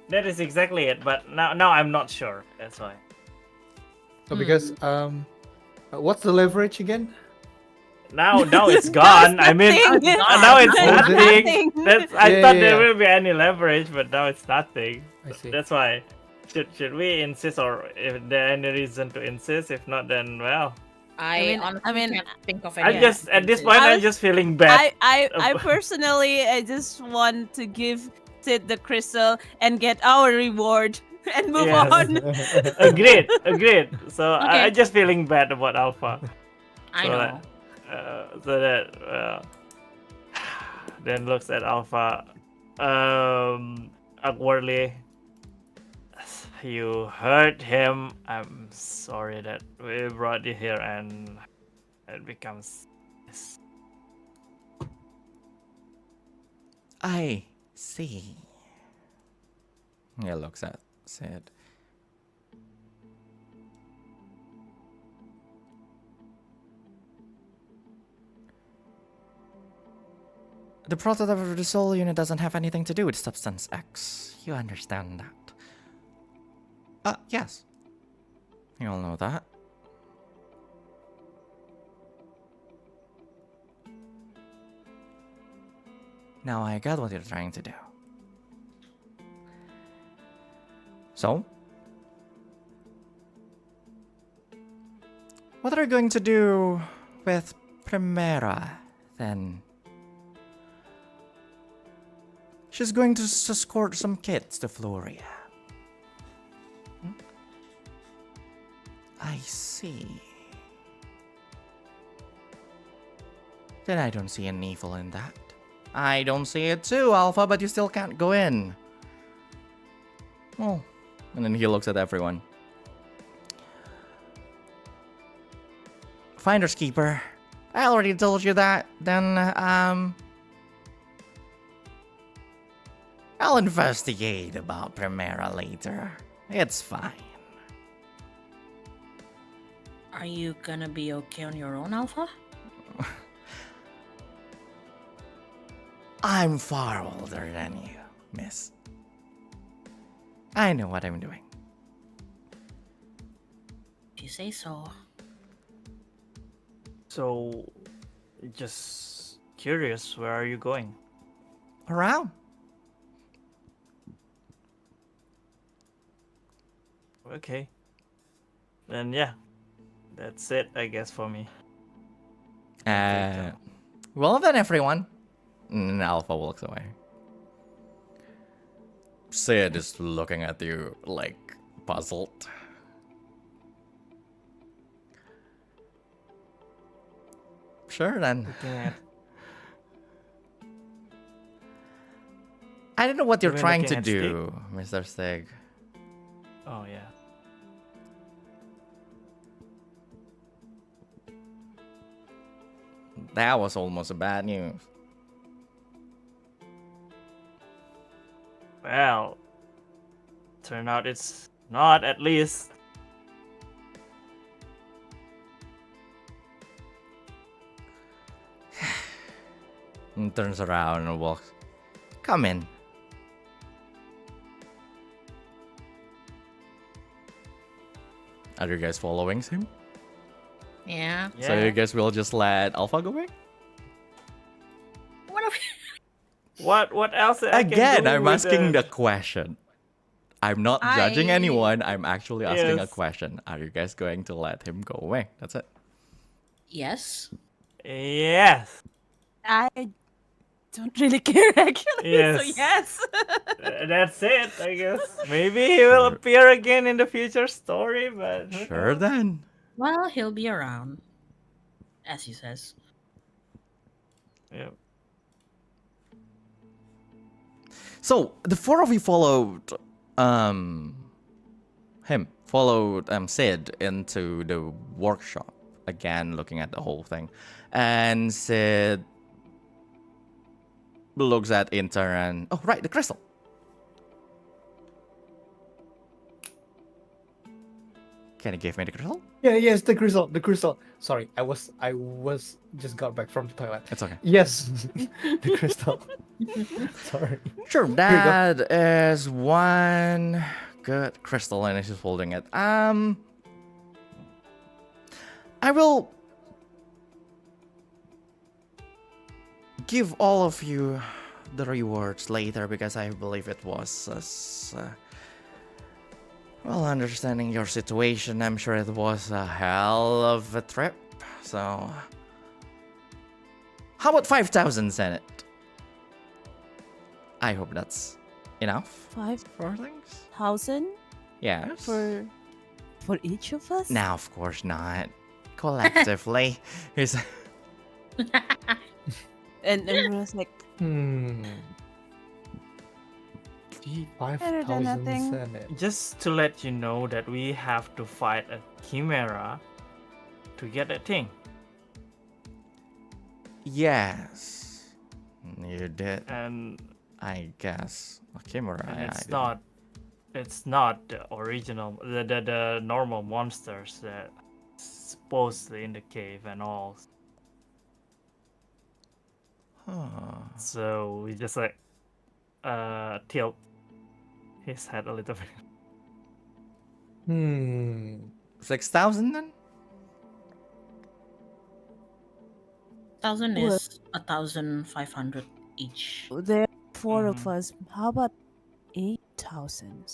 that is exactly it. But now I'm not sure. That's why. So because what's the leverage again? Now it's gone. I mean, Nothing. now it's That's nothing. nothing. I thought there Yeah. will be any leverage, but now it's nothing. I see. That's why. Should we insist, or if there any reason to insist? If not, then well. I I mean, can't think of I'm any. just at this point. I I'm just feeling bad. I personally, I just want to give Sid the crystal and get our reward and move Yes. on. Agreed. So Okay. I'm just feeling bad about Alpha. I So know. So that then looks at Alpha awkwardly. You hurt him. I'm sorry that we brought you here and it becomes this. I see. He looks at Sid. The prototype of the soul unit doesn't have anything to do with Substance X. You understand that? Yes. You all know that. Now I got what you're trying to do. So? What are you going to do with Primera, then? She's going to escort some kids to Floria. I see. Then I don't see any evil in that. I don't see it too, Alpha, but you still can't go in. Oh. And then he looks at everyone. Finders Keeper. I already told you that. Then, I'll investigate about Primera later. It's fine. Are you gonna be okay on your own, Alpha? I'm far older than you, miss. I know what I'm doing. If you say so. So, just curious, where are you going? Around. Okay. Then yeah, that's it, I guess, for me. Well then, everyone. And Alpha walks away. Sid is looking at you like puzzled. Sure then. I don't know what you're Even trying looking to at do, Mr. Stygg. Oh yeah. That was almost a bad news. Well, turn out it's not, at least. And turns around and walks. Come in. Are you guys following him? Yeah. So you guys will just let Alpha go away? What if What else? I can Again, do I'm with asking the question. I'm not judging I- anyone. I'm actually asking a Yes. question. Are you guys going to let him go away? That's it. Yes. Yes. I don't really care actually. Yes. So yes. That's it, I guess. Maybe he will appear again in the future story, but who Sure knows? then. Well, he'll be around, as he says. Yep. So the four of you followed Sid into the workshop again, looking at the whole thing, and Sid looks at Intern. Oh right, the crystal. Can you give me the crystal? Yeah, yes, the crystal. Sorry, I was just got back from the toilet. It's okay. Yes, the crystal. Sorry. Sure, you go. that is one good crystal, and she's holding it. I will give all of you the rewards later because I believe it was well, understanding your situation, I'm sure it was a hell of a trip. So, how about 5,000 Senate? I hope that's enough for things. 5,000 Yes. for each of us? Now, of course not. Collectively. He's And everyone's like, Better than 5,000 nothing. Senate. Just to let you know that we have to fight a chimera to get that thing. yes. You did, And I guess. A chimera. And I it's didn't. not the original the normal monsters that supposedly in the cave and all. So we just like tilt his head a little bit. 6,000 then? 1,000 Well- is 1,500 each. There are 4 of Mhm. us. How about 8,000?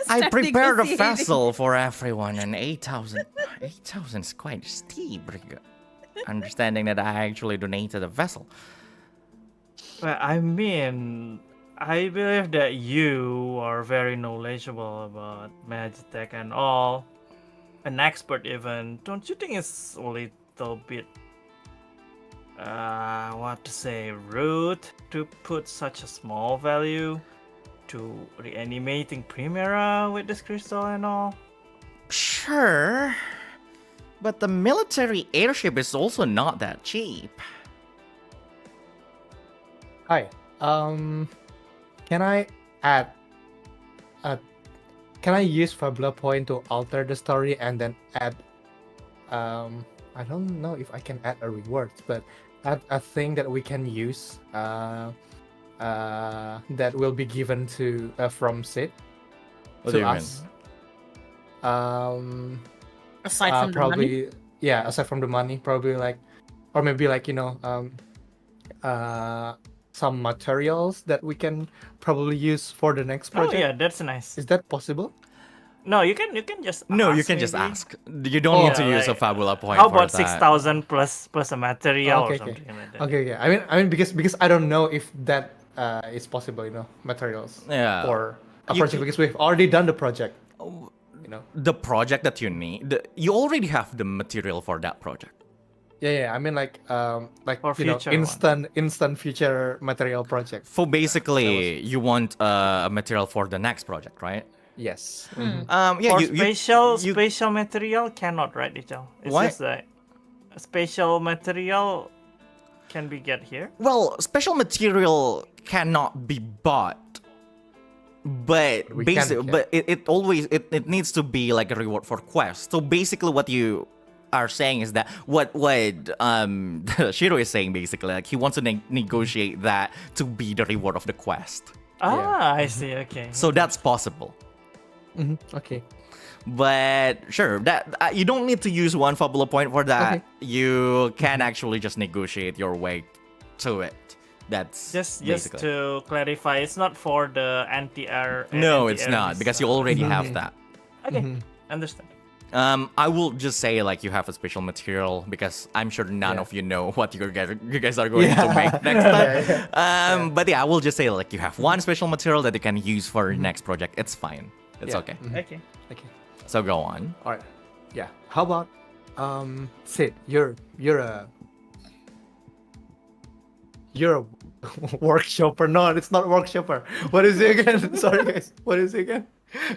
I prepared a vessel for everyone, and 8,000. 8,000 is quite steep. Understanding that I actually donated a vessel. Well, I mean, I believe that you are very knowledgeable about Magitech and all. An expert even. Don't you think it's a little bit, what to say, rude to put such a small value to reanimating Primera with this crystal and all? Sure. But the military airship is also not that cheap. Hi. Can I add? Can I use Fabula point to alter the story and then add? I don't know if I can add a reward, but add a thing that we can use. That will be given to from Sid What do to you mean? us. Aside from the money. Probably yeah. Aside from the money, probably like, or maybe like some materials that we can probably use for the next Oh project. yeah, that's nice. Is that possible? No, you can just No, you ask can just maybe. ask. You don't need to Yeah, use a like, Fabula point How for about that. 6,000 plus a material Okay, or okay. something like that? Okay, yeah. I mean, because I don't know if that is possible. Materials Yeah. for a You project could- because we've already done the project. The project that you need, you already have the material for that project. Yeah. I mean, like For future one. instant future material project. So basically, you want a material for the next project, right? Yes. Yeah, For you spatial material cannot, right, Ical? It's What? just like a spatial material can be get here. Well, special material cannot be bought, but We can. but it always it needs to be like a reward for quest. So basically, what you are saying is that what Shiru is saying basically, like he wants to negotiate that to be the reward of the quest. I see. Okay. So that's possible. Okay. But sure, that you don't need to use one Fabula point for that. Okay. You can actually just negotiate your way to it. That's Just basically. to clarify, it's not for the anti-air. No, it's anti-air not because you already have Mhm. that. Okay, understand. I will just say like you have a special material because I'm sure none Yeah. of you know what you guys are going to make next time. But yeah, I will just say like you have one special material that you can use for your next project. It's fine. It's Yeah. okay. Okay. Okay. So go on. All right. Yeah. How about Sid? You're a workshopper. No, it's not workshopper. What is it again? Sorry guys. What is it again?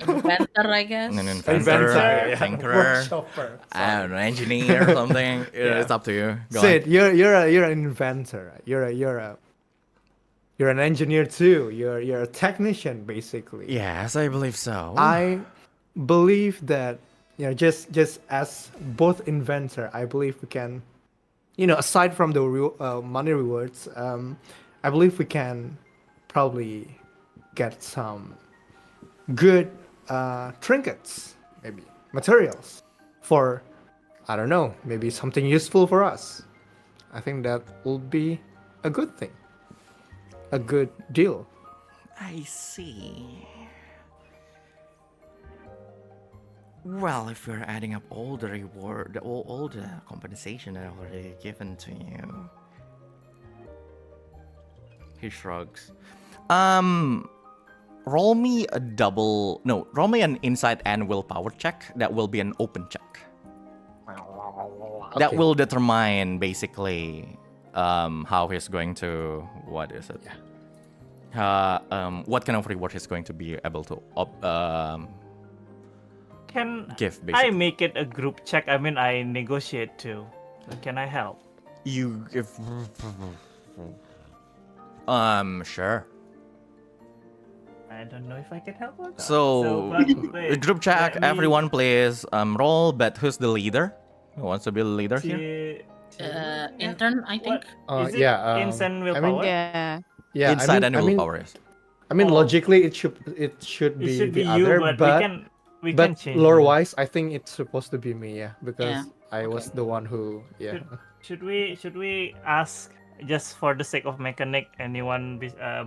Inventor, I guess. An Inventor, inventor, yeah. tinkerer, Workshopper. I don't know, engineer or something. It's up to you. Go Sid, on. you're an inventor. You're an engineer too. You're a technician basically. Yes, I believe so. I believe that just as both inventor, I believe we can, aside from the money rewards, I believe we can probably get some good trinkets, maybe materials for, I don't know, maybe something useful for us. I think that will be a good thing, a good deal. I see. Well, if we're adding up all the reward, all the compensation that I've already given to you. He shrugs. Roll me an insight and willpower check. That will be an open check. That Okay. will determine basically how he's going to, what is it? What kind of reward he's going to be able to Can give I basically. make it a group check? I mean, I negotiate too. Can I help? You give sure. I don't know if I can help or not. So, but wait, group check, let me- everyone please roll, but who's the leader? Who wants to be the leader here? Intern, I think. Is it yeah, instant I mean, willpower? Yeah. Inside and willpower is. I mean, Oh. logically, it should It be should be the you, other, but we can change. lore it. wise, I think it's supposed to be me, yeah, because I was the one who, yeah. Should we ask just for the sake of mechanic anyone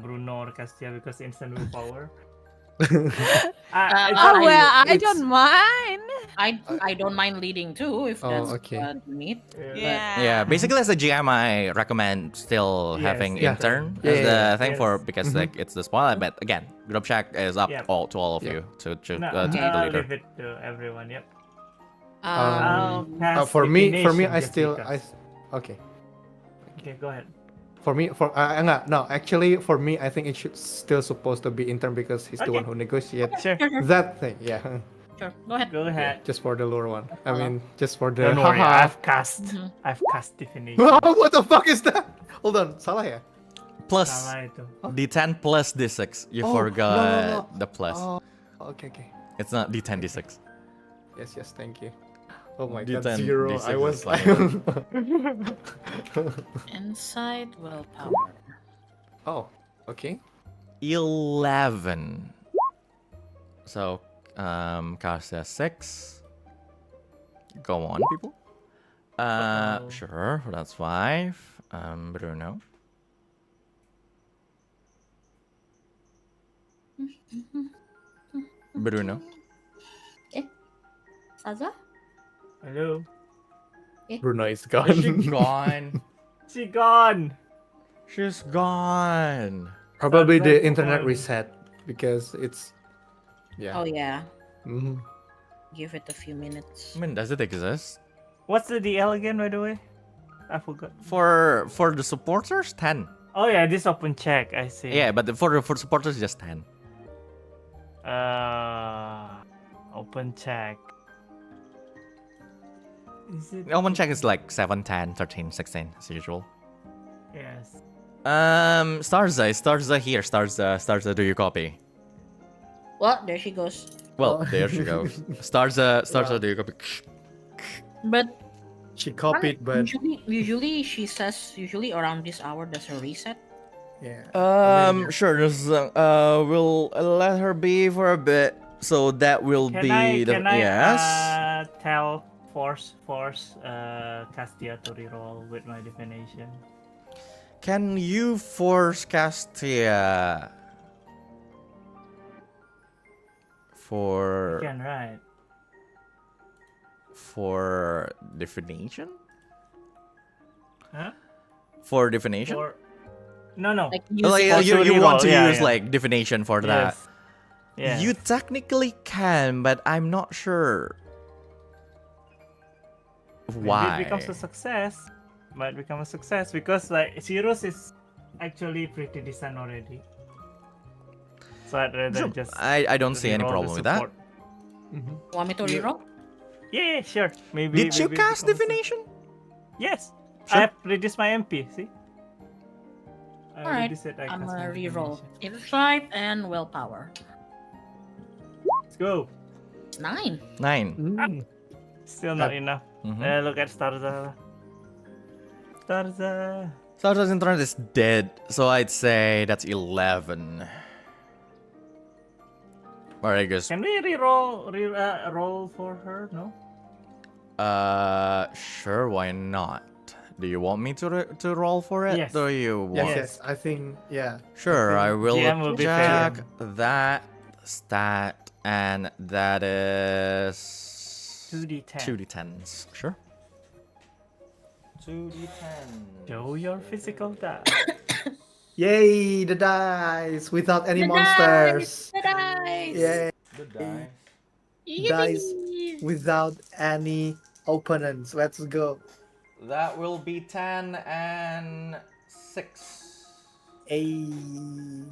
Bruno or Castia because instant willpower? Oh well, I it's- don't mind. I don't mind leading too if Oh, that's okay. what you need. Yeah, basically as a GM, I recommend still Yes, having yeah. intern Yeah, as the yeah, thing yes. for because like it's the spotlight. But again, group check is up Yep. to all of Yep. you to No, be the I'll leader. leave it to everyone. Yep. Um, I'll cast For me, divination I just still, because. okay. Okay, go ahead. No, actually, for me, I think it should still supposed to be intern because he's the Okay. one who negotiates Sure. that thing. Yeah, Sure, go ahead. Go ahead. just for the lore one. I mean, just for the. Don't worry, haha. Mhm. I've cast divination. What the fuck is that? Hold on, salah ya? Plus Salah itu. D10 plus D6. You Oh, forgot no. the plus. Oh, okay. It's not D10 D6. Yes, thank you. Oh my D10, god, zero. D6 I is was like- Inside willpower. Oh, okay. 11. So, Castia 6. Go on, people. Uh-oh. Sure, that's 5. Bruno. Bruno. Starza? Hello. Bruno is Is gone. she gone? She gone. She's gone. Probably the Starza internet gone. reset because it's. Yeah. Oh yeah. Mhm. Give it a few minutes. I mean, does it exist? What's the DL again, by the way? I forgot. For the supporters, 10. Oh yeah, this open check. I see. Yeah, but for supporters, just 10. Open check. Is it? Open check is like 7, 10, 13, 16 as usual. Yes. Starza, is Starza here? Starza, do you copy? Well, there she goes. Well, Oh. there she goes. Starza, do you copy? But She copied, but usually she says around this hour there's a reset. yeah. I mean, Sure. Just we'll let her be for a bit. So that will Can be I the yes. yes. Tell force Castia to reroll with my divination? Can you force Castia for Can right? divination? Huh? For divination? Or no. Like Like, use Also you want reroll, to yeah, use yeah. like divination for that? Yes. Yes. You technically can, but I'm not sure Maybe why. it becomes a success. Might become a success because like Shiru's is actually pretty decent already. So I'd rather Sure, just I don't see any reroll the problem with that. support. mhm. Want me to reroll? Yeah, sure. Maybe. Did you maybe it cast becomes a- divination? Yes. Sure. I have reduced my MP. See. I Alright, already said I I'm cast my gonna reroll. divination. Insight and willpower. Let's go. 9. 9. Mm. Still not enough. Mhm. Look at Starza. Starza. Starza's internet is dead, so I'd say that's 11. Or I guess. Can we reroll roll for her? No. Sure, why not? Do you want me to roll for it? Yes. Do you want? Yes, I think yeah. Sure, I will GM will be check fair. that stat, and that is 2d10. 2d10s. Sure. 2d10. Show your physical die. Yay, the dice without any The monsters. The dice! Yay, Good die. dice Yippee! without any opponents. Let's go. That will be 10 and 6. A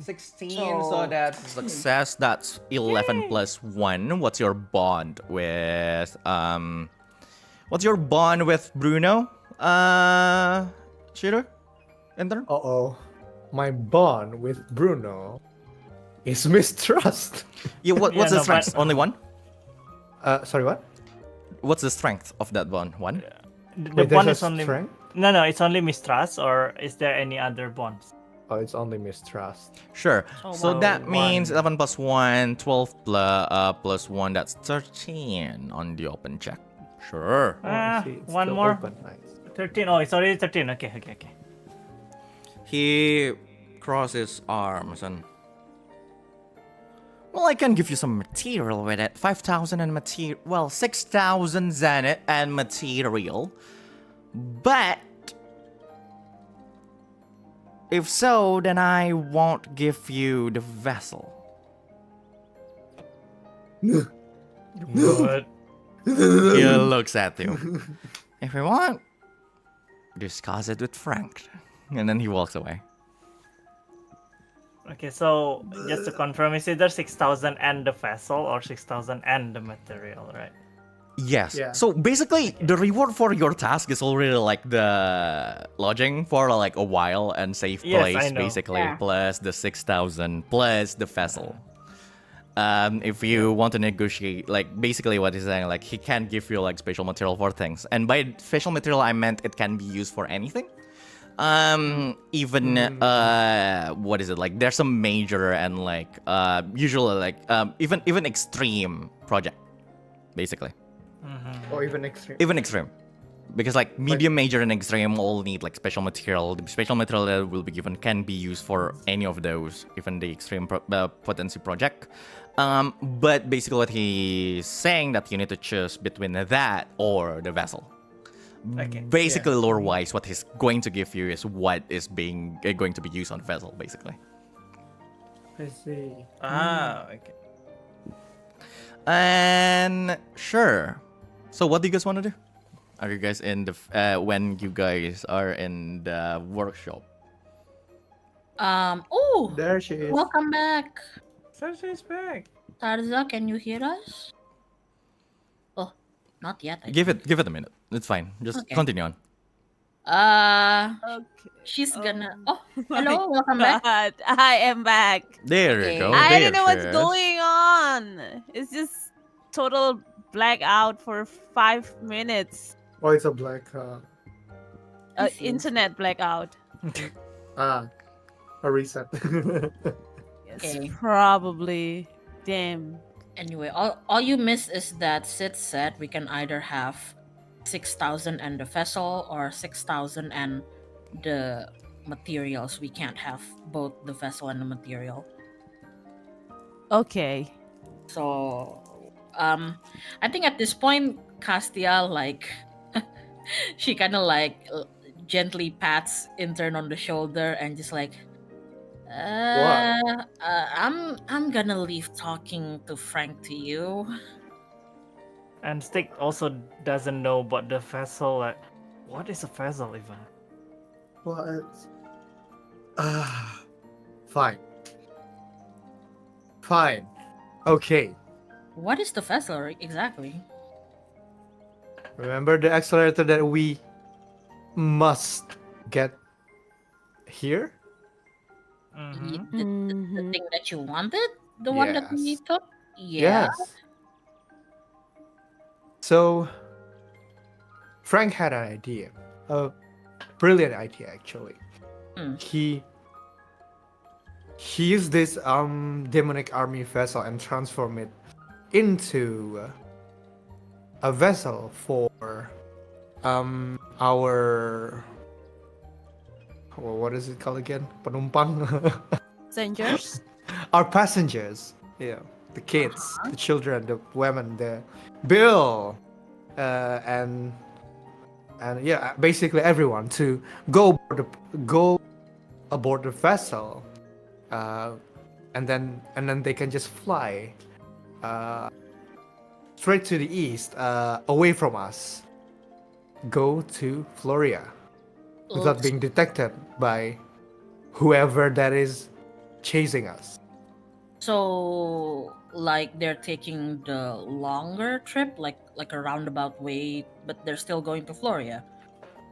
16, So- so that's success. That's 11 plus 1. What's your bond with Bruno? Shiru? Intern? oh, my bond with Bruno is mistrust. Yeah, what's Yeah, the no, strength? but- Only one? Sorry, what? what's the strength of that bond? 1? The Wait, bond there's is a only strength? no, it's only mistrust, or is there any other bonds? Oh, it's only mistrust. Sure. So So one. that means 1. 11 plus 1, 12 plus 1, that's 13 on the open check. Sure. Oh, I see. It's One still more. Open. Nice. 13. Oh, it's already 13. Okay. He crosses arms and... Well, I can give you some material with it. 5,000 and material... Well, 6,000 zenith and material. But... If so, then I won't give you the vessel. What? He looks at you. If you want, discuss it with Frank. And then he walks away. Okay, so just to confirm, is either 6,000 and the vessel or 6,000 and the material, right? Yes. Yeah. So basically, the reward for your task is already like the lodging for like a while and safe Yes, place, I know. basically, Yeah. plus the 6,000 plus the vessel. If you want to negotiate, like basically what he's saying, like he can't give you like special material for things. And by special material, I meant it can be used for anything. Even what is it like? There's some major and like usually like even extreme project, basically. Or even extreme. Even extreme. Because like medium, major, and extreme all need like special material. The special material that will be given can be used for any of those, even the extreme potency project. But basically what he's saying that you need to choose between that or the vessel. Okay. Basically, lore-wise, what he's going to give you is what is being going to be used on the vessel, basically. I see. Okay. And sure. So what do you guys want to do? Are you guys in the when you guys are in the workshop? Oh, There she is. welcome back. Starza is back. Starza, can you hear us? Oh, not yet. Give it a minute. It's fine. Just Okay. continue on. Okay. She's gonna. Oh, My hello, welcome back. God, I am back. There Okay. you go. I there don't know what's she is. going on. It's just total blackout for 5 minutes. Oh, it's a black. I see. Internet blackout. A reset. Yes, Okay. probably. Damn. Anyway, all you miss is that Sid said we can either have 6,000 and the vessel or 6,000 and the materials. We can't have both the vessel and the material. Okay. So, I think at this point, Castia like she kind of like gently pats Intern on the shoulder and just like, I'm gonna leave talking to Frank to you. And Stygg also doesn't know about the vessel. Like, what is a vessel even? What? Fine. Fine. Okay. What is the vessel exactly? Remember the accelerator that we must get here? The Mhm. thing that you wanted, the one that we Yes. took. Yeah. Yes. So, Frank had an idea. A brilliant idea, actually. Hmm. He used this demonic army vessel and transform it into a vessel for our what is it called again? Penumpang. Passengers? Our passengers. Yeah, the kids, the children, the women, the Bill, and yeah, basically everyone to go aboard the vessel, and then they can just fly straight to the east, away from us. Go to Floria without being detected by whoever that is chasing us. So, like they're taking the longer trip, like a roundabout way, but they're still going to Floria.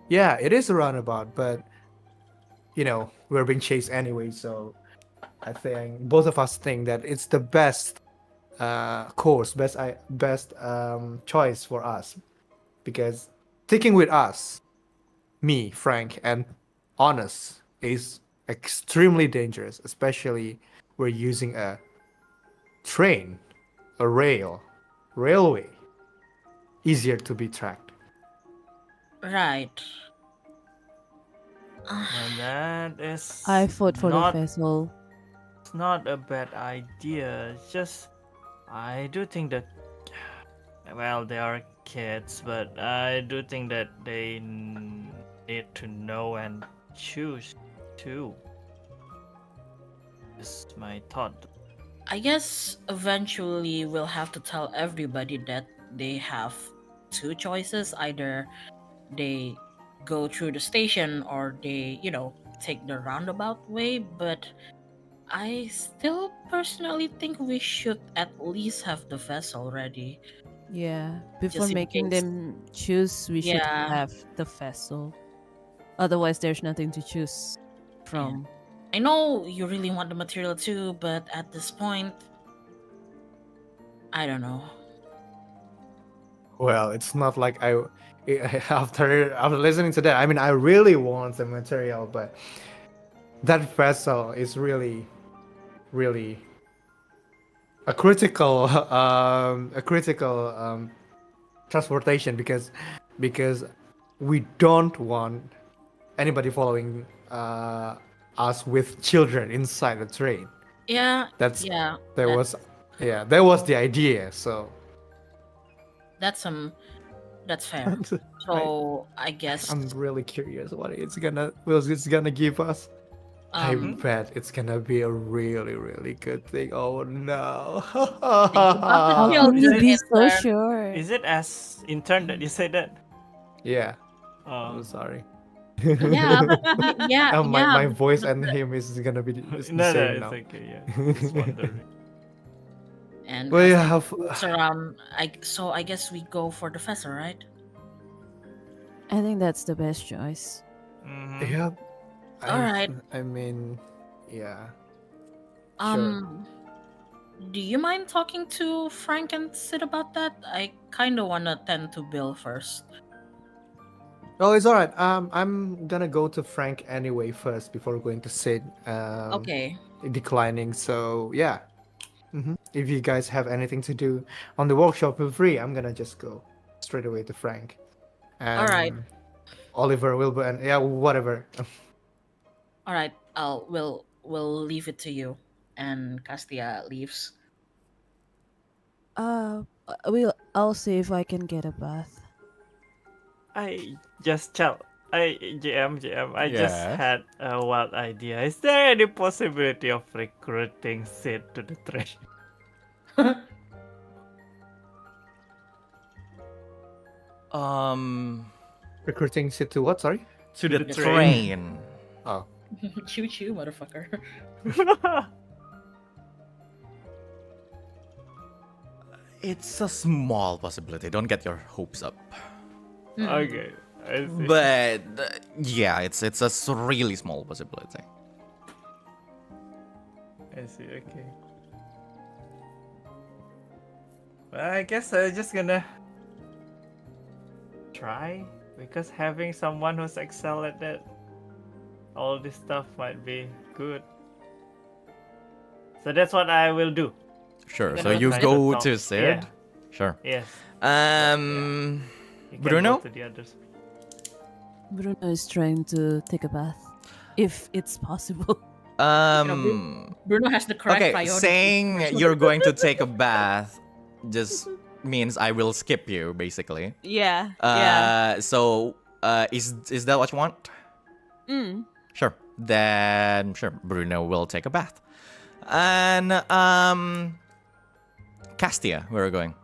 Yeah, it is a roundabout, but you know, we're being chased anyway, so I think both of us think that it's the best course, best choice for us, because sticking with us, me, Frank, and Honest is extremely dangerous, especially we're using a train, a railway, easier to be tracked. Right. And that is I fought for not, the vessel. it's not a bad idea. It's just I do think that, well, they are kids, but I do think that they need to know and choose too. Is my thought. I guess eventually we'll have to tell everybody that they have two choices. Either they go through the station or they, take the roundabout way. But I still personally think we should at least have the vessel ready. Yeah. Before Just in making case. them choose, we should Yeah. have the vessel. Otherwise, there's nothing to choose from. I know you really want the material too, but at this point, I don't know. Well, it's not like after listening to that, I mean, I really want the material, but that vessel is really a critical transportation, because we don't want anybody following us with children inside the train. Yeah, That's yeah. that was the idea. So That's fair. So I guess I'm really curious what it's gonna give us. I bet it's gonna be a really good thing. Oh no! How Kill can you the be so intern. sure? Is it as intern that you said that? Yeah, Oh, I'm sorry. Yeah, but yeah, My voice and him is gonna be the no, same it's now. okay. Yeah, just wondering. and Well, as yeah, it's around. So I guess we go for the vessel, right? I think that's the best choice. Mhm. yeah. Alright. I mean, yeah. Do you mind talking to Frank and Sid about that? I kind of wanna tend to Bill first. Oh, it's alright. I'm gonna go to Frank anyway first before going to Sid. Okay. Declining. So yeah. If you guys have anything to do on the workshop, feel free. I'm gonna just go straight away to Frank. And Alright. Oliver, Wilbur, and yeah, whatever. All right. We'll leave it to you, and Castia leaves. I'll see if I can get a bath. I just GM. I just Yes? had a wild idea. Is there any possibility of recruiting Sid to the train? Recruiting Sid to what? Sorry. To the the train. Oh. Choo choo, motherfucker. It's a small possibility. Don't get your hopes up. Okay, I see. But yeah, it's a really small possibility. I see. Okay. Well, I guess I'm just gonna try, because having someone who's excelled at that, all this stuff might be good. So that's what I will do. Sure. Then So I'll you try go talk- to Sid. Yeah. Sure. Yes. Um, You can Bruno? go to the others. Bruno is trying to take a bath, if it's possible. Bruno has the correct Okay, priority. saying you're going to take a bath just means I will skip you, basically. Yeah. So, is that what you want? Sure. Then, sure, Bruno will take a bath. And, Castia, where are we going?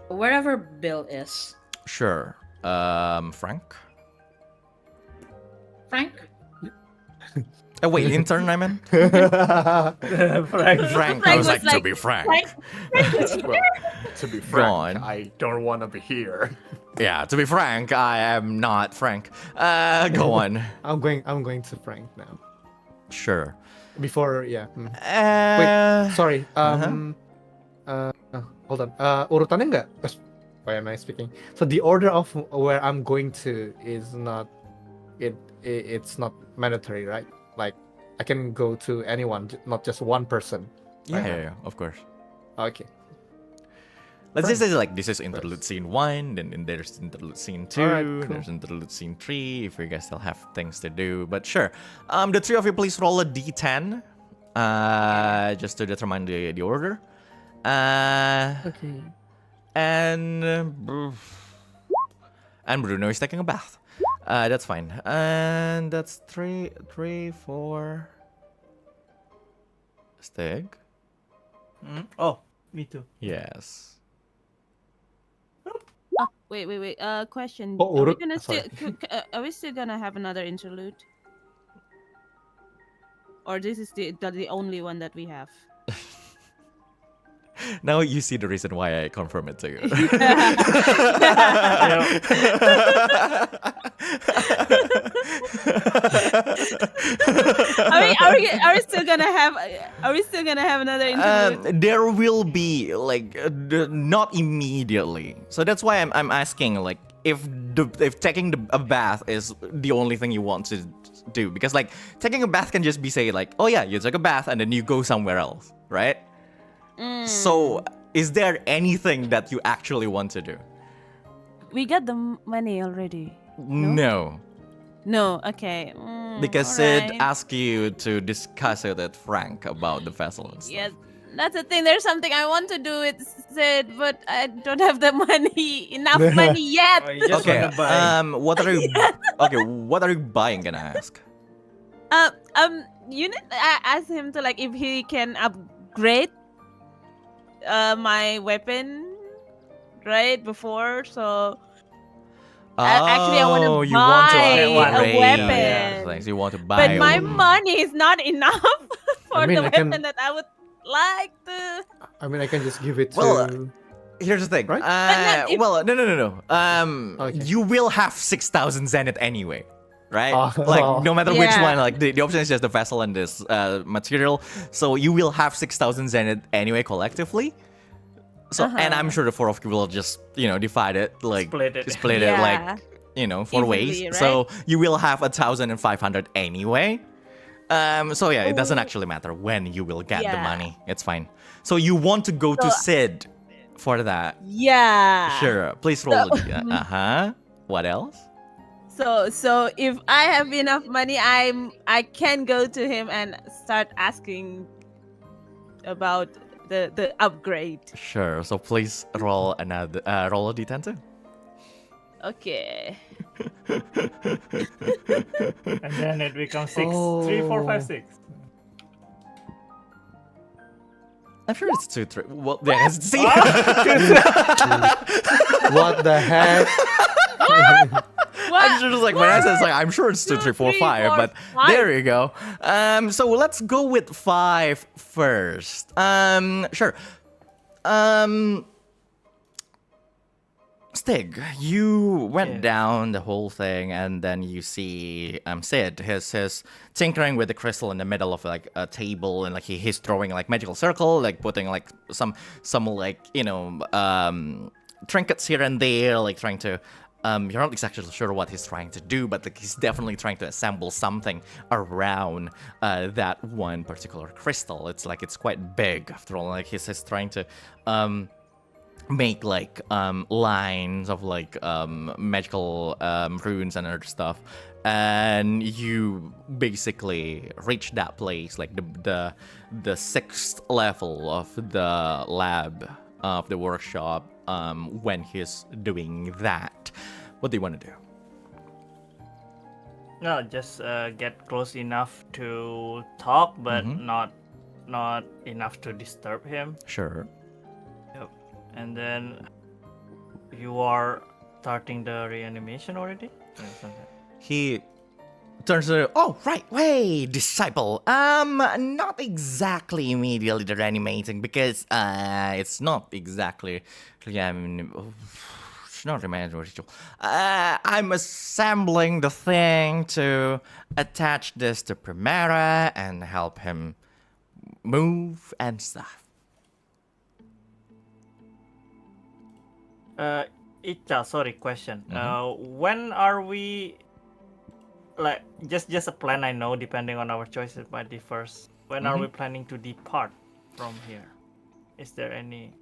Wherever Bill is. Sure. Frank? Frank? Oh, wait, intern, I meant? Frank. Frank, I was like, was to like, be frank. Well, to be frank, on. I don't want to be here. Yeah, to be frank, I am not Frank. Go on. I'm going to Frank now. Sure. Before, yeah. Uh, Wait, sorry. Hold on. Urutannya nggak? Why am I speaking? So the order of where I'm going to is not. It's not mandatory, right? Like I can go to anyone, not just one person. Yeah, of course. Okay. Let's just say like this is interlude scene 1, then there's interlude scene 2, Alright, cool. there's interlude scene 3, if you guys still have things to do. But sure. The three of you please roll a d10. Just to determine the order. Okay. And Bruno is taking a bath. That's fine. And that's 3, 4. Stygg? Oh, me too. Yes. Oh, wait. Question. Oh, are we Urut- gonna still? sorry. Are we still gonna have another interlude? Or this is the only one that we have? Now you see the reason why I confirm it to you. Are we still gonna have? Are we still gonna have another interlude? There will be like not immediately, so that's why I'm asking like if taking a bath is the only thing you want to do, because like taking a bath can just be say like, oh yeah, you took a bath and then you go somewhere else, right? So is there anything that you actually want to do? We got the money already. No. No. Okay. Because Sid alright. asked you to discuss it with Frank about the vessel and stuff. Yes, that's the thing. There's something I want to do with Sid, but I don't have the money, enough money yet. Oh, you just Okay. wanna buy. What are you? Okay. What are you buying? Can I ask? You need I asked him to like if he can upgrade my weapon right before, so actually I want to you want to buy upgrade. a weapon. Yeah, like you want to buy. But my a- money is not enough for I mean, the I can- weapon that I would like to. I mean, I can just give it to. Well, Here's the thing. Right? But if- No. Okay. You will have 6,000 Zenith anyway. Right? Oh. Like, no matter which Yeah. one, like, the option is just the vessel and this material. So you will have 6,000 Zenith anyway collectively. So, and I'm sure the four of you will just, divide it, like, Split it. Yeah. like, 4 ways. Evenly, So you will have 1,500 anyway. So yeah, it doesn't actually matter when you will get the Yeah. money. It's fine. So you want to go to Sid for that? Yeah. Sure. Please roll it. What else? So if I have enough money, I can go to him and start asking about the upgrade. Sure. So please roll another roll a d10 too. Okay. And then it becomes 6. Oh. 3, 4, 5, 6. I'm sure it's 2, 3. Well, yeah, see. What the heck? I'm just like when I said it's like I'm sure it's 2, 3, 4, 3, 5, 4, but 5. there you go. So let's go with 5 first. Sure. Stygg, you went down the whole thing, and then you see Sid, his tinkering with the crystal in the middle of like a table, and like he's throwing like magical circle, like putting like some like trinkets here and there, like trying to. You're not exactly sure what he's trying to do, but like he's definitely trying to assemble something around that one particular crystal. It's like it's quite big after all. Like he's trying to make like lines of like magical runes and other stuff, and you basically reach that place, like the 6th level of the lab of the workshop. When he's doing that, what do you want to do? No, just get close enough to talk, but not enough to disturb him. Sure. Yep. And then you are starting the reanimation already? He turns to, oh, right, wait, disciple. Not exactly immediately the reanimating, because it's not exactly, it's not ritual. I'm assembling the thing to attach this to Primera and help him move and stuff. Ical, sorry, question. Mhm. When are we like just a plan? I know, depending on our choices, might differ. When are we planning to depart from here? Is there any?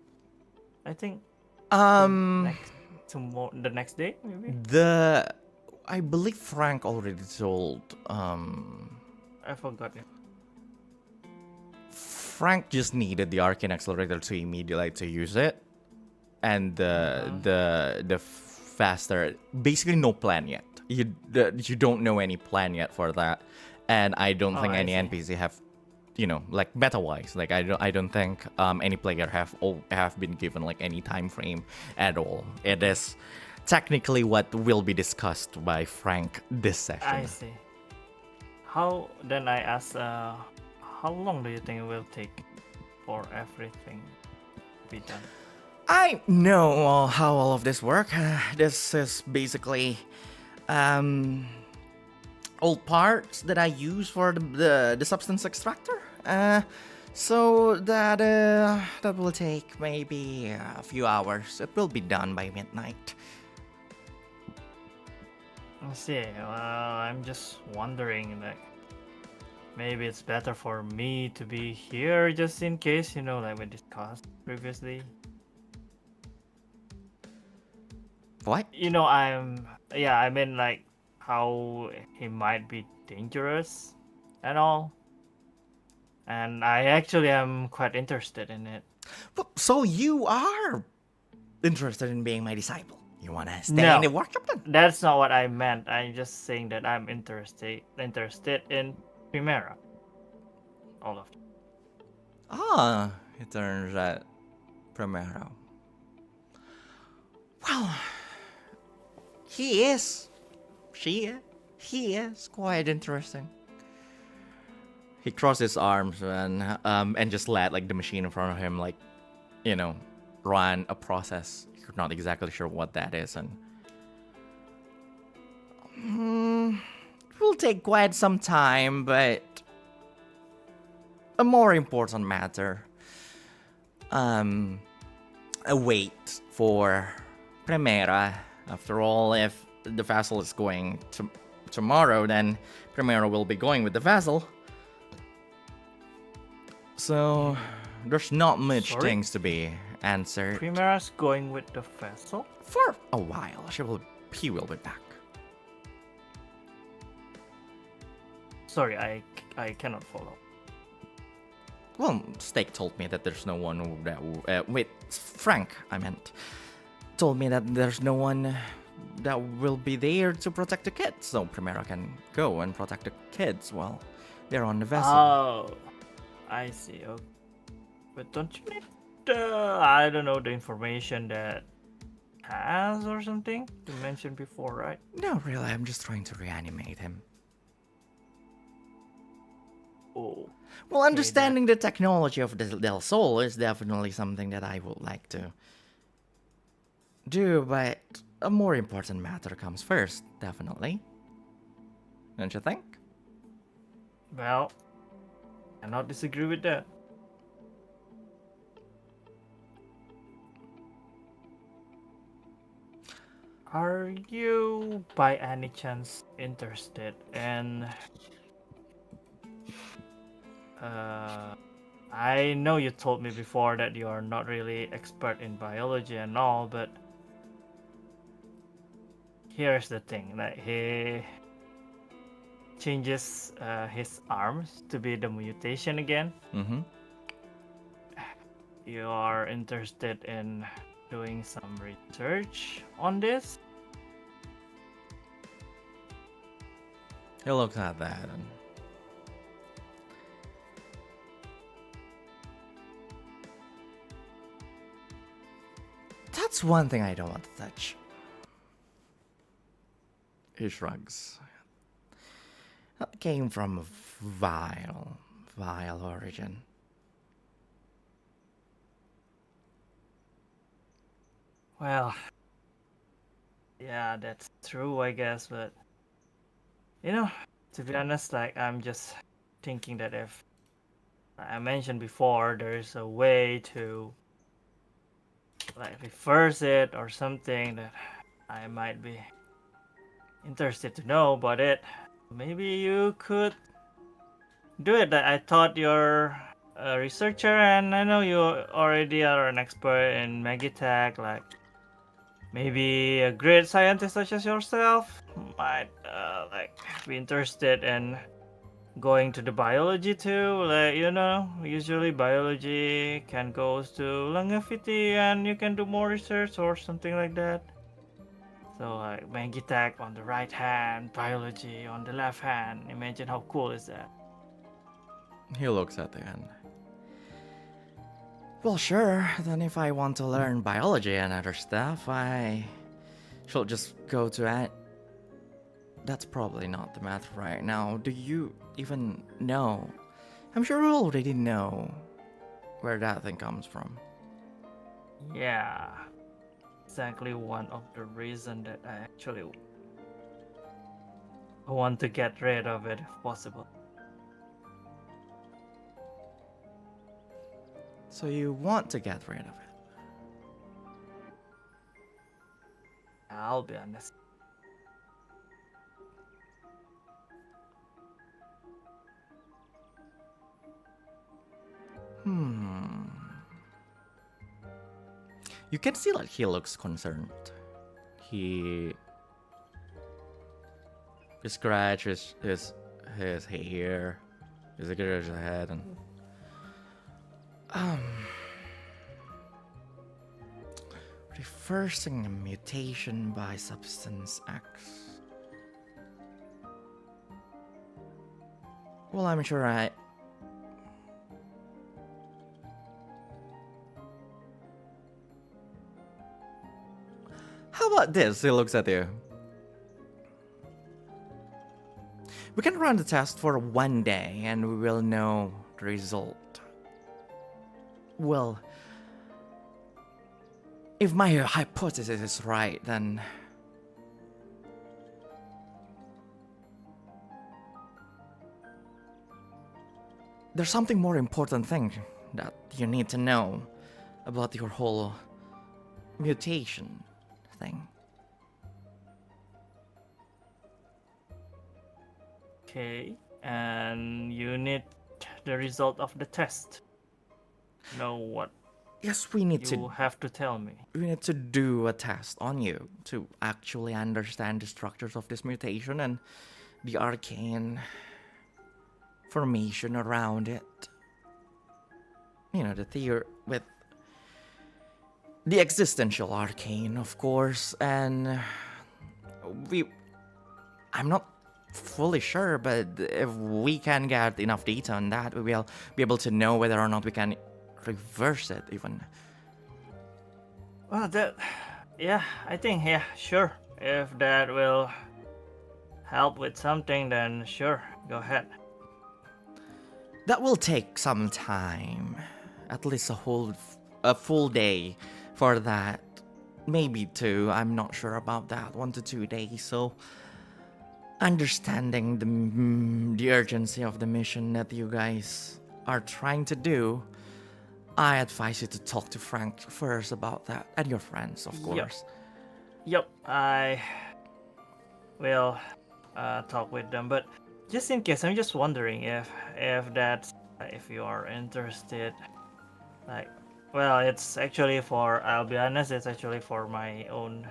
I think the Um, next tomorrow, the next day, maybe. the I believe Frank already told. I forgot it. Frank just needed the arcane accelerator to immediately to use it, and the faster. Basically, no plan yet. You don't know any plan yet for that, and I don't Oh, think I any see. NPC have, like meta wise. Like I don't think any player have been given like any time frame at all. It is technically what will be discussed by Frank this I session. see. How then? I ask. How long do you think it will take for everything to be done? I know how all of this work. This is basically old parts that I use for the substance extractor. So that will take maybe a few hours. It will be done by midnight. I see. Well, I'm just wondering, like, maybe it's better for me to be here just in case, like we discussed previously. What? I mean, like, how he might be dangerous and all. And I actually am quite interested in it. So you are interested in being my disciple? You wanna stay in No, the workshop then? that's not what I meant. I'm just saying that I'm interested in Primera. All of them. Ah, it turns out Primero. Well, he is. He is quite interesting. He crossed his arms and just let like the machine in front of him you know run a process. You're not exactly sure what that is, and it will take quite some time, but a more important matter. A wait for Primera. After all, if the vassal is going to tomorrow, then Primera will be going with the vassal. So there's not much Sorry? things to be answered Primera's going with the vessel? for a while. He will be back. Sorry, I cannot follow. Well, Stygg told me that there's no one that wait, Frank, I meant, told me that there's no one that will be there to protect the kids, so Primera can go and protect the kids while they're on the vessel. Oh, I see. Okay. But don't you need I don't know, the information that has or something you mentioned before, right? No, really, I'm just trying to reanimate him. Oh. Well, understanding the technology of Del Sol is definitely something that I would like to do, but a more important matter comes first, definitely. Don't you think? Well, I cannot disagree with that. Are you by any chance interested in I know you told me before that you are not really expert in biology and all, but here's the thing, like he changes his arms to be the mutation again. Mm-hmm. You are interested in doing some research on this? He looks at that and that's one thing I don't want to touch. He shrugs. That came from a vile origin. Well, yeah, that's true, I guess, but to be honest, like I'm just thinking that if I mentioned before, there's a way to like reverse it or something that I might be interested to know about it, maybe you could do it. I thought you're a researcher, and I know you already are an expert in Magitech. Like maybe a great scientist such as yourself might like be interested in going to the biology too. Like usually biology can go to longevity, and you can do more research or something like that. So like Magitech on the right hand, biology on the left hand. Imagine how cool is that? He looks at the end. Well, sure. Then if I want to learn biology and other stuff, I should just go to it. That's probably not the matter right now. Do you even know? I'm sure you already know where that thing comes from. Yeah, exactly one of the reasons that I actually want to get rid of it if possible. So you want to get rid of it? I'll be honest. You can see that he looks concerned. He scratches his hair, he scratches his head, and reversing a mutation by substance X. Well, I'm sure How about this? He looks at you. We can run the test for 1 day and we will know the result. Well, if my hypothesis is right, then there's something more important thing that you need to know about your whole mutation thing. Okay, and you need the result of the test. Know what Yes, we need you have to tell me. We need to do a test on you to actually understand the structures of this mutation and the arcane formation around it. You know, the theory with the existential arcane, of course, and I'm not fully sure, but if we can get enough data on that, we will be able to know whether or not we can reverse it even. Well, I think, sure. If that will help with something, then sure, go ahead. That will take some time, at least a full day for that, maybe 2. I'm not sure about that, 1 to 2 days. So, understanding the urgency of the mission that you guys are trying to do, I advise you to talk to Frank first about that, and your friends, of course. Yep, I will talk with them. But just in case, I'm just wondering if you are interested, like, well, it's actually I'll be honest, it's actually for my own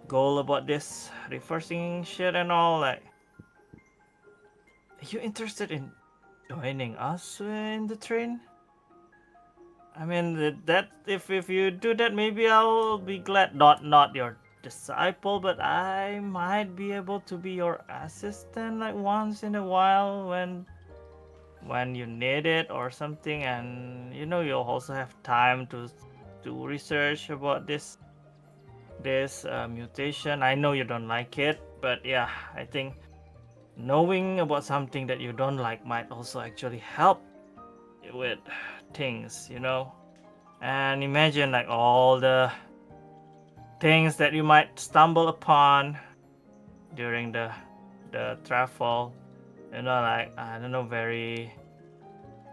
goal about this reversing shit and all. Like, are you interested in joining us in the train? I mean, that if you do that, maybe I'll be glad. Not your disciple, but I might be able to be your assistant, like once in a while when you need it or something, and you'll also have time to do research about this mutation. I know you don't like it, but yeah, I think knowing about something that you don't like might also actually help with things, and imagine like all the things that you might stumble upon during the travel, like, I don't know, very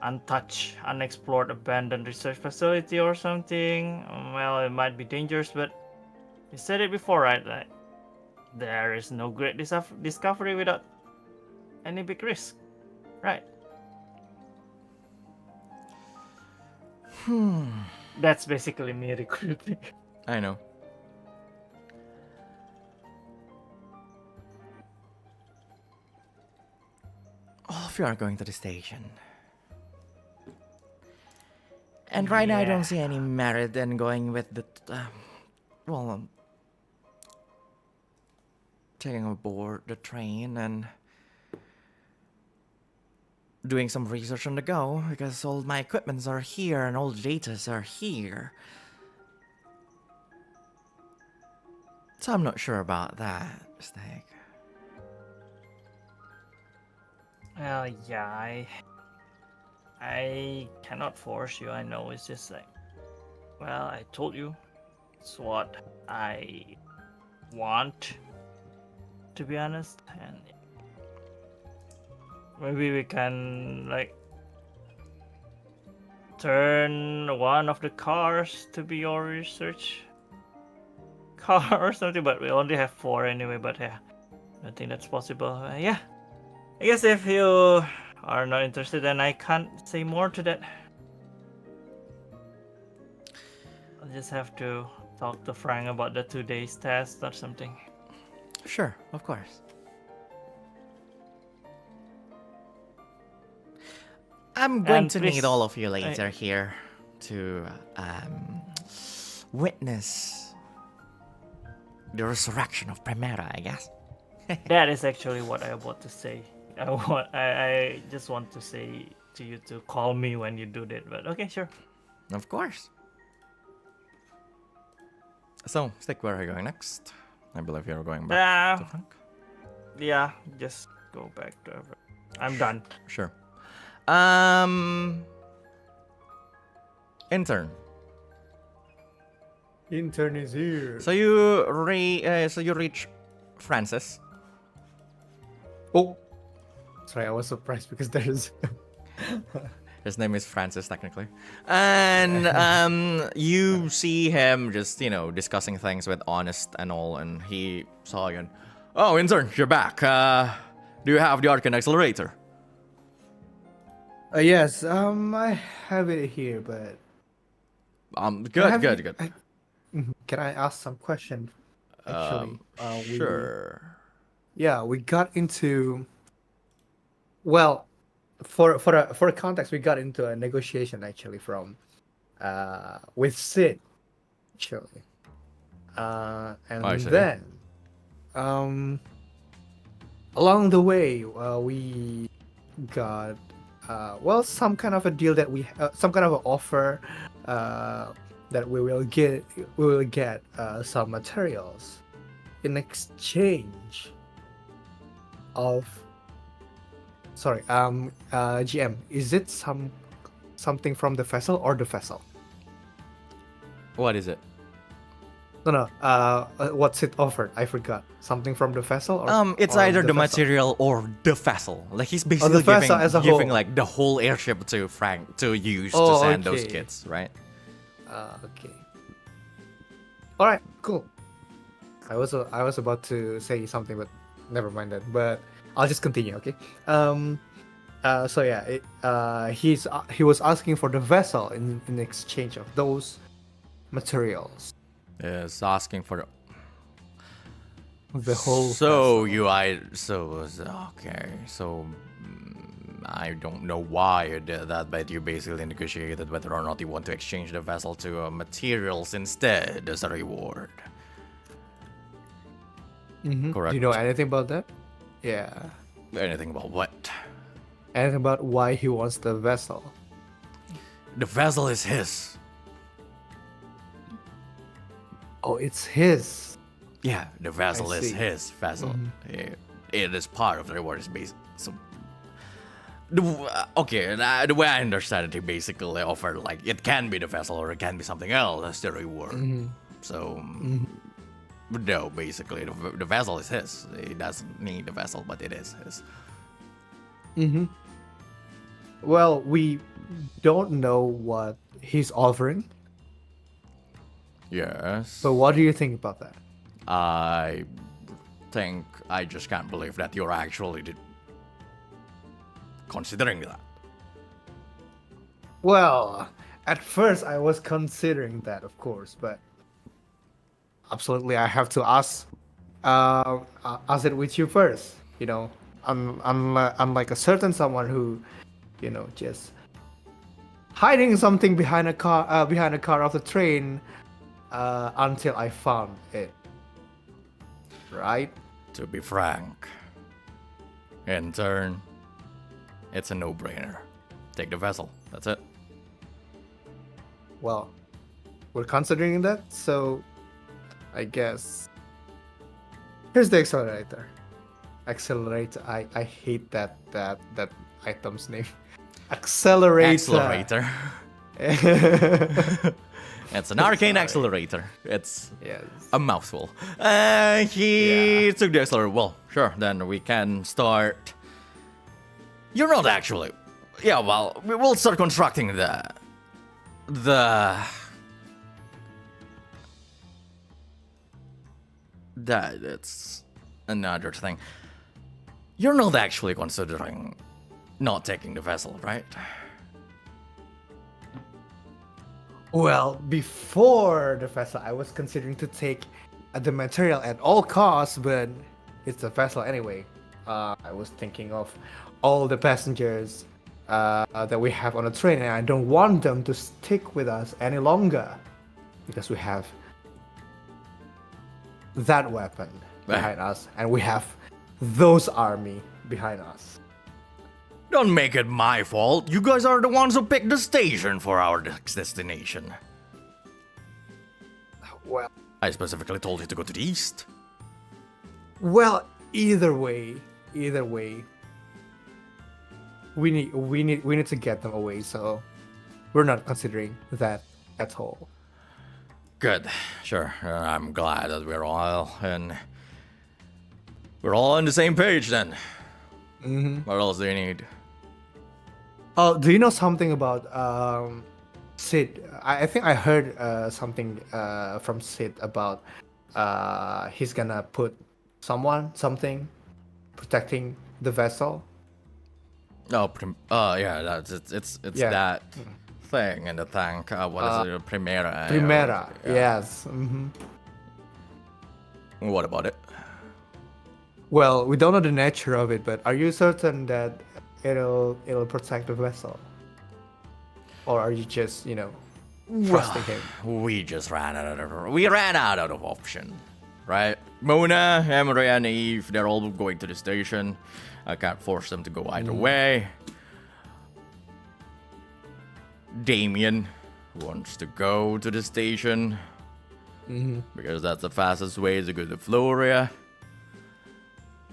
untouched, unexplored, abandoned research facility or something. Well, it might be dangerous, but you said it before, right? Like, there is no great discovery without any big risk, right? That's basically me recruiting. I know. All of you are going to the station. And right now I don't see any merit in going with the... taking aboard the train and doing some research on the go, because all my equipments are here and all the datas are here. So I'm not sure about that, Stygg. Well, yeah, I cannot force you. I know it's just like, well, I told you, it's what I want, to be honest, and maybe we can like turn one of the cars to be your research car or something, but we only have 4 anyway. But yeah, I think that's possible. Yeah, I guess if you are not interested, then I can't say more to that. I'll just have to talk to Frank about the 2 days test or something. Sure, of course. I'm going to need all of you later here to witness the resurrection of Primera, I guess. That is actually what I about to say. I just want to say to you to call me when you do that, but okay, sure. Of course. So, Stygg, where are you going next? I believe you're going back to Frank. Yeah, just go back to... I'm done. Sure. Intern. Intern is here. So you reach Francis. Oh, sorry, I was surprised because there's. His name is Francis, technically. And you see him just, discussing things with Honest and all, and he saw you and, oh, Intern, you're back. Do you have the Arcane Accelerator? Yes, I have it here, but. Good. Can I ask some question? Actually, Sure. We got into. Well, for context, we got into a negotiation actually from, with Sid, actually, and then, along the way, we got, some kind of a deal that some kind of an offer, that we will get some materials in exchange of. Sorry, GM, is it something from the vessel or the vessel? What is it? No. What's it offered? I forgot. Something from the vessel or it's or either the vessel? material or the vessel. Like he's basically the vessel as a giving whole. like the whole airship to Frank to use to send those okay. kids, right? Okay. All right, cool. I was about to say something, but never mind that. But I'll just continue, okay? So yeah, he was asking for the vessel in exchange of those materials. Yes, asking for the whole. So vessel. okay. So I don't know why you did that, but you basically negotiated whether or not you want to exchange the vessel to materials instead as a reward. Mm-hmm. Correct. Do you know anything about that? Yeah. Anything about what? Anything about why he wants the vessel? The vessel is his. Oh, it's his. Yeah, the vessel I is see. his vessel. Mhm. It is part of the reward. Is based. So, the way I understand it, he basically offered like it can be the vessel or it can be something else as the reward. Mm-hmm. So. Mm-hmm. No, basically, the vessel is his. He doesn't need the vessel, but it is his. Mm-hmm. Well, we don't know what he's offering, Yes. but what do you think about that? I think I just can't believe that you're actually considering that. Well, at first I was considering that, of course, but absolutely I have to ask it with you first. You know, I'm like a certain someone who, you know, just hiding something behind a car of the train until I found it. Right? To be frank, Intern, it's a no-brainer. Take the vessel. That's it. Well, we're considering that, so I guess here's the accelerator. Accelerator. I hate that item's name. Accelerator. It's an arcane accelerator. It's Yes. a mouthful. He took the accelerator. Well, sure. Then we can start. You're not actually. Yeah. Well, we'll start constructing That's another thing. You're not actually considering not taking the vessel, right? Well, before the vessel, I was considering to take the material at all costs, but it's a vessel anyway. I was thinking of all the passengers that we have on the train, and I don't want them to stick with us any longer because we have that weapon behind us, and we have those army behind us. Don't make it my fault. You guys are the ones who picked the station for our next destination. Well, I specifically told you to go to the east. well, either way, we need to get them away. So we're not considering that at all. Good. Sure. I'm glad that we're all on the same page then. Mm-hmm. What else do you need? Oh, do you know something about Sid? I think I heard something from Sid about he's gonna put something protecting the vessel. Oh, yeah, it's Yeah. that thing in the tank. What is it? Primera. Primera, Yeah. yes. Mm-hmm. What about it? Well, we don't know the nature of it, but are you certain that it'll protect the vessel, or are you just trusting him? We ran out of option, right? Mona, Emery, and Eve, they're all going to the station. I can't force them to go either way. Damien wants to go to the station because that's the fastest way to go to Floria.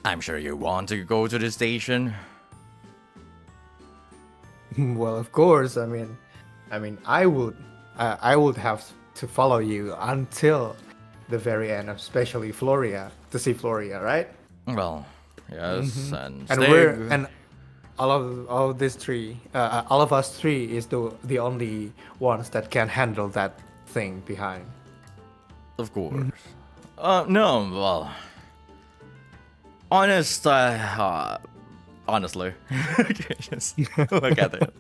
I'm sure you want to go to the station. Well, of course. I mean, I would have to follow you until the very end, especially Floria, to see Floria, right? Well, yes, and And Stygg. all of these three, all of us three is the only ones that can handle that thing behind. Of course. No, well, honestly, just look at it.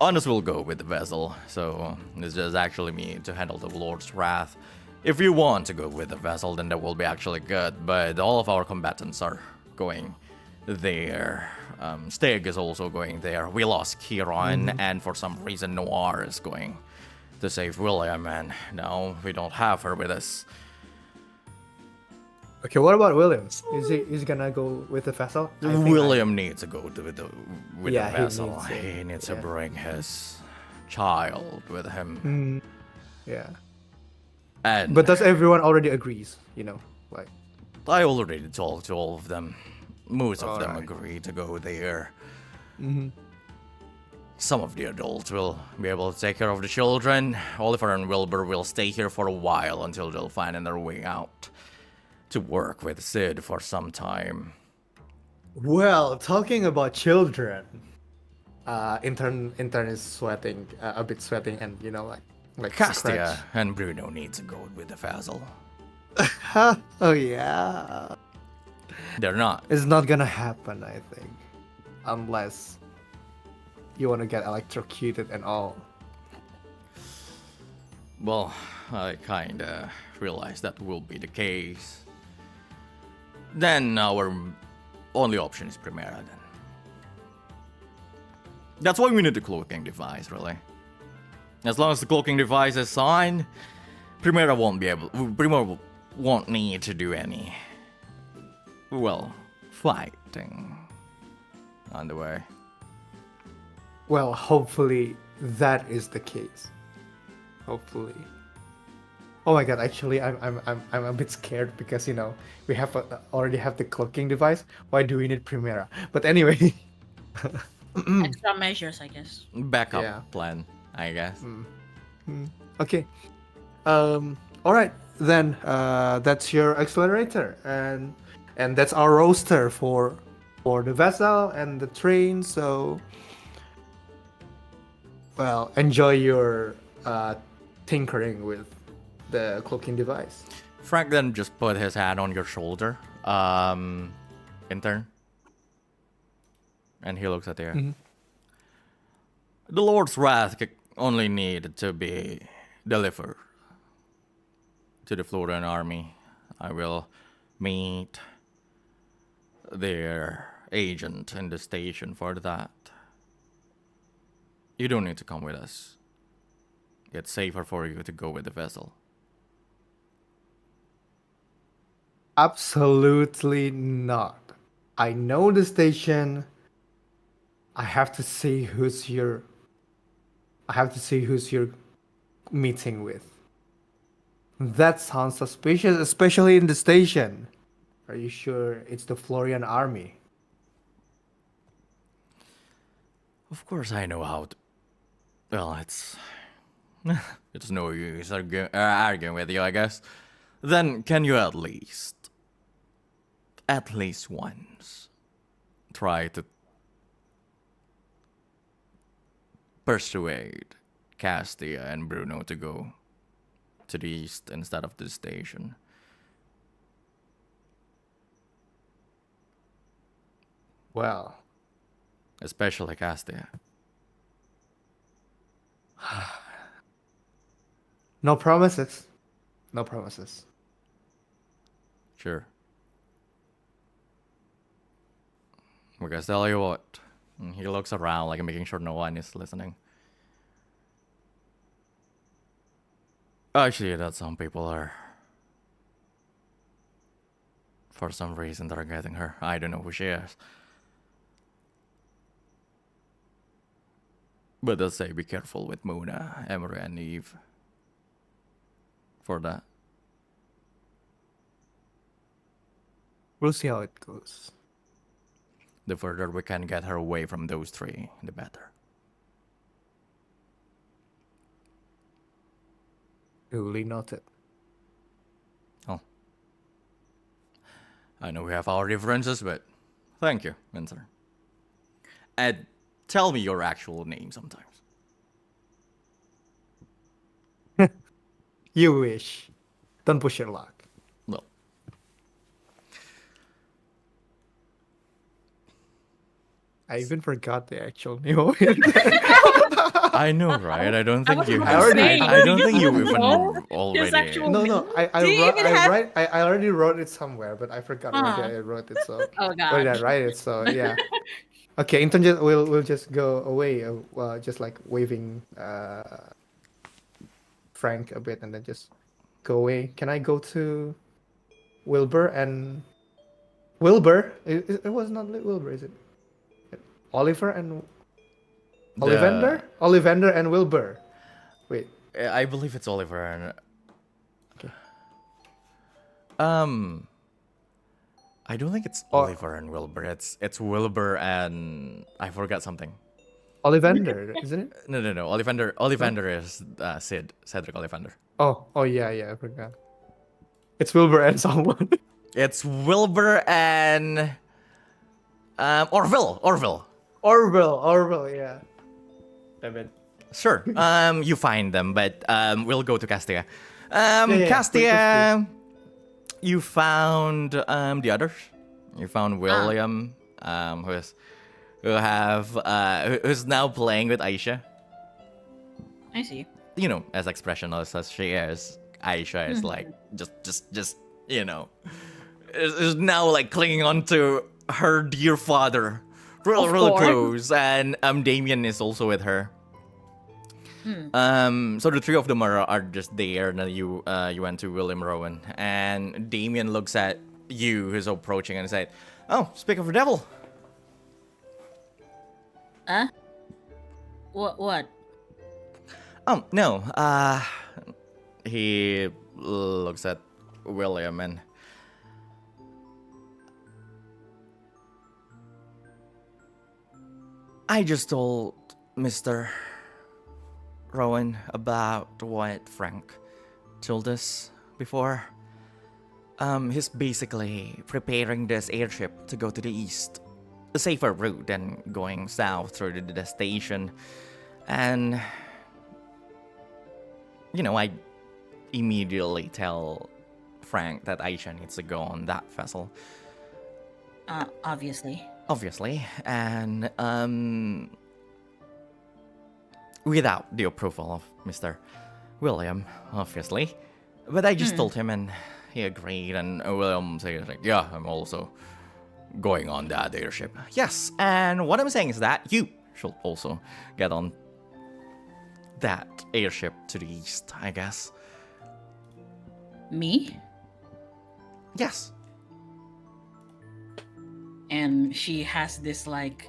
Honest will go with the vessel, so it's just actually me to handle the Lord's wrath. If you want to go with the vessel, then that will be actually good, but all of our combatants are going there. Stygg is also going there. We lost Kieran, and for some reason Noir is going to save William, and now we don't have her with us. Okay, what about Williams? Is he gonna go with the vessel? William needs to go with the Yeah, he vessel. needs to, He needs to yeah. bring his child with him. Yeah, And but does everyone already agrees? Like. I already talked to all of them. Most of them Alright. agree to go there. Some of the adults will be able to take care of the children. Oliver and Wilbur will stay here for a while until they'll find their way out to work with Sid for some time. Well, talking about children, Intern is sweating, a bit sweating, and like Castia scratch. and Bruno need to go with the Fazzle. Oh yeah, They're not. it's not gonna happen, I think, unless you want to get electrocuted and all. Well, I kinda realized that will be the case. Then our only option is Primera then. That's why we need the cloaking device, really. As long as the cloaking device is signed, Primera won't need to do any, well, fighting on the way. Well, hopefully that is the case. Hopefully. Oh my god! Actually, I'm a bit scared because we already have the cloaking device. Why do we need Primera? But anyway. Extra measures, I guess. Backup plan, I guess. Okay. All right then. That's your accelerator, and that's our roster for the vessel and the train. So, well, enjoy your tinkering with the cloaking device. Frank then just put his hand on your shoulder, Intern. And he looks at you. The Lord's wrath only needed to be delivered to the Florian army. I will meet their agent in the station for that. You don't need to come with us. It's safer for you to go with the vessel. Absolutely not. I know the station. I have to see who's you're meeting with. That sounds suspicious, especially in the station. Are you sure it's the Florian army? Of course I know how to... Well, it's no use arguing with you, I guess. Then can you at least once, try to persuade Castia and Bruno to go to the east instead of the station? Well, Especially Castia. no promises. No promises. Sure. Because tell you what, he looks around like making sure no one is listening. Actually, that some people are, for some reason, they're getting her. I don't know who she is. But let's say be careful with Mona, Emery, and Eve. For that. We'll see how it goes. The further we can get her away from those three, the better. Duly noted. Oh. I know we have our differences, but thank you, Intern. And tell me your actual name sometimes. You wish. Don't push your luck. Well. I even forgot the actual name. I know, right? I don't think you was have. gonna say, I don't you think you don't even know his already. actual- No, Do you even have- I already wrote it somewhere, but I forgot Huh. where I wrote it. So Oh god. where did I write it? So yeah. Okay, Intern we'll just go away, just like waving Frank a bit, and then just go away. Can I go to Wilbur and Wilbur? It was not Wilbur, is it? Oliver and Ollivander? Ollivander and Wilbur. Wait. I believe it's Oliver and. Okay. I don't think it's Or- Oliver and Wilbur. It's Wilbur and I forgot something. Ollivander, isn't it? No. Ollivander is Cedric Ollivander. Oh yeah, I forgot. It's Wilbur and someone. It's Wilbur and Orville. Orville, yeah. Damn it. Sure. You find them, but we'll go to Castia. yeah, Castia, you found the others. You found William, who's now playing with Aisha. I see. You know, as expressionless as she is, Aisha is like just is now like clinging on to her dear father, real close, and Damien is also with her. So the three of them are just there, and then you went to William Rowan, and Damien looks at you, who's approaching, and said, "Oh, speak of the devil." What? Oh no. He looks at William and I just told Mr. Rowan about what Frank told us before. He's basically preparing this airship to go to the east. A safer route than going south through the station. And, I immediately tell Frank that Aisha needs to go on that vessel. Obviously. And, without the approval of Mr. William, obviously. But I just told him and he agreed, and William said, like, yeah, I'm also going on that airship. Yes, and what I'm saying is that you should also get on that airship to the east, I guess. Me? Yes. And she has this like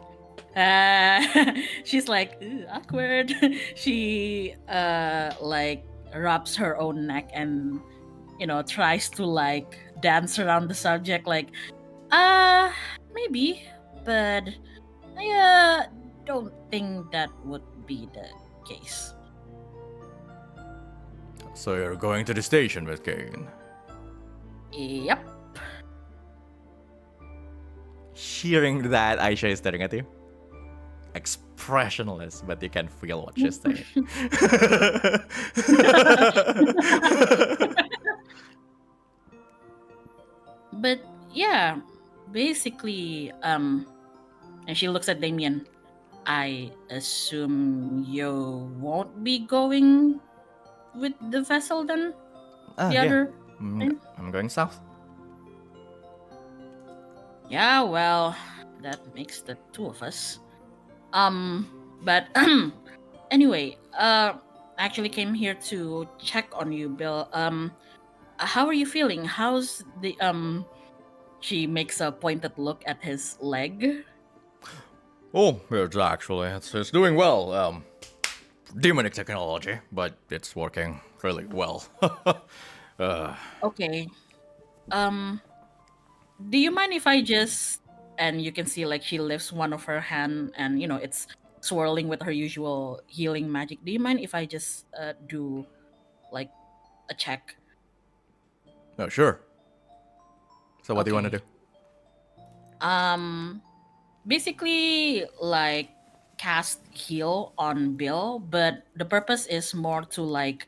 she's like, "Ooh, awkward." She like rubs her own neck and tries to like dance around the subject, like maybe, but I don't think that would be the case. So you're going to the station with Kane? Yep. Hearing that, Aisha is staring at you. Expressionless, but you can feel what she's saying. But yeah, basically, and she looks at Damien. I assume you won't be going with the vessel then? Other thing? I'm going south. Yeah, well, that makes the two of us. But anyway, actually came here to check on you, Bill. How are you feeling? How's the She makes a pointed look at his leg. Oh, it's doing well. Demonic technology, but it's working really well. Okay. Do you mind if I just, and you can see like she lifts one of her hand and it's swirling with her usual healing magic. Do you mind if I just do like a check? Oh, sure. So what do you want to do? Basically like cast heal on Bill, but the purpose is more to like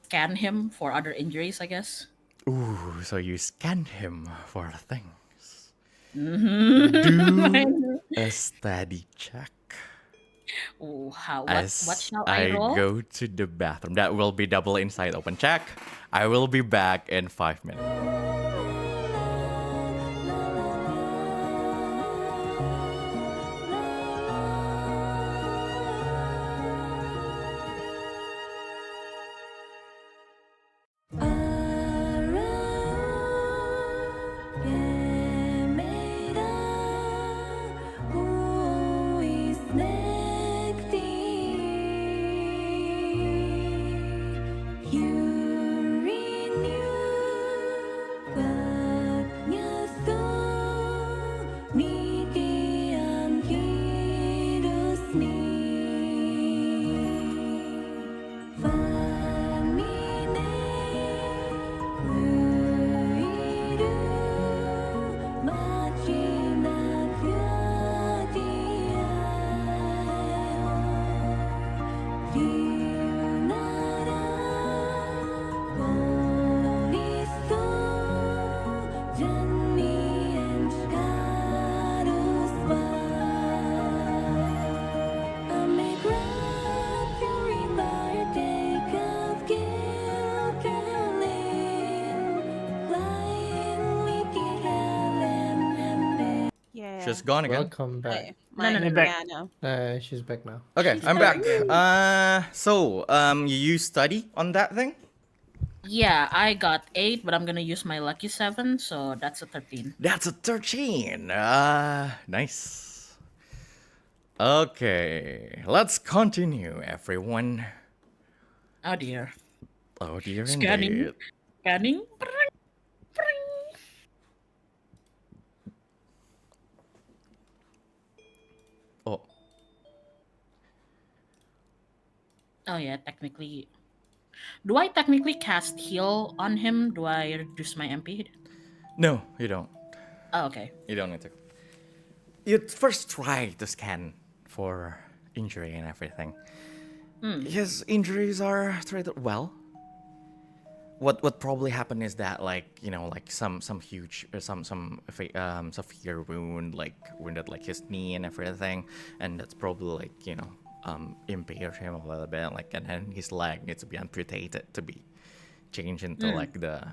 scan him for other injuries, I guess. Ooh, so you scan him for things. Mm-hmm. Do a steady check. Ooh, what shall I I roll? go to the bathroom. That will be double inside open check. I will be back in 5 minutes. She's gone again. Welcome back. My no, back. piano. She's back now. Okay, She's I'm back. back. So, you use study on that thing? Yeah, I got 8, but I'm gonna use my lucky 7, so that's a 13. That's a 13. Nice. Okay, let's continue, everyone. Oh dear. Oh dear, Scanning. indeed. Scanning. Oh, Oh yeah, technically. Do I technically cast heal on him? Do I reduce my MP? no, you don't. Oh, okay. You don't need to. You first try to scan for injury and everything. His injuries are treated well. What probably happened is that, like, you know, like some huge some severe wound, like wounded like his knee and everything, and that's probably, like, you know, impaired him a little bit, like, and then his leg needs to be amputated to be changed into like the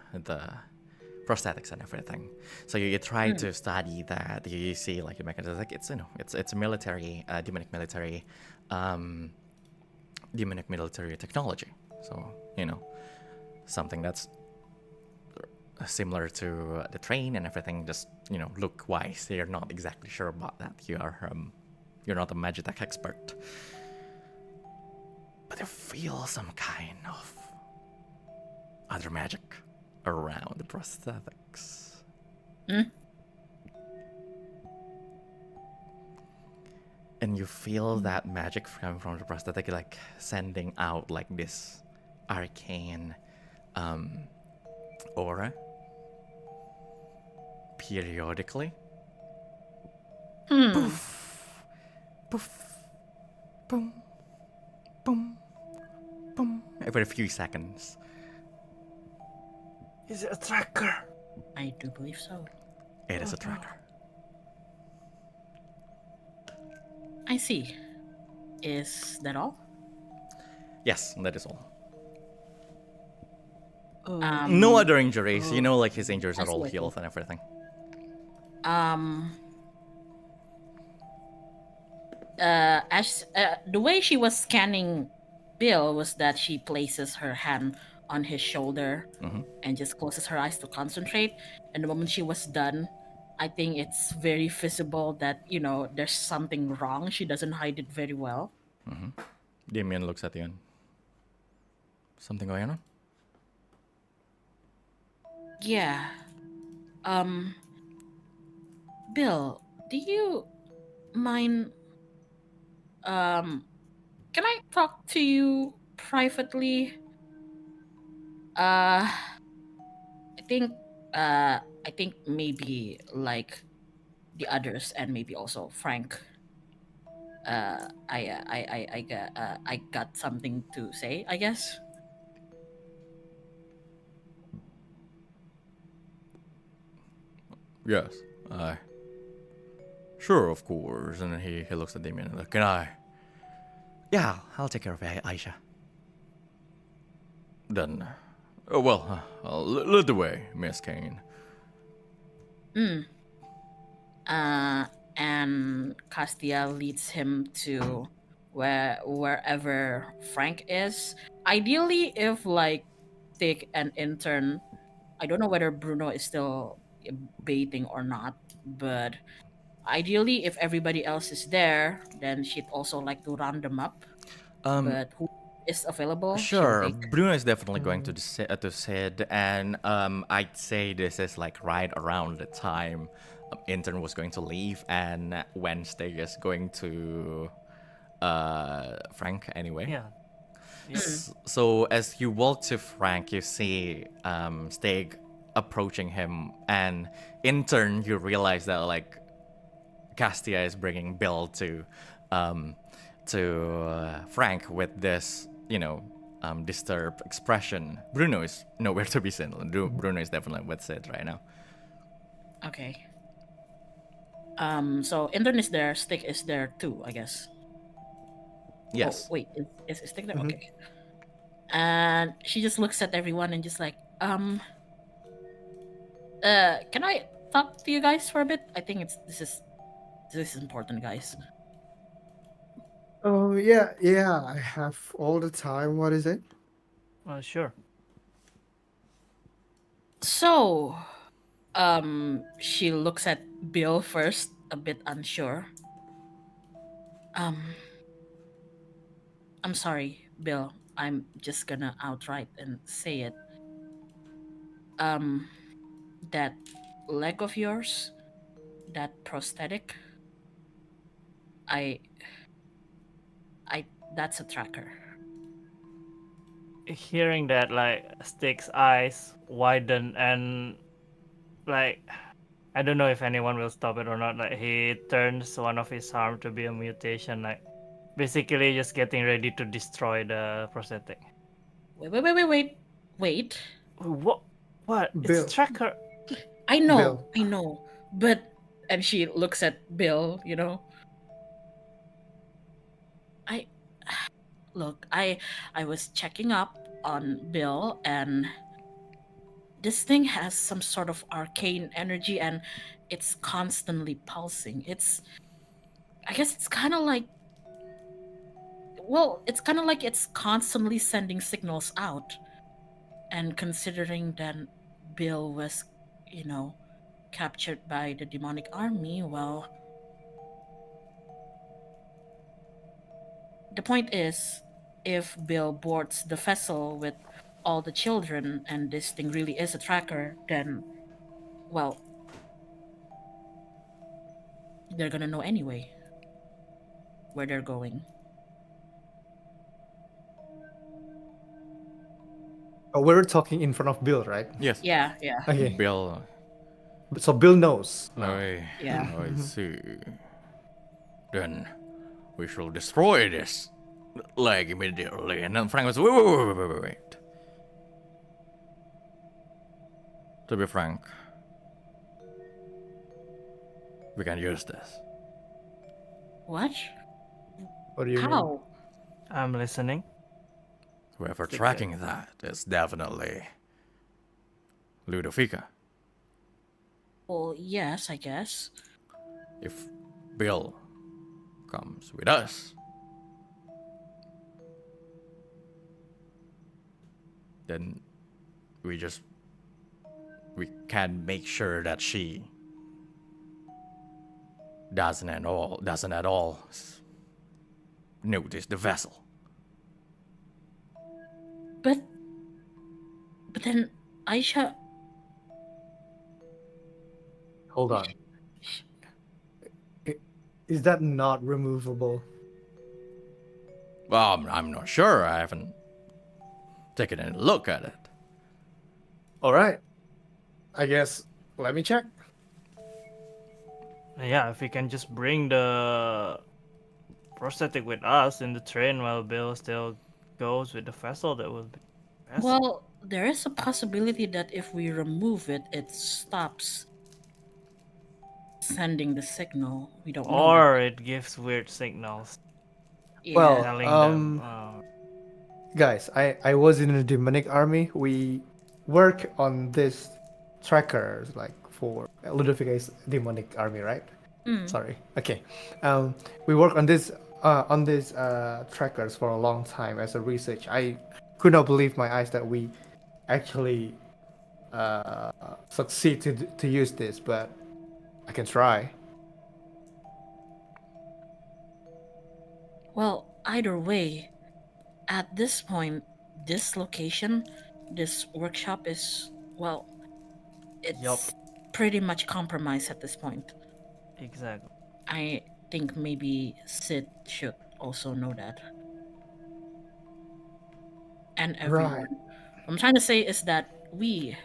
prosthetics and everything. So you try to study that. You see, like, the mechanism, like, it's, you know, it's a military demonic military technology. So, you know, something that's similar to the train and everything. Just, you know, look wise, you're not exactly sure about that. You're not a Magitech expert, but you feel some kind of other magic around the prosthetics. And you feel that magic coming from the prosthetic, like sending out like this arcane aura periodically. Poof, poof, boom, boom, boom, every few seconds. Is it a tracker? I do believe so. It is a tracker. I see. Is that all? Yes, that is all. Um, No other injuries. You know, like, his injuries are I all see, I see. healed and everything. As the way she was scanning Bill was that she places her hand on his shoulder and just closes her eyes to concentrate. And the moment she was done, I think it's very visible that, you know, there's something wrong. She doesn't hide it very well. Damien looks at you and... Something going on? Yeah. Bill, do you mind can I talk to you privately? I think maybe like the others and maybe also Frank. I got something to say, I guess. Yes, sure, of course. And then he looks at Damien and like, can I? Yeah, I'll take care of Aisha. Then, lead the way, Miss Kane. And Castia leads him to wherever Frank is. Ideally, if like Stygg and Intern, I don't know whether Bruno is still baiting or not, but ideally, if everybody else is there, then she'd also like to round them up. But who is available? She'll Sure, take. Bruno is definitely going to Sid, and I'd say this is like right around the time Intern was going to leave, and when Stygg is going to Frank anyway. Yeah. So as you walk to Frank, you see Stygg approaching him, and in turn you realize that, like, Castia is bringing Bill to Frank with this, you know, disturbed expression. Bruno is nowhere to be seen. Bruno is definitely with Sid right now. Okay. So Intern is there, Stygg is there too, I guess. Yes. Oh, wait, is Stygg there? Okay. And she just looks at everyone and just like, can I talk to you guys for a bit? I think this is This is important, guys. Oh yeah. I have all the time. What is it? Sure. So, she looks at Bill first, a bit unsure. Um, I'm sorry, Bill. I'm just gonna outright and say it. Um, that leg of yours, that prosthetic, I, that's a tracker. Hearing that, like, Stygg's eyes widen and, like, I don't know if anyone will stop it or not. Like, he turns one of his arm to be a mutation, like, basically just getting ready to destroy the prosthetic. Wait. What? What? It's Bill. tracker. I know, Bill. but and she looks at Bill. I look. I was checking up on Bill, and this thing has some sort of arcane energy, and it's constantly pulsing. I guess it's kind of like. Well, it's kind of like it's constantly sending signals out. And considering that Bill was, captured by the demonic army, well, the point is, if Bill boards the vessel with all the children and this thing really is a tracker, then, well, they're gonna know anyway where they're going. Oh, we were talking in front of Bill, right? Yes. Yeah. Okay. Bill. So Bill knows. now. Yeah. I see. Then we shall destroy this leg immediately. And then Frank was, wait. To be frank, we can use this. What? What do you mean? How? I'm listening. Whoever Secret. tracking that is definitely Ludovica. Well, yes, I guess. If Bill comes with us, then we can make sure that she doesn't at all notice the vessel. But then Aisha. Hold on. Is that not removable? Well, I'm not sure. I haven't taken a look at it. All right. I guess let me check. Yeah, if we can just bring the prosthetic with us in the train while Bill still goes with the vessel, that will be best. Well, there is a possibility that if we remove it, it stops sending the signal. We don't know. Or it gives weird signals Yeah. Well, telling them. Guys, I was in the demonic army. We work on this trackers like for Ludovica's demonic army, right? Sorry. Okay. We work on this trackers for a long time as a research. I could not believe my eyes that we actually succeed to use this, but I can try. Well, either way, at this point, this location, this workshop is, well, it's Yup. pretty much compromised at this point. Exactly. I think maybe Sid should also know that. And everyone. Right. What I'm trying to say is that we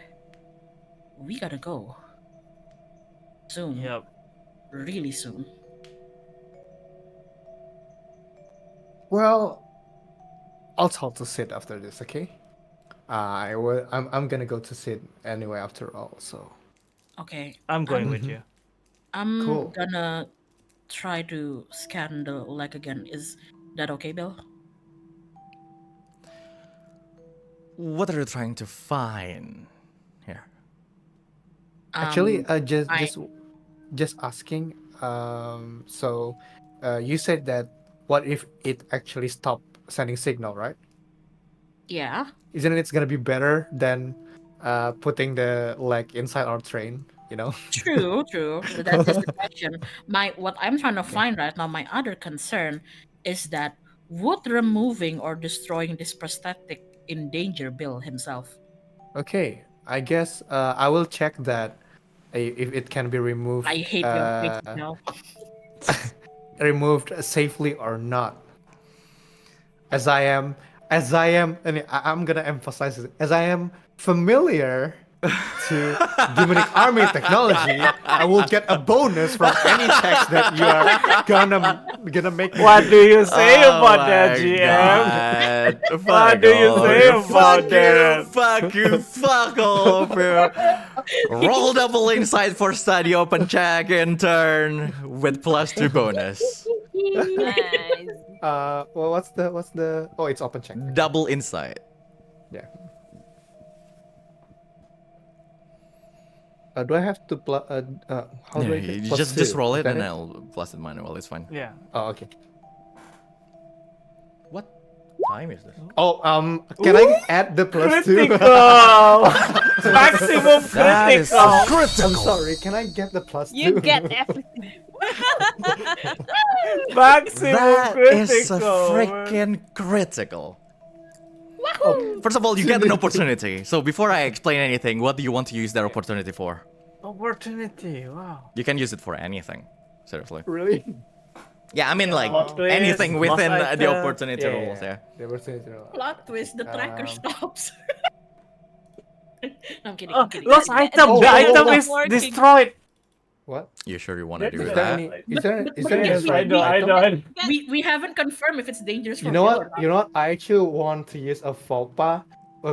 gotta go. Soon. Yep. Really soon. Well, I'll talk to Sid after this, okay? I'm gonna go to Sid anyway after all, so. Okay. I'm going with you. I'm Cool. gonna try to scan the leg again. Is that okay, Bill? What are you trying to find here? Actually, I- just asking. So, you said that what if it actually stopped sending signal, right? Yeah. Isn't it gonna be better than putting the leg inside our train? You know? True, true. So that's just the question. What I'm trying to find right now, my other concern is that would removing or destroying this prosthetic endanger Bill himself? Okay, I guess I will check that if it can be removed I hate your face now. removed safely or not. As I am, and I'm gonna emphasize it, as I am familiar to demonic army technology, I will get a bonus from any checks that you are gonna make. Me What do. do you say Oh about my that, GM? God. What do you say about Fuck that? you, fuck you, fuck all of you. Roll double insight for study open check intern with +2 bonus. Nice. Well, what's the? Oh, it's open check. Double insight. Yeah. Do I have to how do I You get just roll it Is that and I'll plus it manual. It's fine. Yeah. Oh, okay. What time is this? Oh, can I add the +2? Critical! Maximum That is critical! I'm sorry. Can I get the +2? You get everything. Maximum That critical! is a freaking critical. First of all, you get an opportunity. So before I explain anything, what do you want to use that opportunity for? Opportunity, wow. You can use it for anything. Seriously. Really? Yeah, I mean like Plot twist, anything within lost the item. opportunity Yeah, rules. yeah. Yeah. The opportunity. Plot twist, the tracker Um, stops. No, I'm kidding, Oh, I'm kidding. lost item! oh, The oh, item oh, is working. destroyed! What? You sure you want to do Is there that? any? Is there but any? yes, strike I item? know. We haven't confirmed if it's dangerous for You know Bill what? or not. You know what? I actually want to use a faux pas.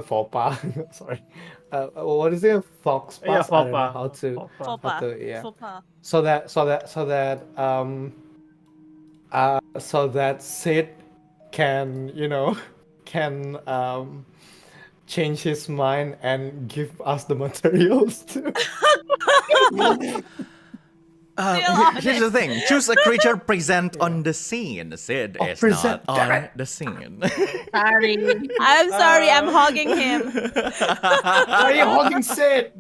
Faux pas. Sorry. What is it? Fox Yeah, pass? I don't know Papa. how to. Faux How pas. to, yeah. Faux pas. So that Sid can can change his mind and give us the materials too. Here's the thing: choose a creature present on the scene. Sid is present, not damn on it. the scene. Sorry. I'm sorry, I'm hogging him. Why are you hogging Sid?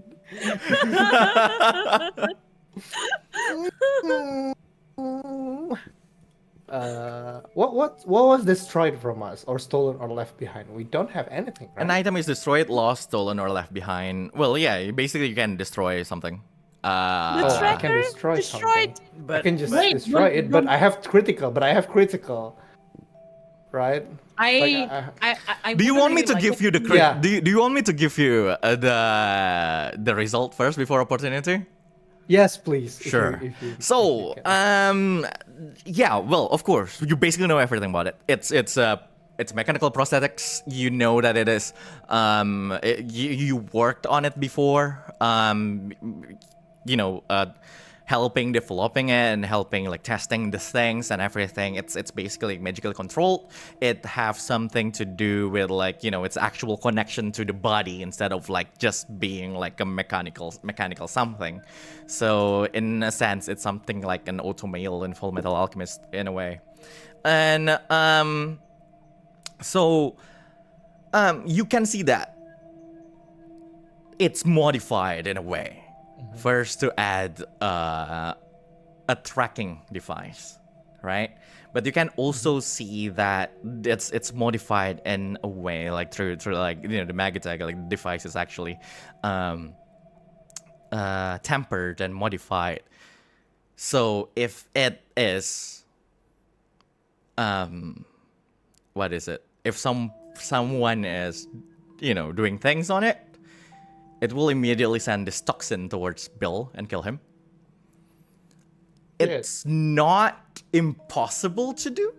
What was destroyed from us or stolen or left behind? We don't have anything, right? An item is destroyed, lost, stolen, or left behind. Well, yeah, basically you can destroy something. The I can tracker destroy destroyed. something. I can just Wait, destroy it, but don't- I have critical, right? Do you want me to give you the Yeah. do you want me to give you the result first before opportunity? Yes, please. Sure. If you So, can. yeah, well, of course, you basically know everything about it. It's mechanical prosthetics. You know that it is. You worked on it before. Helping developing it and helping like testing the things and everything. It's basically magically controlled. It have something to do with like its actual connection to the body instead of like just being like a mechanical something. So in a sense, it's something like an automail in Full Metal Alchemist in a way. And you can see that it's modified in a way. First to add a tracking device, right? But you can also see that it's modified in a way like through like the Magitech, like the device is actually tempered and modified. So if it is what is it? If someone is doing things on it, it will immediately send this toxin towards Bill and kill him. It's not impossible to do.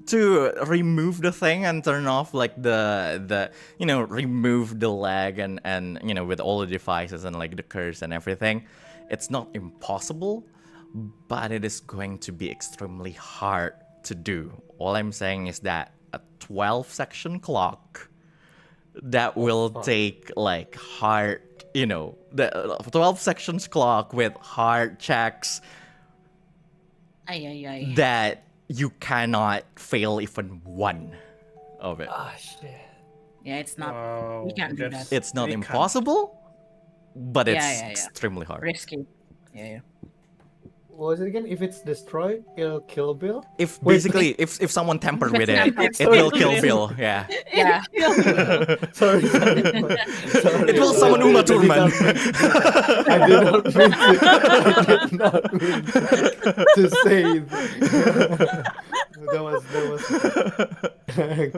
To remove the thing and turn off like the remove the leg and with all the devices and like the curse and everything. It's not impossible, but it is going to be extremely hard to do. All I'm saying is that a 12-section clock that will take like hard, the 12 sections clock with hard checks Ay. that you cannot fail even one of it. Ah, shit. Yeah, it's not. Wow, we can't do that's that. It's not really impossible, but it's Yeah. extremely hard. Risky. Yeah. What was it again? If it's destroyed, it'll kill Bill. If Wait, basically if someone tampered If with it's it, tampered, it will sorry. kill Bill. Yeah. Yeah. Sorry. It will summon Uma Thurman. I did not mean to say that was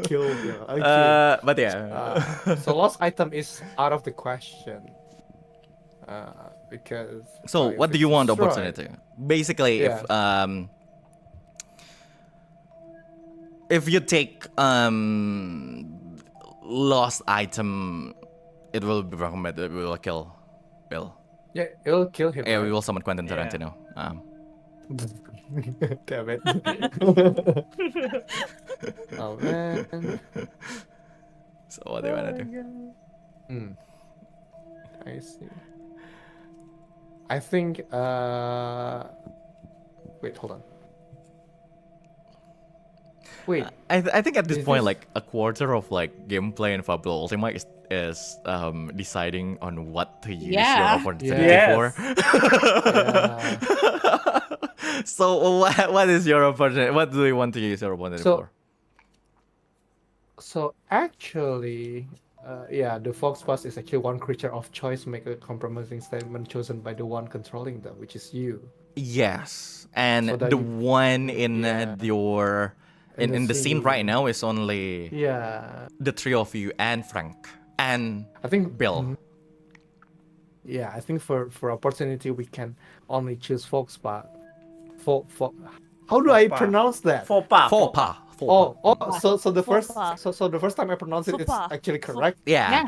kill Bill. Okay. But yeah. So lost item is out of the question. Because So if what do it's you want destroyed- opportunity? Basically, if you take lost item, it will be recommended. We will kill Bill. Yeah, it'll kill him. Yeah, right? we will summon Quentin Yeah. Tarantino. Damn it. Oh man. So what do you wanna do? I see. I think wait, hold on. Wait. I think at this Is point, this- like a quarter of like gameplay in Fabula Ultima is deciding on what to use Yeah. your opportunity Yes. for. Yeah. So what is your opportunity? What do you want to use your opportunity So- for? So actually, the Fox Pass is actually one creature of choice make a compromising statement chosen by the one controlling them, which is you. Yes, and So that the you- one in yeah. your in the scene right now is only Yeah, the three of you and Frank and I think Bill. Yeah, I think for opportunity we can only choose Fox Pass. How do I Fopa. pronounce that? Fopa. Fopa. Oh, so the first Fopa. so the first time I pronounce it, it's Fopa. actually correct. Yeah.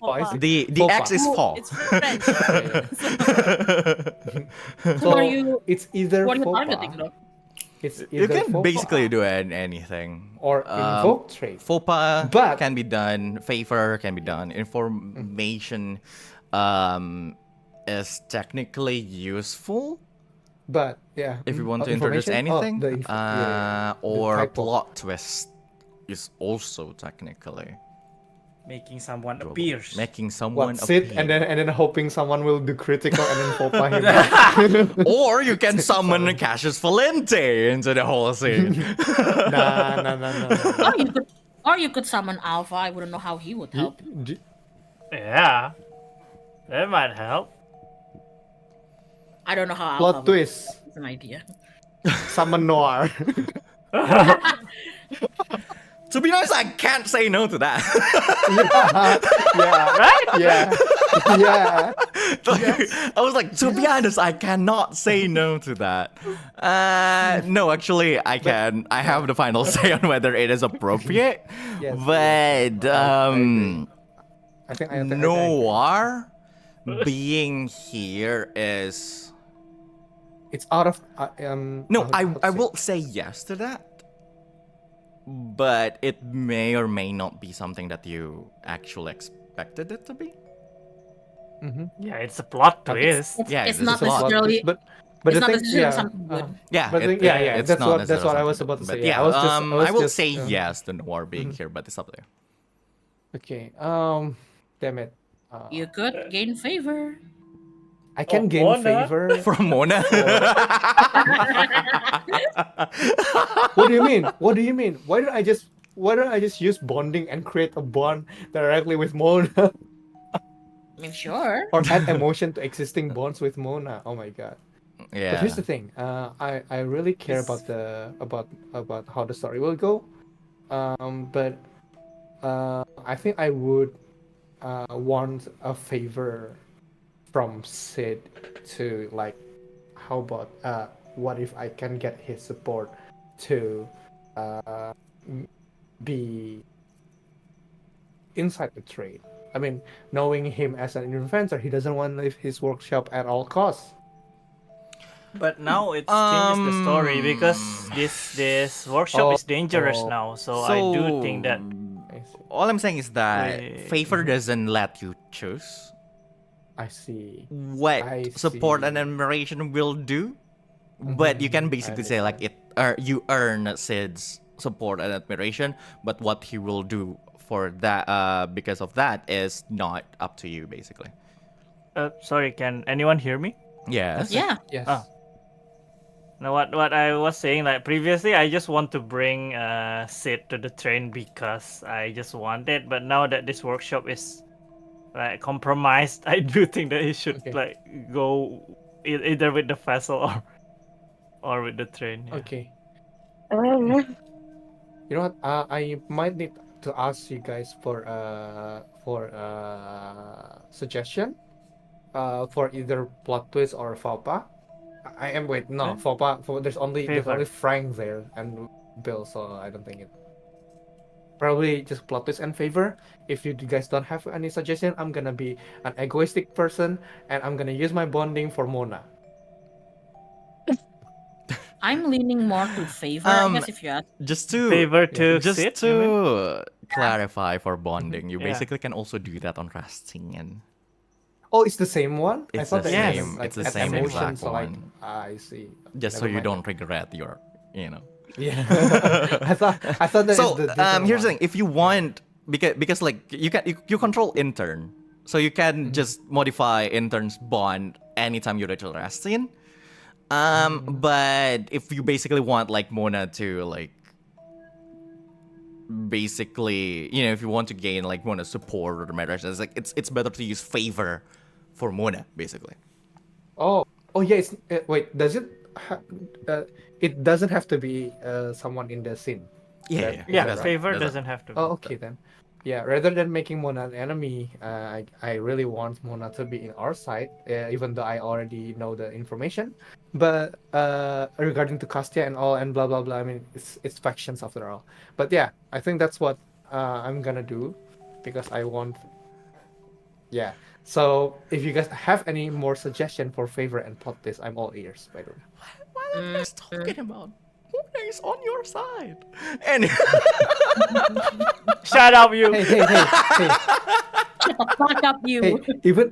Oh, I see. The Fopa. X is four. It's French. So are you- it's either What are you Fopa, targeting though? it's You either can Fopa basically do anything. or invoke trade. FOPA But- can be done. Favor can be done. Information is technically useful But yeah, if you want to introduce information? anything. Or type of- plot twist is also technically Making someone doable. appears. Making someone What, sit appear. and then hoping someone will do critical and then Fopa him. Or you can summon Cassius Valente into the whole scene. Nah. Or you could summon Alpha. I wouldn't know how he would help. Yeah. That might help. I don't know how Alpha Plot would twist. help. It's an idea. Summon Noir. To be honest, I can't say no to that. Yeah. I was like, to be honest, I cannot say no to that. No, actually, I can. I have the final say on whether it is appropriate. Yes, But I think I Noir being here is it's out of no. how to I say? will say yes to that. But it may or may not be something that you actually expected it to be. Yeah, it's a plot twist. Yeah, it's it's not a plot necessarily. But It's the not thing, necessarily yeah, something good. Yeah, But it's that's not what I was necessarily about to something say. good. But Yeah, I will just, say yes to Noir being here, but it's up there. Okay. Damn it. You could gain favor. I can Oh, gain Mona? favor. From Mona. What do you mean? What do you mean? Why don't I just use bonding and create a bond directly with Mona, I mean, sure. or add emotion to existing bonds with Mona? Oh my god. Yeah. But here's the thing. I really care about about how the story will go. But I think I would want a favor from Sid to, like, how about what if I can get his support to be inside the trade? I mean, knowing him as an inventor, he doesn't want to leave his workshop at all costs. But now it changes the story because this workshop is dangerous oh. now. So I do think that I see. all I'm saying is that Wait. favor doesn't let you choose I see. what I support see. and admiration will do. But you can basically say like understand. you earn Sid's support and admiration, but what he will do for that because of that is not up to you basically. Sorry, can anyone hear me? Yes. Yeah. Yes. Ah. Now, what I was saying, like previously, I just want to bring Sid to the train because I just want it. But now that this workshop is like compromised, I do think that he should Okay. like go either with the vessel or with the train. Yeah. Okay. You know what? I might need to ask you guys for suggestion. For either plot twist or faux pas. I am wait no Eh? faux pas. There's only Favor. Frank there and Bill, so I don't think it. Probably just plot twist and favor. If you guys don't have any suggestion, I'm gonna be an egoistic person and I'm gonna use my bonding for Mona. I'm leaning more to favor, I guess, if you ask. Just to Favor to just Sid, you mean? to clarify for bonding, you Yeah. basically can also do that on Rasting. Oh, it's the same one. It's I thought the that same- it was, like, it's the at same emotion, exact so like one. I see. Just so Never you mind don't regret your, Yeah, I thought that. So is the different here's the one. thing: if you want, because like you control intern, so you can just modify intern's bond anytime you reach the last scene. But if you basically want like Mona to like basically, if you want to gain like Mona's support or the marriage, it's like it's better to use favor for Mona basically. Oh, yeah. It's wait. Does it? It doesn't have to be someone in the scene. Yeah, That- Yeah, That's right. favor That's doesn't have to. Be. Oh, okay then. Yeah, rather than making Mona an enemy, I really want Mona to be in our side, even though I already know the information. But regarding to Castia and all and blah blah blah, I mean it's factions after all. But yeah, I think that's what I'm gonna do, because I want. Yeah. So if you guys have any more suggestion for favor and plot twist, I'm all ears. By the way. What are you guys talking about? Mona is on your side. And Shut up, you. Hey, hey, hey, hey. Shut the fuck up, you. Hey, even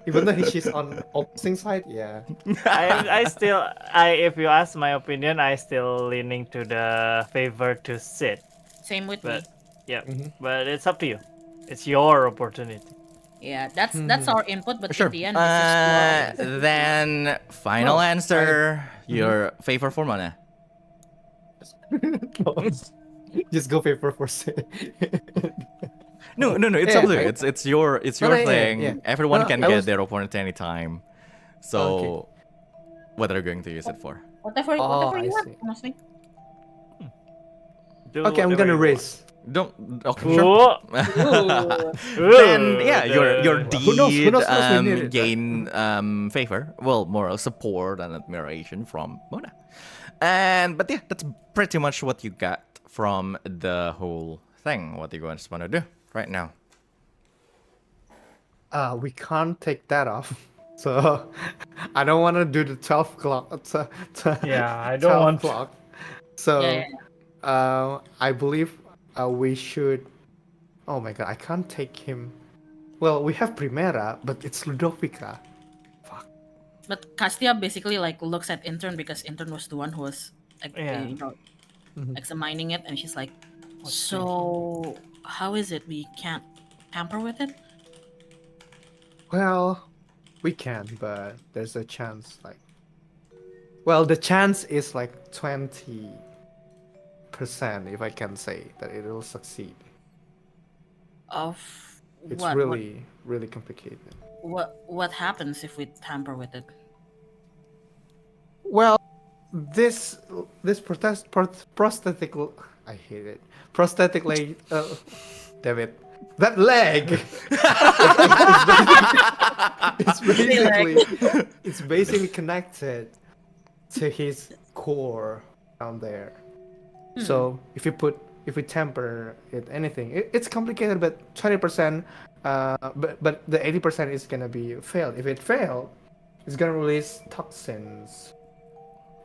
even though she's on opposing side, yeah. I still if you ask my opinion, I still leaning to the favor to Sid. Same with me. But yeah, Mhm. but it's up to you. It's your opportunity. Yeah, that's our input, but sure. in the end, this is your. Then final No, answer, your favor for Mona. Just go favor for Sid. No, it's up to you. Yeah, It's your No, yeah, thing. yeah. Everyone No, can I get was- their opponent anytime. So what are you going to use it for? Whatever Oh, I you want, see. honestly. Do Okay, I'm whatever gonna you raise. Don't okay, want. sure. Ooh. Then yeah, your Ooh. deed Who knows we need it, gain favor, well, moral support and admiration from Mona. But yeah, that's pretty much what you got from the whole thing. What do you guys want to do right now? We can't take that off. So I don't want to do the 12 clock. Yeah, I don't 12 want to. clock. So Yeah. I believe we should. Oh my god, I can't take him. Well, we have Primera, but it's Ludovica. But Castia basically like looks at Intern because Intern was the one who was like, Yeah. Mhm. examining it, and she's like, "So how is it? We can't tamper with it?" Well, we can, but there's a chance. Well, the chance is like 20%, if I can say that it will succeed. Of It's what? really, really complicated. What happens if we tamper with it? Well, this prosthetic. I hate it. Prosthetic leg. Damn it. That leg. It's basically connected to his core down there. So if we temper it anything, it's complicated. But 20%. But the 80% is gonna be failed. If it failed, it's gonna release toxins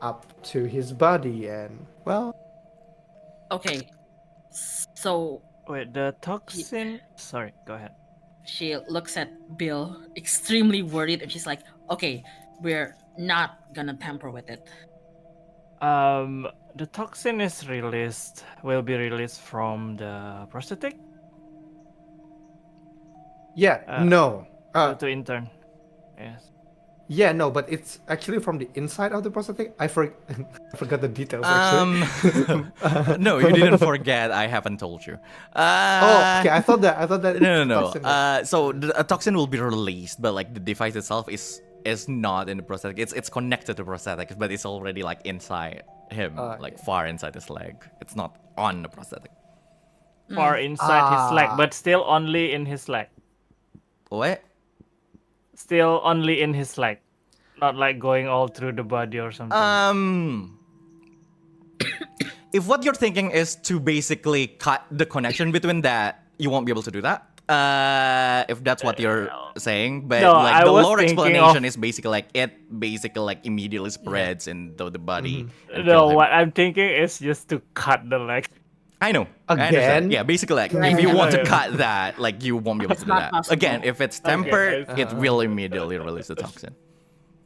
up to his body, and well, Okay, so Wait, the toxin. Sorry, go ahead. she looks at Bill, extremely worried, and she's like, "Okay, we're not gonna tamper with it. The toxin is will be released from the prosthetic Yeah, no. to Intern. Yes. Yeah, no, but it's actually from the inside of the prosthetic. I forgot the details actually. No, you didn't forget. I haven't told you. Oh, okay. I thought that. No. toxin was- So a toxin will be released, but like the device itself is not in the prosthetic. It's connected to prosthetic, but it's already like inside him, like far inside his leg. It's not on the prosthetic. Far inside his leg, Ah. but still only in his leg. What? Still only in his leg. Not like going all through the body or something. If what you're thinking is to basically cut the connection between that, you won't be able to do that. If that's what you're saying, but No, like I the was lore thinking explanation of- is basically like immediately spreads into the body. and No, kills him. what I'm thinking is just to cut the leg. I know. I understand. Again? Yeah, basically like Right. if you want to Yeah. cut that, like you won't be able to It's do not that. possible. Again, if it's Okay, tempered, I see. it will immediately release the toxin.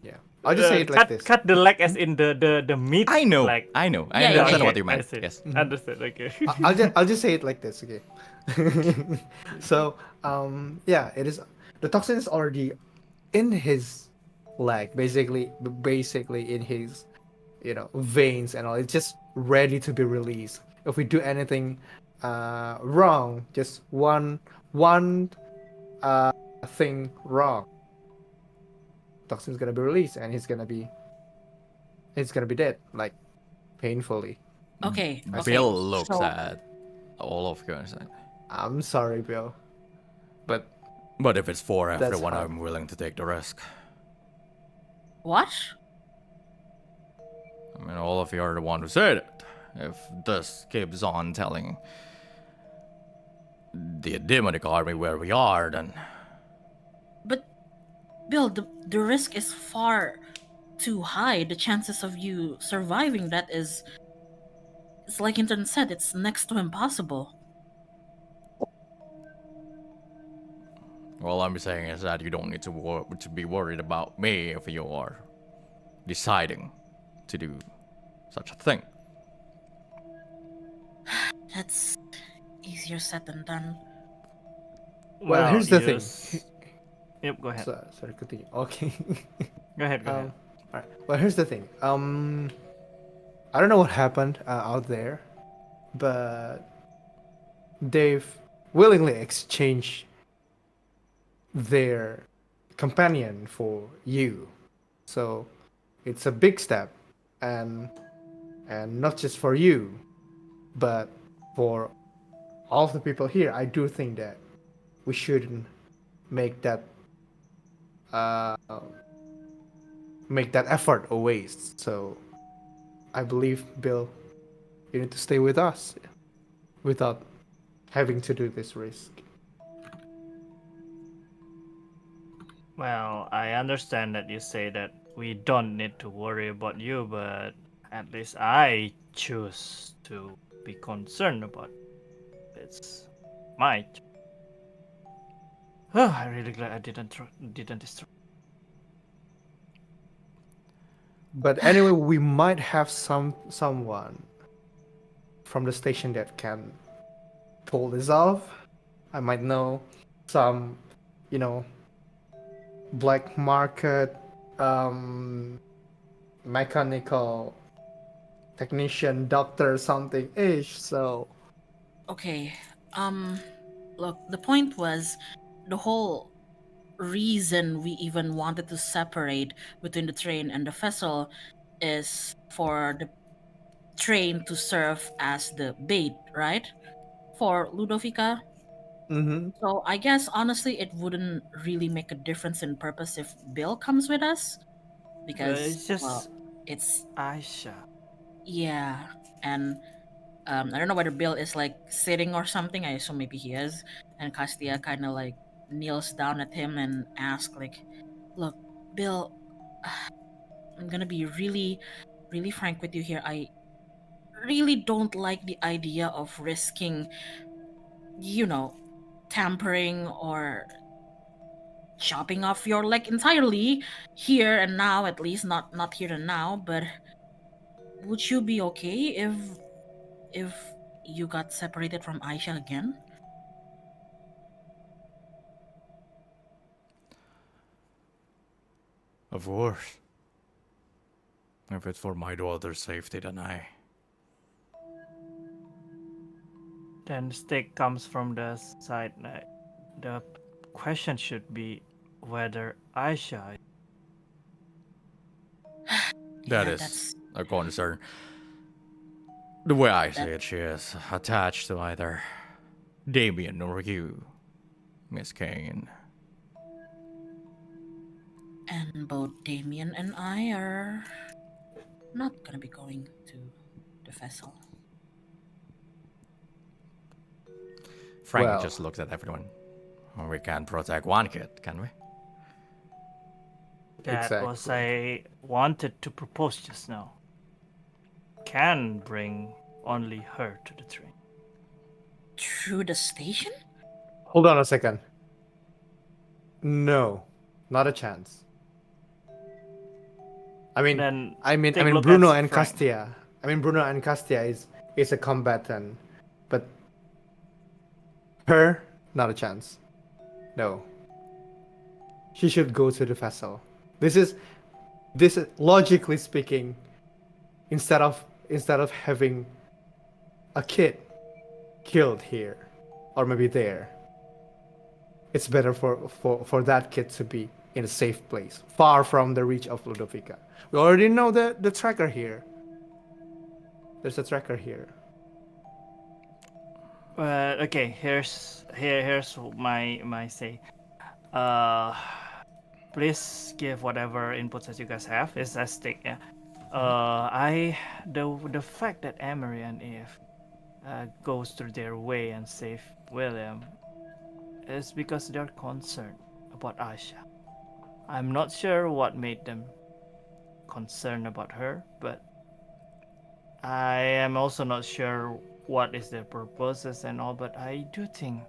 Yeah, I'll just say it like cut, this. Cut the leg as in the meat. I know. Leg. I know. I Yeah, yeah, understand yeah. what you I meant. see. Yes. Understood. Okay. I'll just say it like this, okay? So, yeah, it is. The toxin is already in his leg, basically in his, veins and all. It's just ready to be released. If we do anything wrong, just one thing wrong, toxin's gonna be released, and he's gonna be dead, like painfully. Okay. Bill looks so- at all of you and said, I'm sorry, Bill, but but if it's for That's everyone, fine. I'm willing to take the risk. What? I mean, all of you are the one who said it. If this keeps on telling the demonic army where we are, then But Bill, the risk is far too high. The chances of you surviving that is, it's like Intern said, it's next to impossible. all I'm saying is that you don't need to be worried about me if you are deciding to do such a thing. That's easier said than done. Well, here's the thing. Yep, go ahead. Sorry, continue. Okay. Go ahead. Go ahead. All right. Well, here's the thing. I don't know what happened out there, but they've willingly exchanged their companion for you. So it's a big step, and not just for you, but for all of the people here. I do think that we shouldn't make that effort a waste. So I believe, Bill, you need to stay with us without having to do this risk. Well, I understand that you say that we don't need to worry about you, but at least I choose to be concerned about it. It's my choice. Oh, I'm really glad I didn't destroy. But anyway, we might have someone from the station that can pull this off. I might know some, black market mechanical technician, doctor, something ish. So Okay. Look, the point was the whole reason we even wanted to separate between the train and the vessel is for the train to serve as the bait, right? For Ludovica. So I guess honestly it wouldn't really make a difference in purpose if Bill comes with us. Because It's just well, it's Aisha. yeah. And I don't know whether Bill is like sitting or something. I assume maybe he is. And Castia kind of like kneels down at him and asks, like, "Look, Bill, I'm gonna be really, really frank with you here. I really don't like the idea of risking, tampering or chopping off your leg entirely here and now, at least not here and now, but would you be okay if you got separated from Aisha again? Of course. If it's for my daughter's safety, then I. Then Stygg comes from the side. The question should be whether Aisha. That Yeah, is that's a concern. The way I see it, she is attached to either Damien or you, Miss Kane. and both Damien and I are not gonna be going to the vessel. Frank Well- just looks at everyone. We can't protect one kid, can we? That was Exactly. I wanted to propose just now. Can bring only her to the train. Through the station? Hold on a second. No, not a chance. I mean, Then I mean, take a look Bruno at and Frank. Castia. I mean, Bruno and Castia is a combatant, but her, not a chance. No. She should go to the vessel. This is logically speaking. Instead of having a kid killed here, or maybe there, it's better for that kid to be in a safe place, far from the reach of Ludovica. We already know the tracker here. There's a tracker here. Okay, here's my say. Please give whatever inputs that you guys have. It's at stake, yeah. The fact that Emery and Eve goes through their way and save William is because they're concerned about Aisha. I'm not sure what made them concerned about her, but I am also not sure what is their purposes and all, but I do think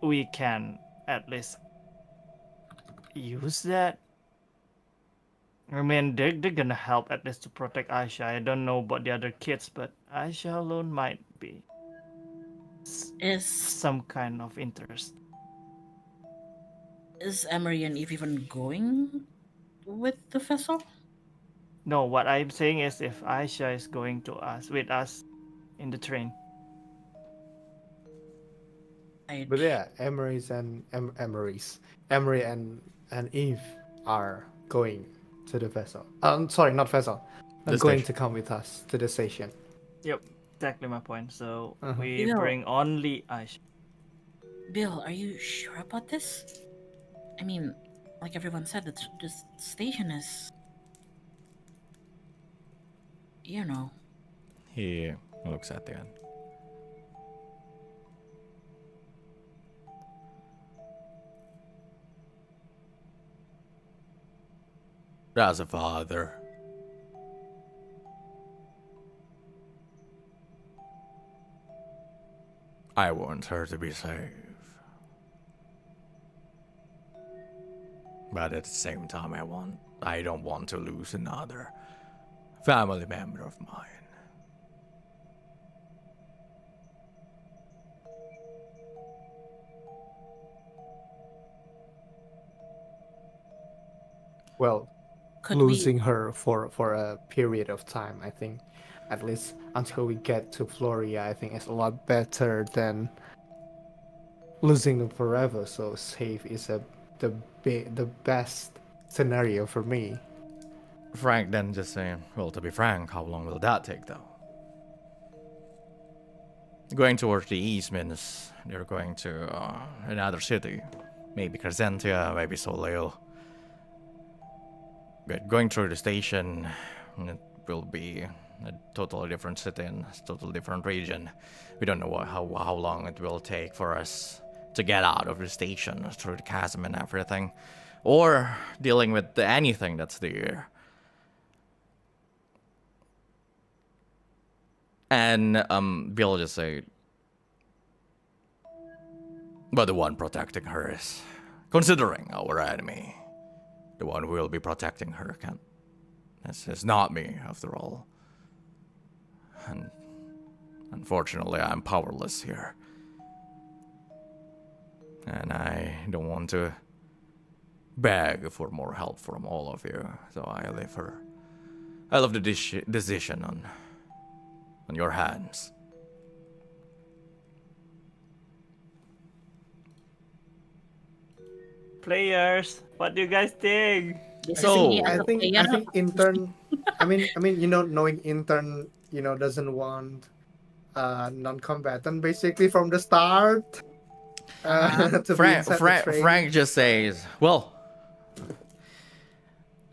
we can at least use that. I mean, they're gonna help at least to protect Aisha. I don't know about the other kids, but Aisha alone might be Is some kind of interest. Emery and Eve even going with the vessel? No, what I'm saying is if Aisha is going to us with us in the train. But yeah, Emery and Eve are going to the vessel. Sorry, not vessel. The Going station. to come with us to the station. Yep, exactly my point. So Uh-huh. we You know- bring only Aisha. Bill, are you sure about this? I mean, like everyone said, the station is, you know. He looks at the end. As a father, I want her to be safe. But at the same time, I don't want to lose another family member of mine. Well, Could losing her for a period of time, I think, at least until we get to Floria, I think it's a lot better than losing them forever. So safe is the best scenario for me. Frank then just saying, well, to be frank, how long will that take though? Going towards the east means they're going to another city. Maybe Crescentia, maybe Soleo. But going through the station, it will be a totally different city and a totally different region. We don't know how long it will take for us to get out of the station through the chasm and everything. Or dealing with anything that's there. And Bill just said, but the one protecting her is considering our enemy, the one who will be protecting her, can. This is not me, after all. And unfortunately, I'm powerless here. And I don't want to beg for more help from all of you, so I leave the decision on your hands. Players, what do you guys think? This So, is me as I a think player. intern. Knowing intern, doesn't want non-combatant basically from the start. To be inside the train. Frank just says, well,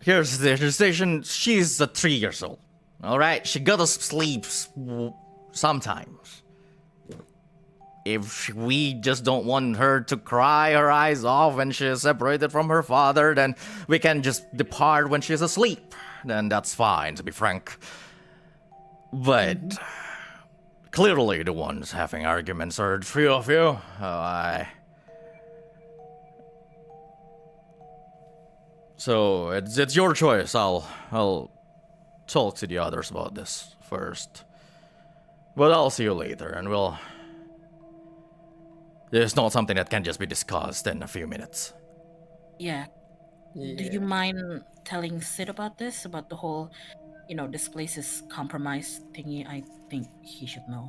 here's the decision. She's 3 years old. All right, she gotta sleep sometimes. If we just don't want her to cry her eyes off when she is separated from her father, then we can just depart when she's asleep. Then that's fine, to be frank. But clearly the ones having arguments are the three of you. So it's your choice. I'll talk to the others about this first. But I'll see you later, and It's not something that can just be discussed in a few minutes. Yeah. Do you mind telling Sid about this? About the whole, this place is compromised thingy? I think he should know.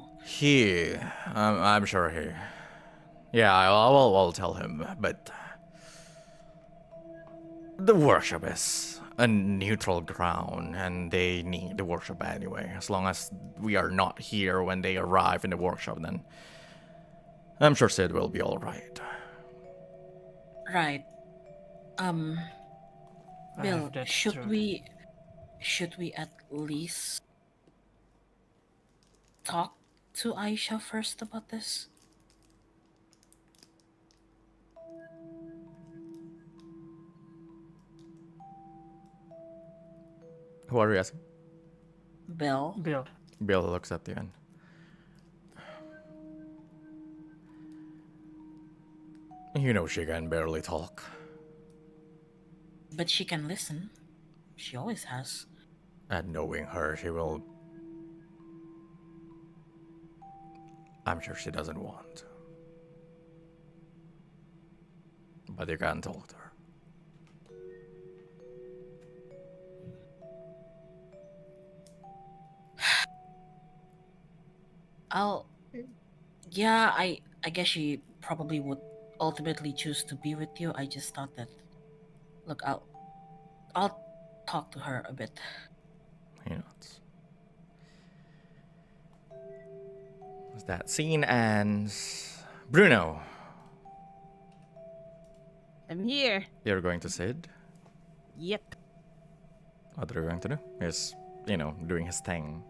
I'm sure he. Yeah, I'll tell him, but the workshop is a neutral ground, and they need the workshop anyway. As long as we are not here when they arrive in the workshop, then I'm sure Sid will be all right. Right. Bill, that's should true. we at least talk to Aisha first about this? Who are you asking? Bill. Bill looks at the end. She can barely talk. But she can listen. She always has. And knowing her, she will. I'm sure she doesn't want. But you can talk to her. I guess she probably would ultimately choose to be with you. I just thought that, look, I'll talk to her a bit. As that scene ends, Bruno, I'm here. you're going to Sid. Yep. What are you going to do? He's, doing his thing,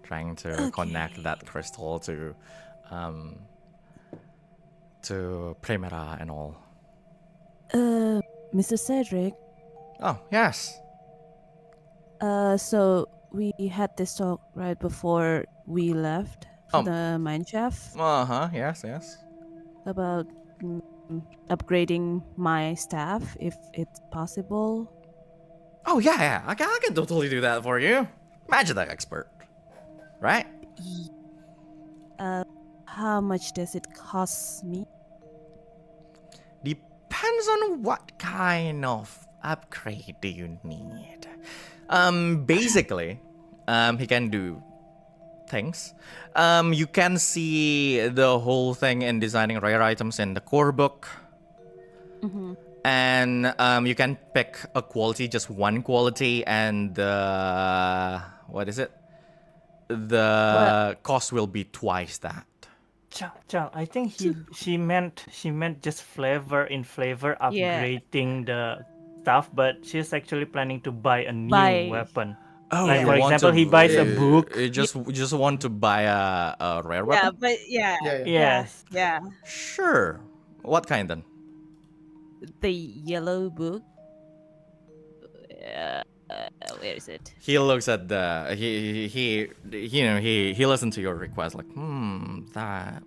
trying to connect that crystal to Primera and all. Mr. Cedric. Oh, yes. So we had this talk right before we left for the mine shaft Yes. about upgrading my staff if it's possible. Oh, yeah. I can totally do that for you. Magic expert. Right? How much does it cost me? Depends on what kind of upgrade do you need. Basically, he can do things. You can see the whole thing in designing rare items in the core book. Mm-hmm. And you can pick a quality, just one quality, and what is it? The cost will be twice that. Chow, I think she meant just flavor upgrading the stuff, but she's actually planning to buy a new weapon. Oh, like for example, he buys a book. You just want to buy a rare weapon? Yeah, but yeah. Yes. Yeah. Sure. What kind then? The yellow book. Where is it? He looks at the he listens to your request like, that.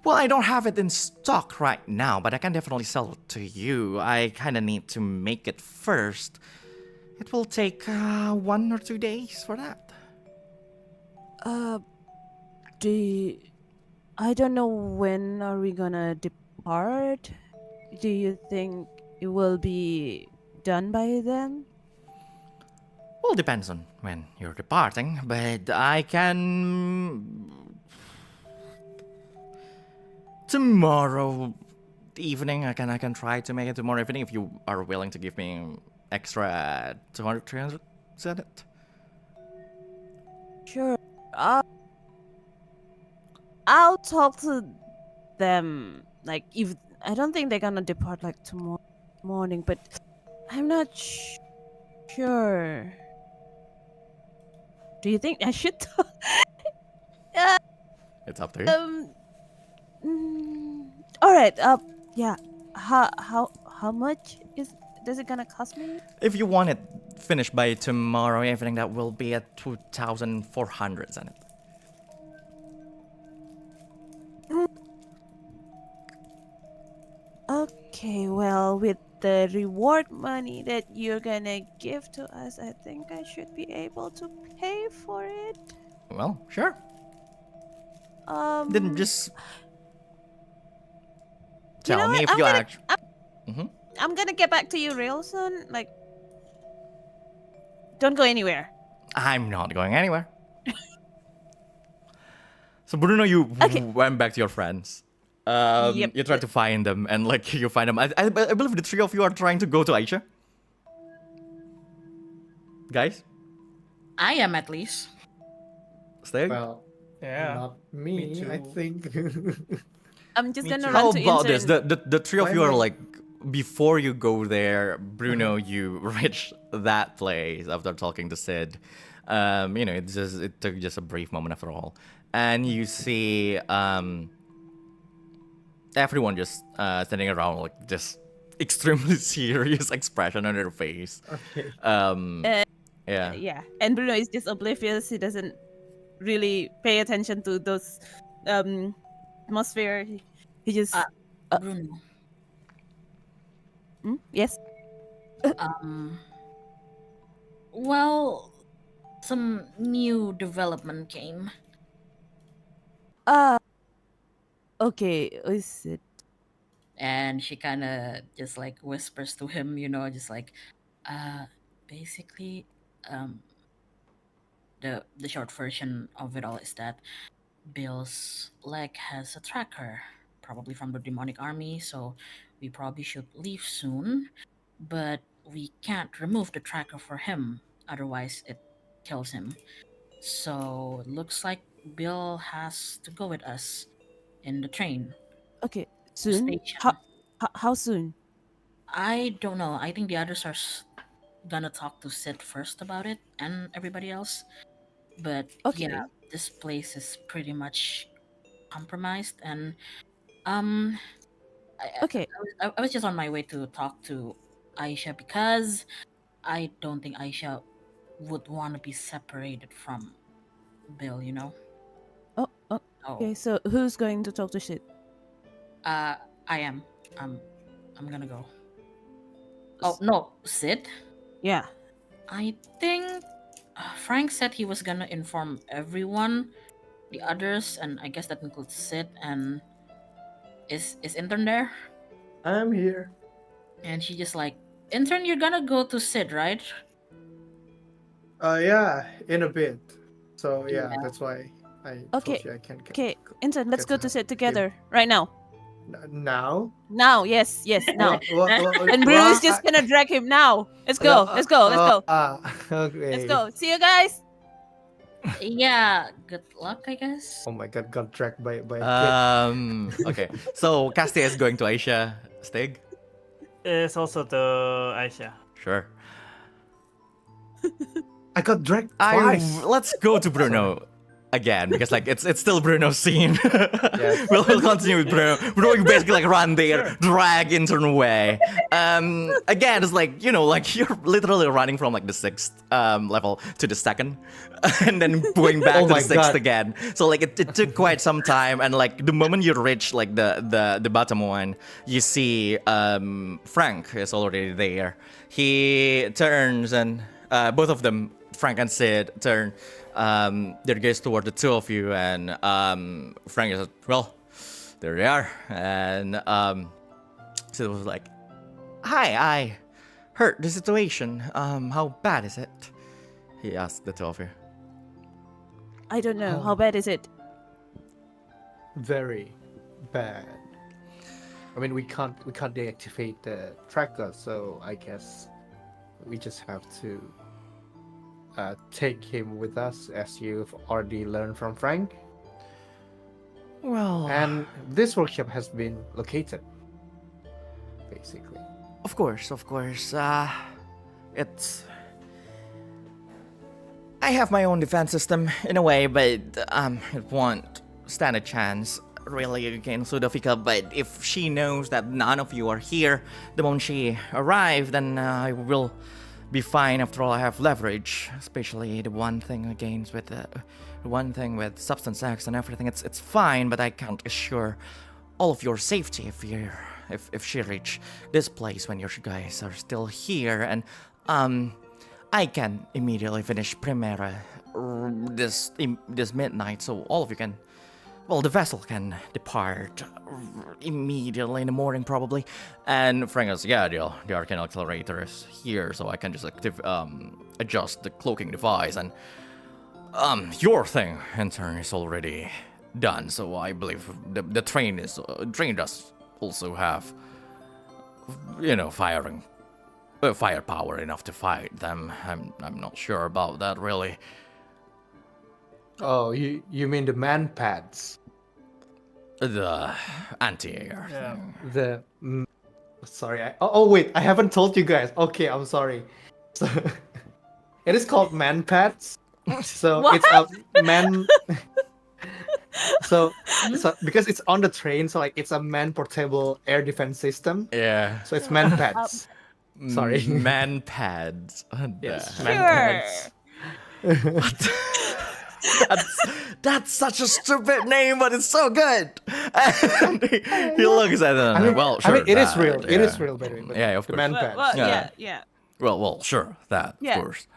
Well, I don't have it in stock right now, but I can definitely sell it to you. I kind of need to make it first. It will take 1 or 2 days for that. I don't know when are we gonna depart. Do you think it will be done by then? Well, depends on when you're departing, but I can... Tomorrow evening, I can try to make it tomorrow evening if you are willing to give me extra 200, 300, is that it? Sure. I'll talk to them. Like, if I don't think they're gonna depart like tomorrow morning, but I'm not sure. Do you think I should? It's up to you. All right. Yeah. How much does it gonna cost me? If you want it finished by tomorrow evening, that will be at 2,400, isn't it? Okay. Well, with the reward money that you're gonna give to us, I think I should be able to pay for it. Well, sure. Then just tell know me what? if you actually... I'm gonna get back to you real soon. Like, don't go anywhere. I'm not going anywhere. So Bruno, you went back to your friends. Yep. You tried to find them, and like you find them. I believe the three of you are trying to go to Aisha. Guys, I am at least. stay. Well, Yeah. not me. Me I too. think. I'm just gonna How run to about this? Intern. The three of Why you are not? like, before you go there, Bruno, you reach that place after talking to Sid. You know, it took just a brief moment after all, and you see everyone just standing around like just extremely serious expression on their face. Okay. Yeah. Yeah, and Bruno is just oblivious. He doesn't really pay attention to those atmosphere. He just Bruno. yes. Well, some new development came. Okay. Is it? And she kind of just like whispers to him, you know, just like, basically, the short version of it all is that Bill's leg has a tracker, probably from the demonic army, so we probably should leave soon, but we can't remove the tracker for him, otherwise it kills him. So it looks like Bill has to go with us in the train. Okay. Soon. Station. How soon? I don't know. I think the others are gonna talk to Sid first about it and everybody else. But Okay. yeah, this place is pretty much compromised, and I, Okay. I was just on my way to talk to Aisha because I don't think Aisha would want to be separated from Bill, you know. Oh. Oh, Okay. So who's going to talk to shit? I am. I'm gonna go. Oh no, Sid. Yeah. I think Frank said he was gonna inform everyone, the others, and I guess that includes Sid and is Intern there? I'm here. And she just like, Intern, you're gonna go to Sid, right? Yeah, in a bit. So yeah, Yeah. that's why I Okay. told you I can't. Okay. Intern, let's get go to to have sit together right now. Now. Now. Yes. Yes. Now. And And Bruno's just gonna drag him now. Let's go. Let's go. Let's go. Okay. Let's go. See you guys. Yeah, good luck, I guess. Oh my god, got dragged by a kid. Okay. So Castia is going to Aisha. Stygg? It's also to Aisha. Sure. I got dragged twice. Let's go to Bruno. again because like it's still Bruno's scene. Yes. we'll continue with Bruno. Bruno you basically like run there, drag Intern away. Again, it's like like you're literally running from like the 6th level to the 2nd, and then going back Oh to the my 6th God. again. So like it took quite some time, and like the moment you reach like the bottom one, you see Frank is already there. He turns and both of them, Frank and Sid, turn their gaze toward the two of you, and Frank is well, there they are, and Sid was like, "Hi, I heard the situation. How bad is it?" He asked the two of you. I don't know. How bad is it? Very bad. I mean, we can't deactivate the tracker, so I guess we just have to take him with us, as you've already learned from Frank. Well, And this workshop has been located, basically. of course. It's. I have my own defense system in a way, but it won't stand a chance really against Ludovica. But if she knows that none of you are here the moment she arrived, then I will be fine. After all, I have leverage, especially the one thing with Substance X and everything. It's fine, but I can't assure all of your safety if she reach this place when your guys are still here. And I can immediately finish Primera this midnight, so all of you can. Well, the vessel can depart immediately in the morning, probably. And Frank goes, "Yeah, the arcane accelerator is here, so I can just adjust the cloaking device. And your thing, Intern, is already done. So I believe the train does also have, firepower enough to fight them. I'm not sure about that really." Oh, you mean the man pads? The anti-air Yeah. thing. Sorry. Oh wait, I haven't told you guys. Okay, I'm sorry. So it is called man pads. So it's a man. so because it's on the train, so like it's a man portable air defense system. Yeah. So it's man pads. Sorry. Man pads. Yes, The- man Sure. pads. That's such a stupid name, but it's so good. And he looks at them. I mean, Well, sure. it is that, real. It yeah. is real, by the way. but Yeah, of the course. man Well, pads. Yeah. yeah. Well, sure. That, Yeah. of course.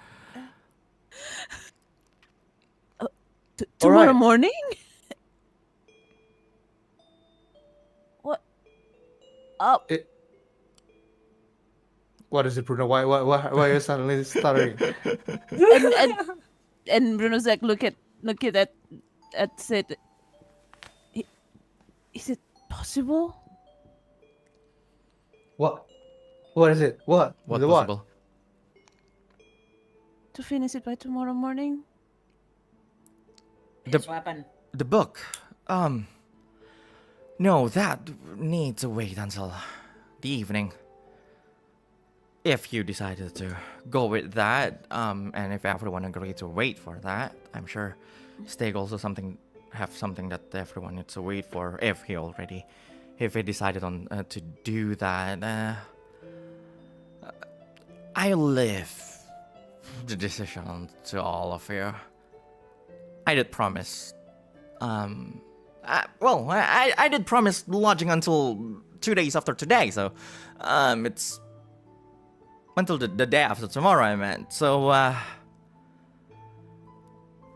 Tomorrow Alright. morning? What? Oh, What is it, Bruno? Why are you suddenly stuttering? and Bruno's like, look at Sid. Is it possible? What? What is it? What? What The possible? To finish it by tomorrow morning? His weapon. The book. No, that needs to wait until the evening. If you decided to go with that, and if everyone agreed to wait for that, I'm sure Stygg also have something that everyone needs to wait for. If he decided on to do that, I leave the decision to all of you. I did promise. I did promise lodging until 2 days after today, so it's until the day after tomorrow. I meant so.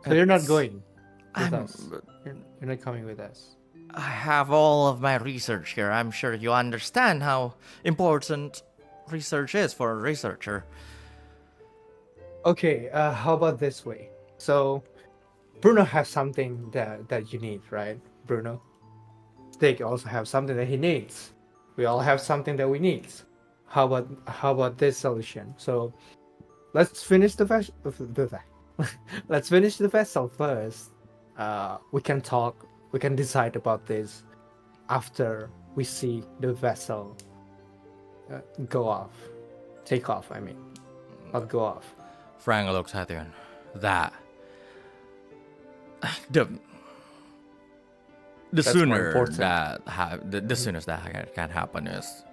So you're not it's- going with I'm- us. You're not coming with us. I have all of my research here. I'm sure you understand how important research is for a researcher. Okay. How about this way? So, Bruno has something that you need, right, Bruno? Stygg also have something that he needs. We all have something that we need. How about this solution? So, let's finish the vessel. Let's finish the vessel first. We can talk. We can decide about this after we see the vessel go off. Take off, I mean. Not go off. Frank looks at you and that. the That's more sooner important. that the soonest that can happen is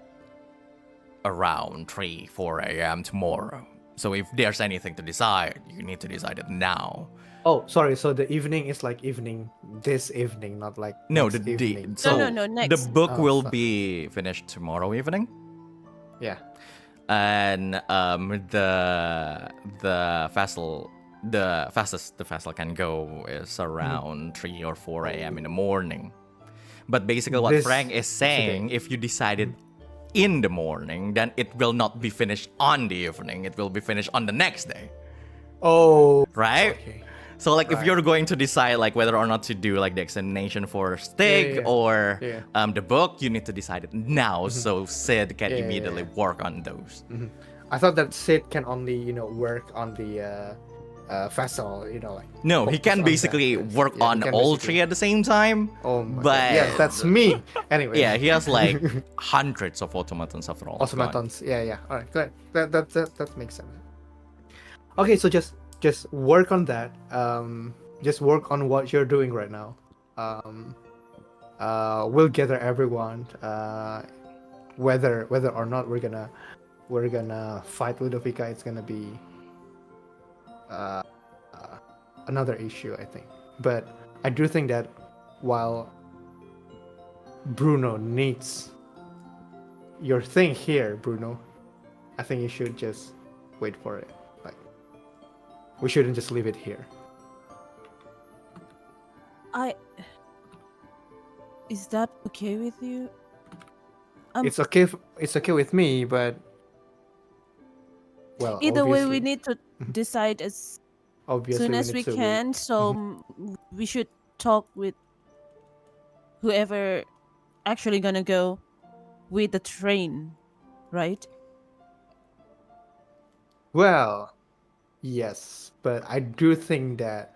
around 3-4 a.m. tomorrow. So if there's anything to decide, you need to decide it now. Oh, sorry. So the evening is like evening this evening, not like No, next evening. so no, the next. book Oh, will sorry. be finished tomorrow evening, Yeah. and the vessel, the fastest the vessel can go is around 3 or 4 a.m. in the morning. But basically, what This Frank is saying, today. if you decided in the morning, then it will not be finished on the evening. It will be finished on the next day, Oh. right? Okay. So like if Right. you're going to decide like whether or not to do like the examination for Stygg Yeah. or Yeah. the book, you need to decide it now so Sid can Yeah, immediately yeah. work on those. I thought that Sid can only work on the vessel. Like. No, he focus can on basically that. work Yeah, he on can all basically- three at the same time. Oh my but god. Yes, that's me. Anyway. yeah, he has like hundreds of automatons after all. Automatons. Yeah. All right. Good. That makes sense. Okay, so just work on that. Just work on what you're doing right now. We'll gather everyone. Whether or not we're gonna fight Ludovica, it's gonna be another issue, I think. But I do think that while Bruno needs your thing here, Bruno, I think you should just wait for it. Like, we shouldn't just leave it here. Is that okay with you? It's okay. It's okay with me, but well, Either way, we obviously- need to decide as obviously soon as need we to wait. can. So we should talk with whoever actually gonna go with the train, right? Well, yes, but I do think that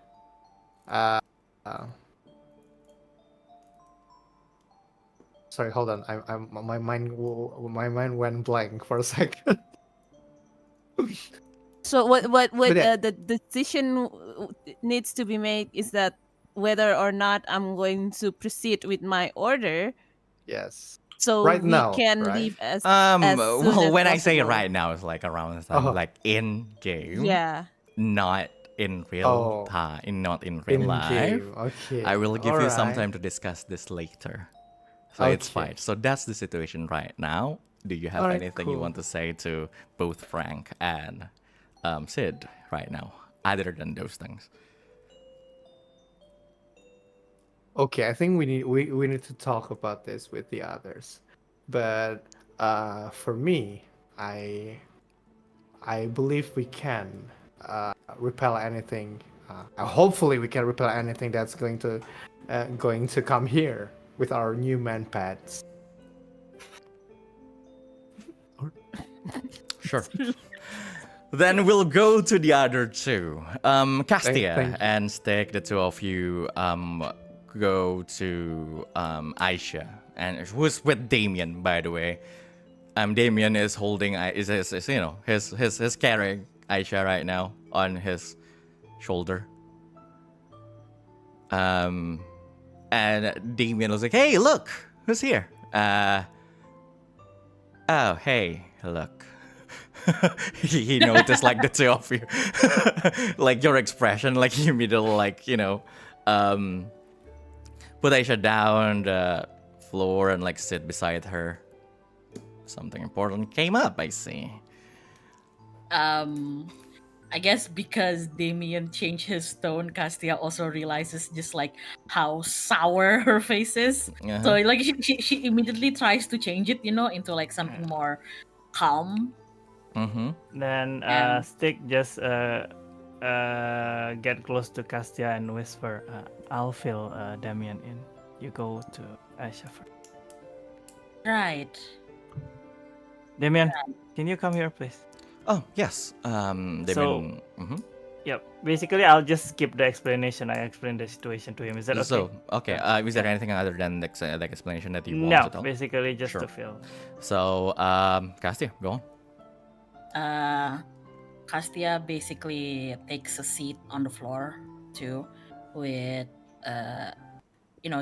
sorry, hold on. My mind went blank for a second. So what But yeah. the decision needs to be made is that whether or not I'm going to proceed with my order, Yes. so Right we now, can right? leave as soon Well, as when I say possible. right now, it's like around Uh-huh. like in game, Yeah. not in real Oh. time, not in real In life. game, okay. I will give you some alright. time to discuss this later. So it's Okay. fine. So that's the situation right now. Do you have Alright, anything you cool. want to say to both Frank and Sid right now, other than those things? Okay, I think we need to talk about this with the others. But for me, I believe we can repel anything. Hopefully, we can repel anything that's going to come here with our new man pads. Sure. Then we'll go to the other two. Castia thank you. and Stygg, the two of you go to Aisha, and who's with Damien, by the way. Damien is holding is he's carrying Aisha right now on his shoulder. And Damien was like, "Hey, look, who's here?" Oh, hey, look. he noticed like the two of you, like your expression, like you immediately like put Aisha down on the floor and like sit beside her. Something important came up, I see. I guess because Damien changed his tone, Castia also realizes just like how sour her face is. Uh-huh. So like she immediately tries to change it, into like something more calm. Mm-hmm. Then And- Stygg just get close to Castia and whisper, "I'll fill Damien in. You go to Aisha first." Right. Damien, can you come here, please? Oh yes. Damien. So- Mhm. Yep. Basically, I'll just skip the explanation. I explained the situation to him. Is that okay? So okay. Is there anything other than the explanation that you want No, to tell? basically just Sure. to fill. So Castia, go on. Castia basically takes a seat on the floor too, with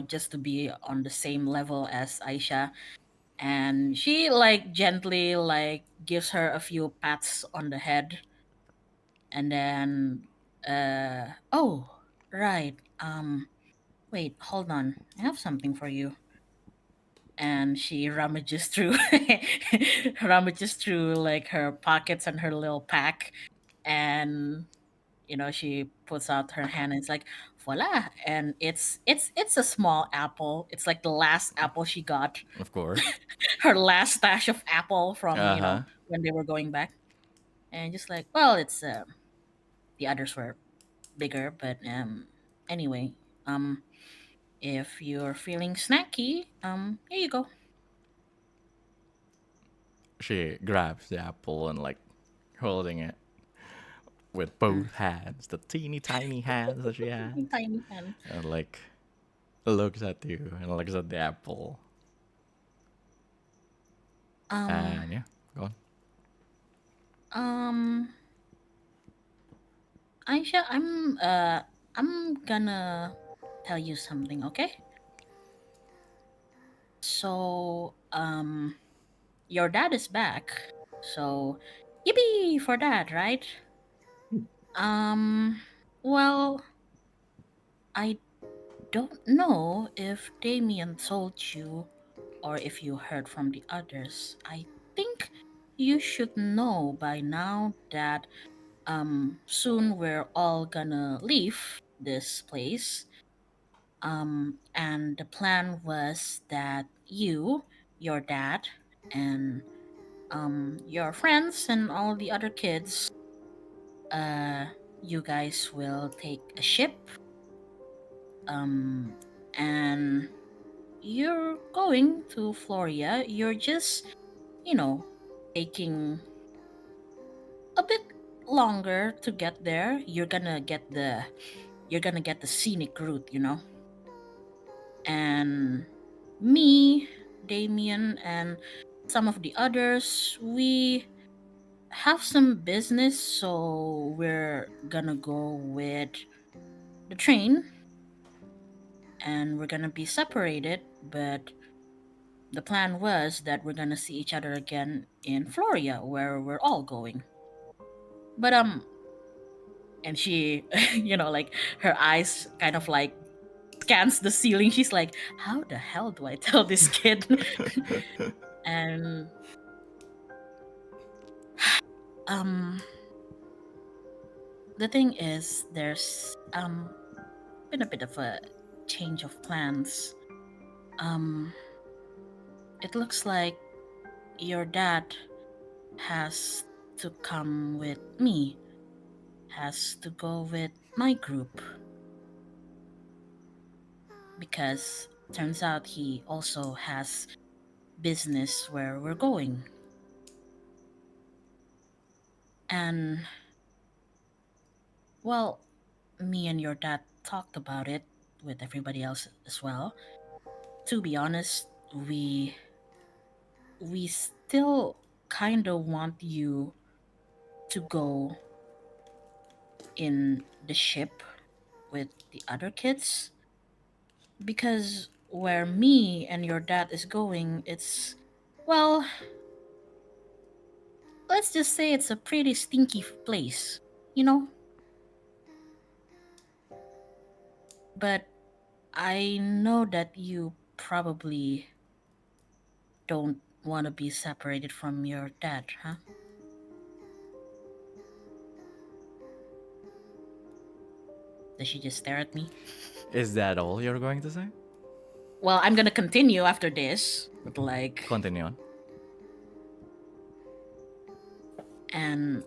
just to be on the same level as Aisha. And she like gently like gives her a few pats on the head, and then oh right, wait, hold on, I have something for you. And she rummages through rummages through like her pockets and her little pack, and she puts out her hand and it's like voila, and it's a small apple. It's like the last apple she got, Of course. her last stash of apple from Uh-huh. when they were going back. And just like, well, it's the others were bigger, but anyway, um if you're feeling snacky, here you go. She grabs the apple and like holding it with both hands, the teeny tiny hands that she has, Tiny hand. and like looks at you and looks at the apple. um And yeah, go on. um Aisha, I'm gonna tell you something, okay? So, your dad is back. So, yippee for that, right? Um, well, I don't know if Damien told you or if you heard from the others. I think you should know by now that soon we're all gonna leave this place. And the plan was that you, your dad, and your friends and all the other kids, uh you guys will take a ship, and you're going to Floria. You're just, taking a bit longer to get there. You're gonna get the scenic route. And me, Damien, and some of the others, we have some business, so we're gonna go with the train, and we're gonna be separated, but the plan was that we're gonna see each other again in Floria, where we're all going. But and she like her eyes kind of like scans the ceiling. She's like, how the hell do I tell this kid? And um the thing is, there's been a bit of a change of plans. um it looks like your dad has to come with me, has to go with my group, because turns out he also has business where we're going. And well, me and your dad talked about it with everybody else as well. To be honest, we still kind of want you to go in the ship with the other kids, because where me and your dad is going, it's, well, let's just say it's a pretty stinky place, you know? But I know that you probably don't want to be separated from your dad, huh? Does she just stare at me? Is that all you're going to say? Well, I'm gonna continue after this, but like, Continue on. and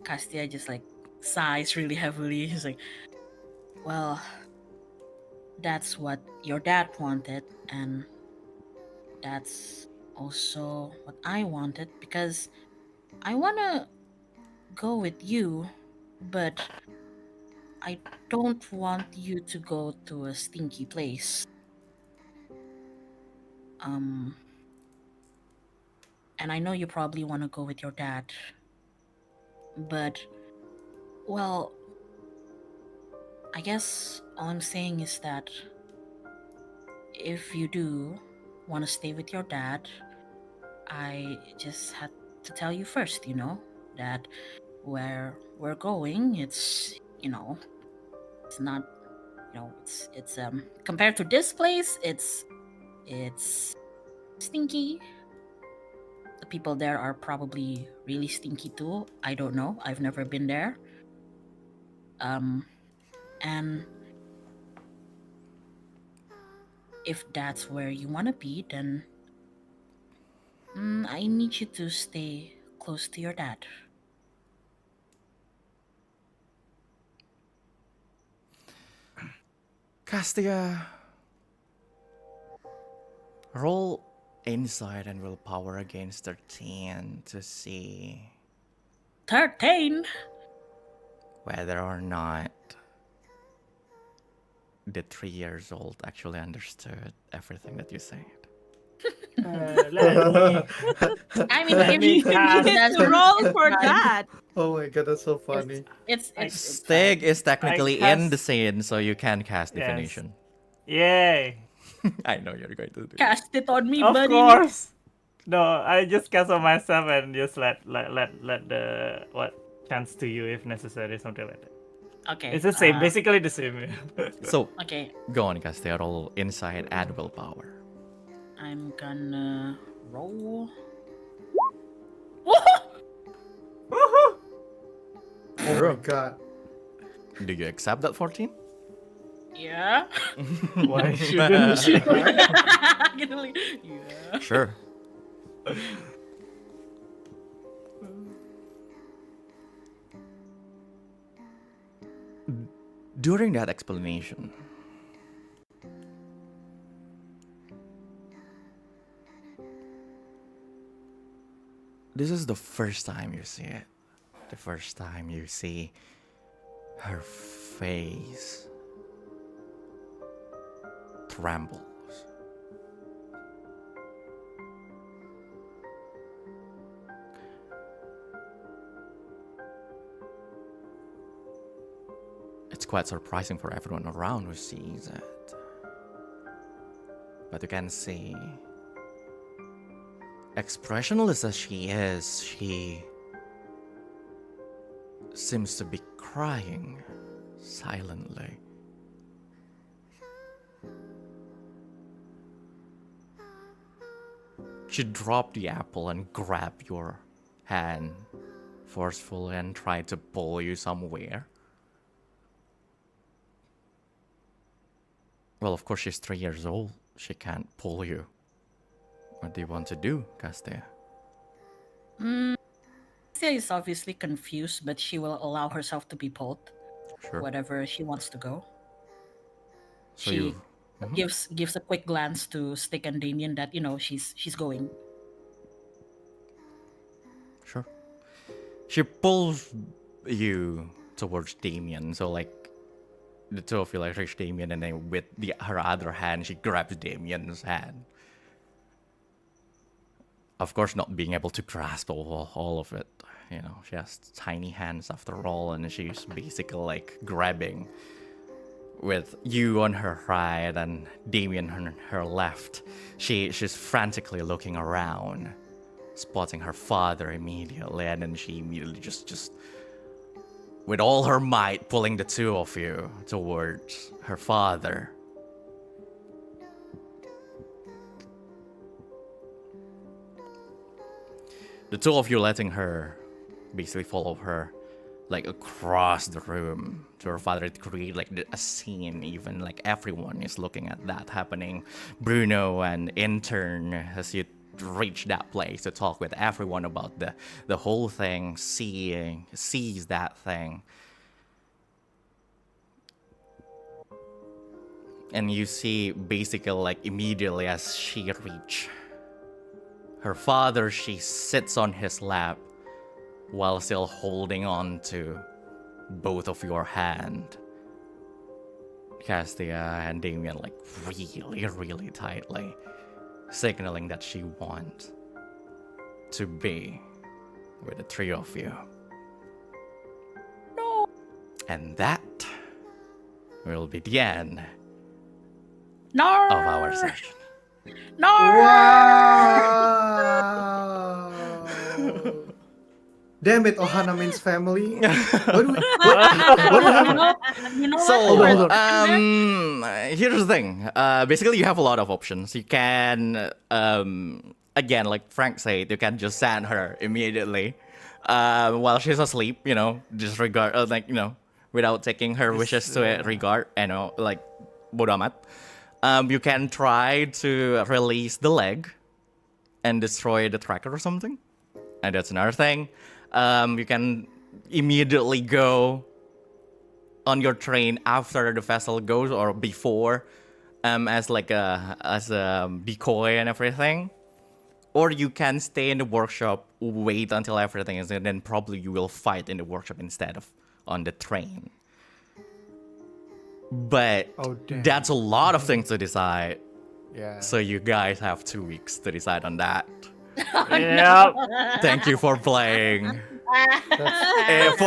Castia just like sighs really heavily. He's like, well, that's what your dad wanted, and that's also what I wanted, because I wanna go with you, but I don't want you to go to a stinky place. Um, and I know you probably want to go with your dad, but, well, I guess all I'm saying is that if you do want to stay with your dad, I just had to tell you first, that where we're going, it's not, it's compared to this place, it's stinky. The people there are probably really stinky too. I don't know. I've never been there. And if that's where you want to be, then I need you to stay close to your dad. Castia, roll insight and willpower against 13 to see 13. whether or not the 3 years old actually understood everything that you said. Let me. I mean, Let if me you cast- that's Roll it's for fine. that. Oh my god, that's so funny. It's Stygg is technically I in the cast- scene, so you can cast Yes. definition. Yay! I know you're going to do it. cast it on me, Of buddy. course. No, I just cast on myself and just let the chance to you if necessary, something like that. Okay. It's the same, basically the same. So, Okay, go on, Castia, roll insight and willpower. I'm gonna roll. Woohoo! Oh my god. Do you accept that 14? Yeah. Why shouldn't you? Yeah. Sure. During that explanation, this is the first time you see it. The first time you see her face trembles. It's quite surprising for everyone around who sees it. But you can see, expressionless as she is, she seems to be crying silently. She dropped the apple and grabbed your hand forcefully and tried to pull you somewhere. Well, of course, she's 3 years old. She can't pull you. What do you want to do, Castia? Castia is obviously confused, but she will allow herself to be pulled Sure. wherever she wants to go. So She you gives a quick glance to Stygg and Damien that she's going. Sure. She pulls you towards Damien, so like the two of you like reach Damien, and then with her other hand, she grabs Damien's hand. Of course, not being able to grasp all of it. You know, she has tiny hands after all, and she's basically like grabbing with you on her right and Damien on her left. She's frantically looking around, spotting her father immediately, and then she immediately just with all her might pulling the two of you towards her father. The two of you letting her basically follow her like across the room to her father to create like a scene. Even like everyone is looking at that happening. Bruno and Intern, as you reach that place to talk with everyone about the whole thing, sees that thing. And you see basically like immediately as she reach her father, she sits on his lap while still holding on to both of your hand. Castia and Damien like really tightly, signaling that she wants to be with the three of you. No. And that will be the end No. of our session. No. Wow! Damn it, Ohana means family. What do we have? You know So, what? here's the thing. Basically, you have a lot of options. You can, again, like Frank said, you can just send her immediately while she's asleep. Disregard, without taking her wishes to regard. Like bodo amat. You can try to release the leg and destroy the tracker or something, and that's another thing. You can immediately go on your train after the vessel goes or before, as a decoy and everything. Or you can stay in the workshop, wait until everything is in, and then probably you will fight in the workshop instead of on the train. But that's a lot of things to decide. Yeah. So you guys have 2 weeks to decide on that. Yep. Thank you for playing. For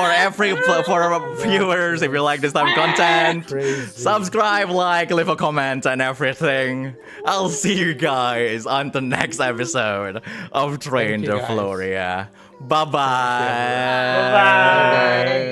our viewers, if you like this type of content, Crazy. subscribe, like, leave a comment, and everything. I'll see you guys on the next episode of Train Thank you, to guys. Floria. Bye-bye. Bye-bye.